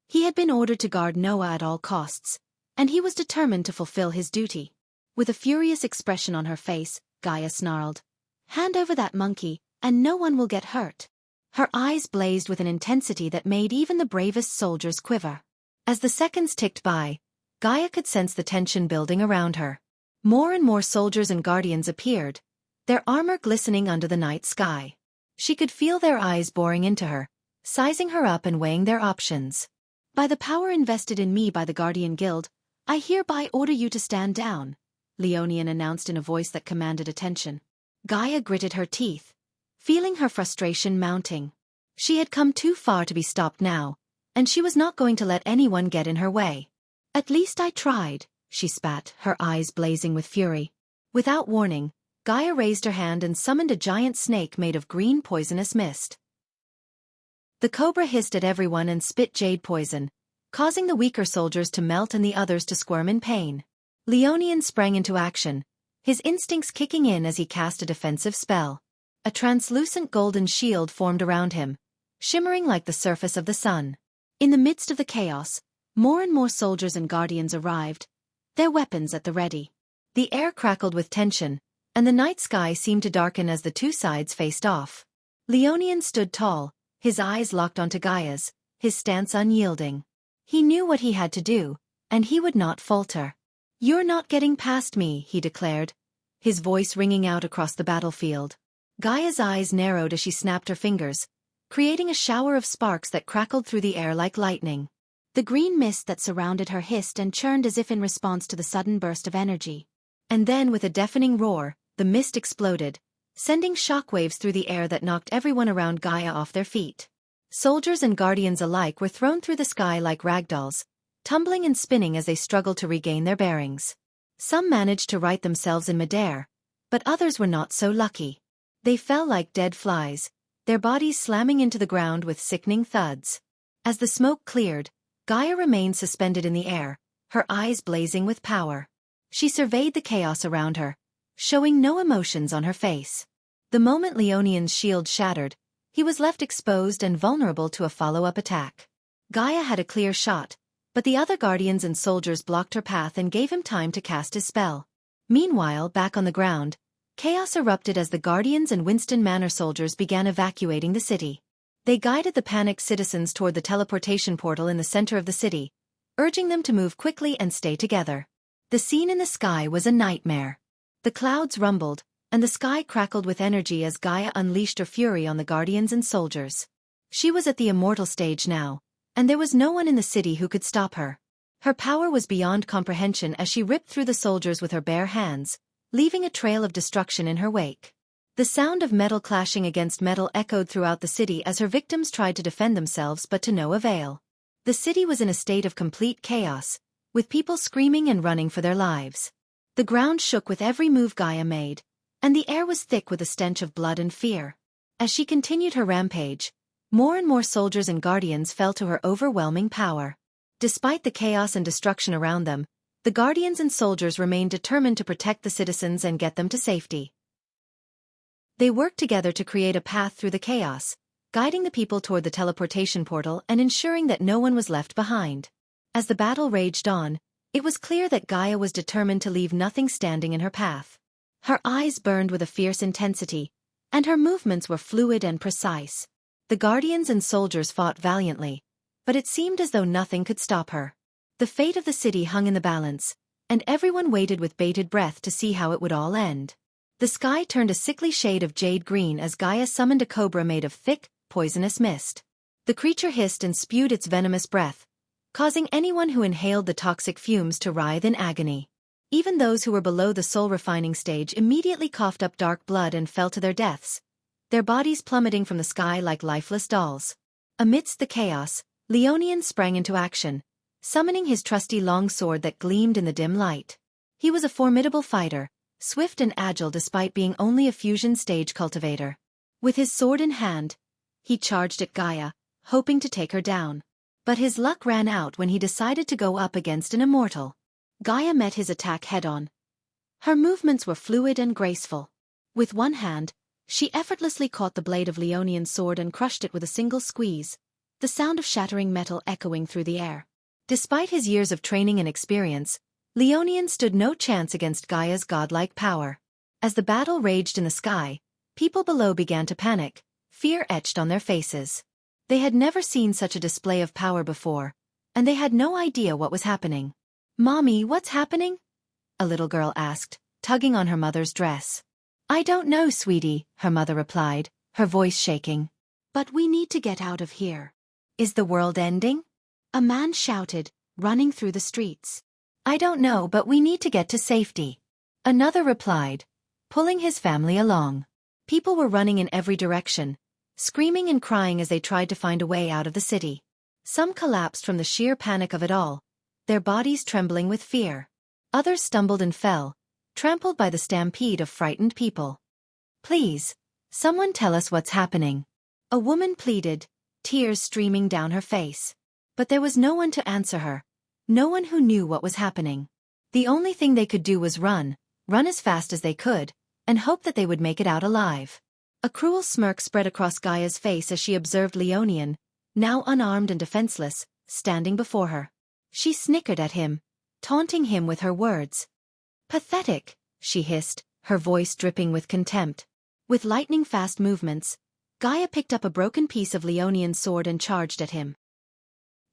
He had been ordered to guard Noah at all costs, and he was determined to fulfill his duty. With a furious expression on her face, Gaia snarled, "Hand over that monkey, and no one will get hurt." Her eyes blazed with an intensity that made even the bravest soldiers quiver. As the seconds ticked by, Gaia could sense the tension building around her. More and more soldiers and guardians appeared, their armor glistening under the night sky. She could feel their eyes boring into her, sizing her up and weighing their options. "By the power invested in me by the Guardian Guild, I hereby order you to stand down," Leonian announced in a voice that commanded attention. Gaia gritted her teeth, feeling her frustration mounting. She had come too far to be stopped now, and she was not going to let anyone get in her way. "At least I tried," she spat, her eyes blazing with fury. Without warning, Gaia raised her hand and summoned a giant snake made of green poisonous mist. The cobra hissed at everyone and spit jade poison, causing the weaker soldiers to melt and the others to squirm in pain. Leonian sprang into action, his instincts kicking in as he cast a defensive spell. A translucent golden shield formed around him, shimmering like the surface of the sun. In the midst of the chaos, more and more soldiers and guardians arrived, their weapons at the ready. The air crackled with tension, and the night sky seemed to darken as the two sides faced off. Leonian stood tall, his eyes locked onto Gaia's, his stance unyielding. He knew what he had to do, and he would not falter. "You're not getting past me," he declared, his voice ringing out across the battlefield. Gaia's eyes narrowed as she snapped her fingers, creating a shower of sparks that crackled through the air like lightning. The green mist that surrounded her hissed and churned as if in response to the sudden burst of energy. And then with a deafening roar, the mist exploded, sending shockwaves through the air that knocked everyone around Gaia off their feet. Soldiers and guardians alike were thrown through the sky like ragdolls, tumbling and spinning as they struggled to regain their bearings. Some managed to right themselves in midair, but others were not so lucky. They fell like dead flies, their bodies slamming into the ground with sickening thuds. As the smoke cleared, Gaia remained suspended in the air, her eyes blazing with power. She surveyed the chaos around her, showing no emotions on her face. The moment Leonian's shield shattered, he was left exposed and vulnerable to a follow-up attack. Gaia had a clear shot, but the other guardians and soldiers blocked her path and gave him time to cast his spell. Meanwhile, back on the ground, chaos erupted as the guardians and Winston Manor soldiers began evacuating the city. They guided the panicked citizens toward the teleportation portal in the center of the city, urging them to move quickly and stay together. The scene in the sky was a nightmare. The clouds rumbled, and the sky crackled with energy as Gaia unleashed her fury on the guardians and soldiers. She was at the immortal stage now, and there was no one in the city who could stop her. Her power was beyond comprehension as she ripped through the soldiers with her bare hands, leaving a trail of destruction in her wake. The sound of metal clashing against metal echoed throughout the city as her victims tried to defend themselves but to no avail. The city was in a state of complete chaos, with people screaming and running for their lives. The ground shook with every move Gaia made, and the air was thick with the stench of blood and fear. As she continued her rampage, more and more soldiers and guardians fell to her overwhelming power. Despite the chaos and destruction around them, the guardians and soldiers remained determined to protect the citizens and get them to safety. They worked together to create a path through the chaos, guiding the people toward the teleportation portal and ensuring that no one was left behind. As the battle raged on, it was clear that Gaia was determined to leave nothing standing in her path. Her eyes burned with a fierce intensity, and her movements were fluid and precise. The guardians and soldiers fought valiantly, but it seemed as though nothing could stop her. The fate of the city hung in the balance, and everyone waited with bated breath to see how it would all end. The sky turned a sickly shade of jade green as Gaia summoned a cobra made of thick, poisonous mist. The creature hissed and spewed its venomous breath, causing anyone who inhaled the toxic fumes to writhe in agony. Even those who were below the soul-refining stage immediately coughed up dark blood and fell to their deaths, their bodies plummeting from the sky like lifeless dolls. Amidst the chaos, Leonian sprang into action, summoning his trusty long sword that gleamed in the dim light. He was a formidable fighter, swift and agile despite being only a fusion stage cultivator. With his sword in hand, he charged at Gaia, hoping to take her down. But his luck ran out when he decided to go up against an immortal. Gaia met his attack head-on. Her movements were fluid and graceful. With one hand, she effortlessly caught the blade of Leonian's sword and crushed it with a single squeeze, the sound of shattering metal echoing through the air. Despite his years of training and experience, Leonian stood no chance against Gaia's godlike power. As the battle raged in the sky, people below began to panic, fear etched on their faces. They had never seen such a display of power before, and they had no idea what was happening. "Mommy, what's happening?" a little girl asked, tugging on her mother's dress. "I don't know, sweetie," her mother replied, her voice shaking. "But we need to get out of here." "Is the world ending?" a man shouted, running through the streets. "I don't know, but we need to get to safety," another replied, pulling his family along. People were running in every direction, screaming and crying as they tried to find a way out of the city. Some collapsed from the sheer panic of it all, their bodies trembling with fear. Others stumbled and fell, trampled by the stampede of frightened people. "Please, someone tell us what's happening," a woman pleaded, tears streaming down her face. But there was no one to answer her, no one who knew what was happening. The only thing they could do was run as fast as they could, and hope that they would make it out alive. A cruel smirk spread across Gaia's face as she observed Leonian, now unarmed and defenseless, standing before her. She snickered at him, taunting him with her words. "Pathetic," she hissed, her voice dripping with contempt. With lightning-fast movements, Gaia picked up a broken piece of Leonian's sword and charged at him.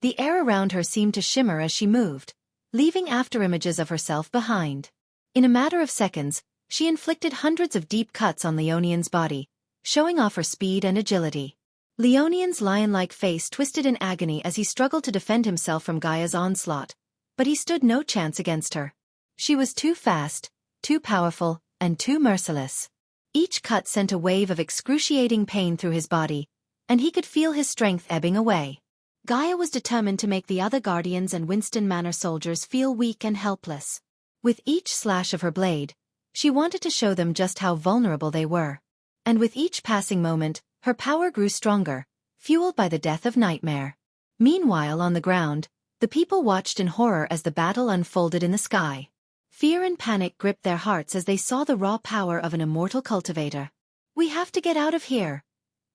The air around her seemed to shimmer as she moved, leaving afterimages of herself behind. In a matter of seconds, she inflicted hundreds of deep cuts on Leonian's body, showing off her speed and agility. Leonian's lion-like face twisted in agony as he struggled to defend himself from Gaia's onslaught, but he stood no chance against her. She was too fast, too powerful, and too merciless. Each cut sent a wave of excruciating pain through his body, and he could feel his strength ebbing away. Gaia was determined to make the other Guardians and Winston Manor soldiers feel weak and helpless. With each slash of her blade, she wanted to show them just how vulnerable they were. And with each passing moment, her power grew stronger, fueled by the death of Nightmare. Meanwhile, on the ground, the people watched in horror as the battle unfolded in the sky. Fear and panic gripped their hearts as they saw the raw power of an immortal cultivator. "We have to get out of here,"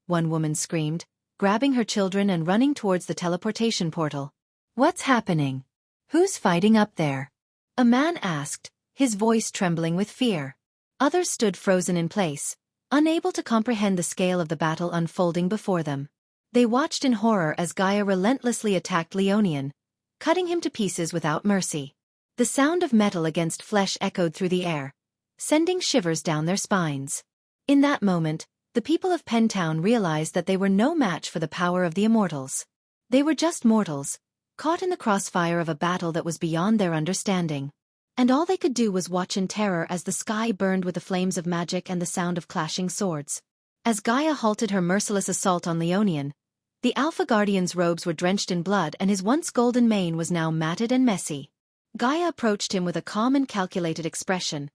one woman screamed, grabbing her children and running towards the teleportation portal. "What's happening? Who's fighting up there?" a man asked, his voice trembling with fear. Others stood frozen in place, unable to comprehend the scale of the battle unfolding before them. They watched in horror as Gaia relentlessly attacked Leonian, cutting him to pieces without mercy. The sound of metal against flesh echoed through the air, sending shivers down their spines. In that moment, the people of Pentown realized that they were no match for the power of the immortals. They were just mortals, caught in the crossfire of a battle that was beyond their understanding. And all they could do was watch in terror as the sky burned with the flames of magic and the sound of clashing swords. As Gaia halted her merciless assault on Leonian, the Alpha Guardian's robes were drenched in blood and his once golden mane was now matted and messy. Gaia approached him with a calm and calculated expression,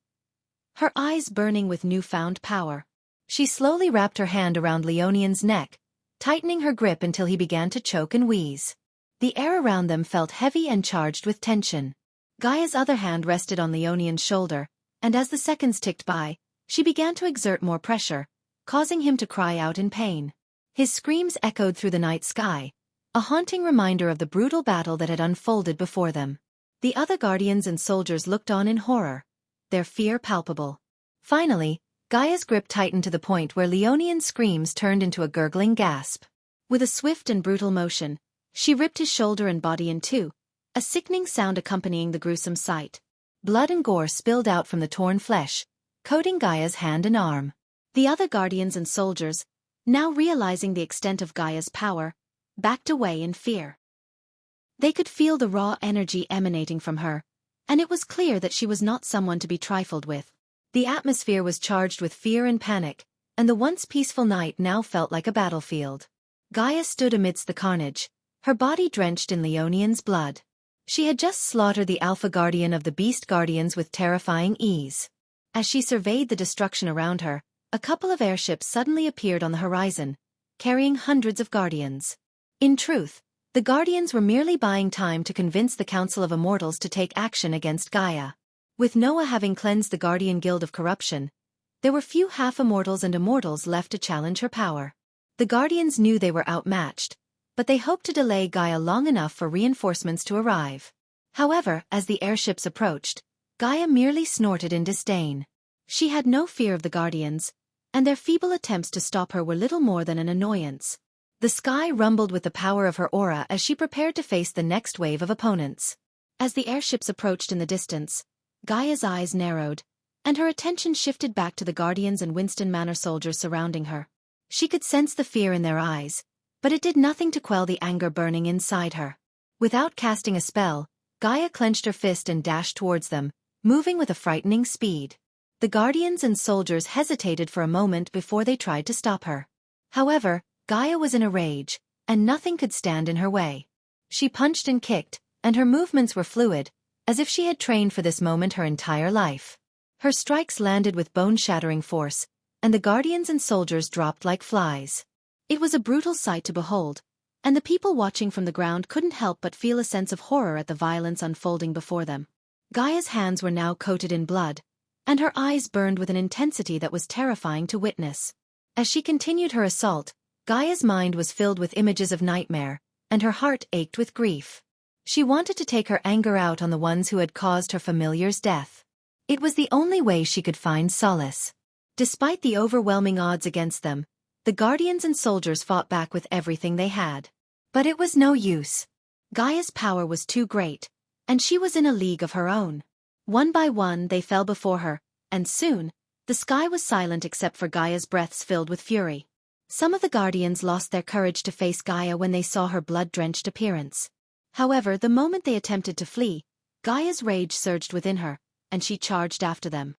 her eyes burning with newfound power. She slowly wrapped her hand around Leonian's neck, tightening her grip until he began to choke and wheeze. The air around them felt heavy and charged with tension. Gaia's other hand rested on Leonian's shoulder, and as the seconds ticked by, she began to exert more pressure, causing him to cry out in pain. His screams echoed through the night sky, a haunting reminder of the brutal battle that had unfolded before them. The other Guardians and soldiers looked on in horror, their fear palpable. Finally, Gaia's grip tightened to the point where Leonian's screams turned into a gurgling gasp. With a swift and brutal motion, she ripped his shoulder and body in two, a sickening sound accompanying the gruesome sight. Blood and gore spilled out from the torn flesh, coating Gaia's hand and arm. The other Guardians and soldiers, now realizing the extent of Gaia's power, backed away in fear. They could feel the raw energy emanating from her, and it was clear that she was not someone to be trifled with. The atmosphere was charged with fear and panic, and the once peaceful night now felt like a battlefield. Gaia stood amidst the carnage, her body drenched in Leonian's blood. She had just slaughtered the Alpha Guardian of the Beast Guardians with terrifying ease. As she surveyed the destruction around her, a couple of airships suddenly appeared on the horizon, carrying hundreds of Guardians. In truth, the Guardians were merely buying time to convince the Council of Immortals to take action against Gaia. With Noah having cleansed the Guardian Guild of corruption, there were few half-immortals and immortals left to challenge her power. The Guardians knew they were outmatched, but they hoped to delay Gaia long enough for reinforcements to arrive. However, as the airships approached, Gaia merely snorted in disdain. She had no fear of the Guardians, and their feeble attempts to stop her were little more than an annoyance. The sky rumbled with the power of her aura as she prepared to face the next wave of opponents. As the airships approached in the distance, Gaia's eyes narrowed, and her attention shifted back to the Guardians and Winston Manor soldiers surrounding her. She could sense the fear in their eyes, but it did nothing to quell the anger burning inside her. Without casting a spell, Gaia clenched her fist and dashed towards them, moving with a frightening speed. The Guardians and soldiers hesitated for a moment before they tried to stop her. However, Gaia was in a rage, and nothing could stand in her way. She punched and kicked, and her movements were fluid, as if she had trained for this moment her entire life. Her strikes landed with bone-shattering force, and the Guardians and soldiers dropped like flies. It was a brutal sight to behold, and the people watching from the ground couldn't help but feel a sense of horror at the violence unfolding before them. Gaia's hands were now coated in blood, and her eyes burned with an intensity that was terrifying to witness. As she continued her assault, Gaia's mind was filled with images of nightmare, and her heart ached with grief. She wanted to take her anger out on the ones who had caused her familiar's death. It was the only way she could find solace. Despite the overwhelming odds against them, the Guardians and soldiers fought back with everything they had. But it was no use. Gaia's power was too great, and she was in a league of her own. One by one they fell before her, and soon, the sky was silent except for Gaia's breaths filled with fury. Some of the Guardians lost their courage to face Gaia when they saw her blood-drenched appearance. However, the moment they attempted to flee, Gaia's rage surged within her, and she charged after them.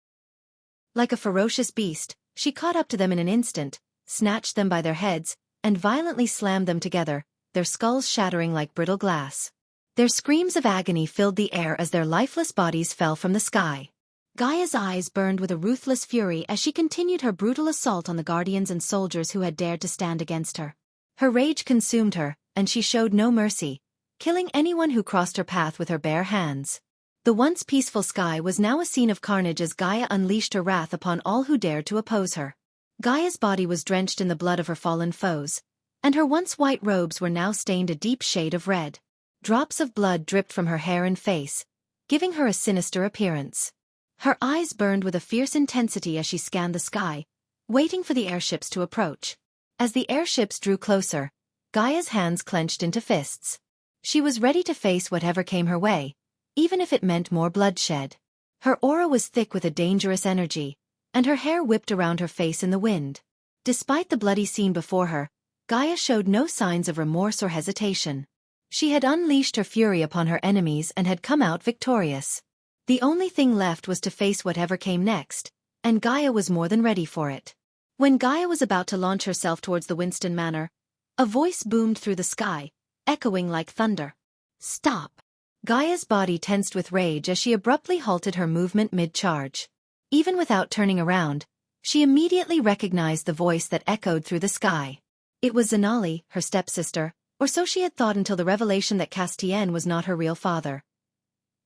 Like a ferocious beast, she caught up to them in an instant, snatched them by their heads, and violently slammed them together, their skulls shattering like brittle glass. Their screams of agony filled the air as their lifeless bodies fell from the sky. Gaia's eyes burned with a ruthless fury as she continued her brutal assault on the Guardians and soldiers who had dared to stand against her. Her rage consumed her, and she showed no mercy, killing anyone who crossed her path with her bare hands. The once peaceful sky was now a scene of carnage as Gaia unleashed her wrath upon all who dared to oppose her. Gaia's body was drenched in the blood of her fallen foes, and her once white robes were now stained a deep shade of red. Drops of blood dripped from her hair and face, giving her a sinister appearance. Her eyes burned with a fierce intensity as she scanned the sky, waiting for the airships to approach. As the airships drew closer, Gaia's hands clenched into fists. She was ready to face whatever came her way, even if it meant more bloodshed. Her aura was thick with a dangerous energy, and her hair whipped around her face in the wind. Despite the bloody scene before her, Gaia showed no signs of remorse or hesitation. She had unleashed her fury upon her enemies and had come out victorious. The only thing left was to face whatever came next, and Gaia was more than ready for it. When Gaia was about to launch herself towards the Winston Manor, a voice boomed through the sky, echoing like thunder. "Stop!" Gaia's body tensed with rage as she abruptly halted her movement mid-charge. Even without turning around, she immediately recognized the voice that echoed through the sky. It was Zanali, her stepsister, or so she had thought until the revelation that Castiel was not her real father.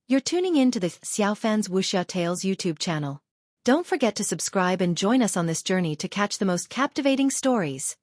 You're tuning in to the Xiaofan's Wuxia Tales YouTube channel. Don't forget to subscribe and join us on this journey to catch the most captivating stories.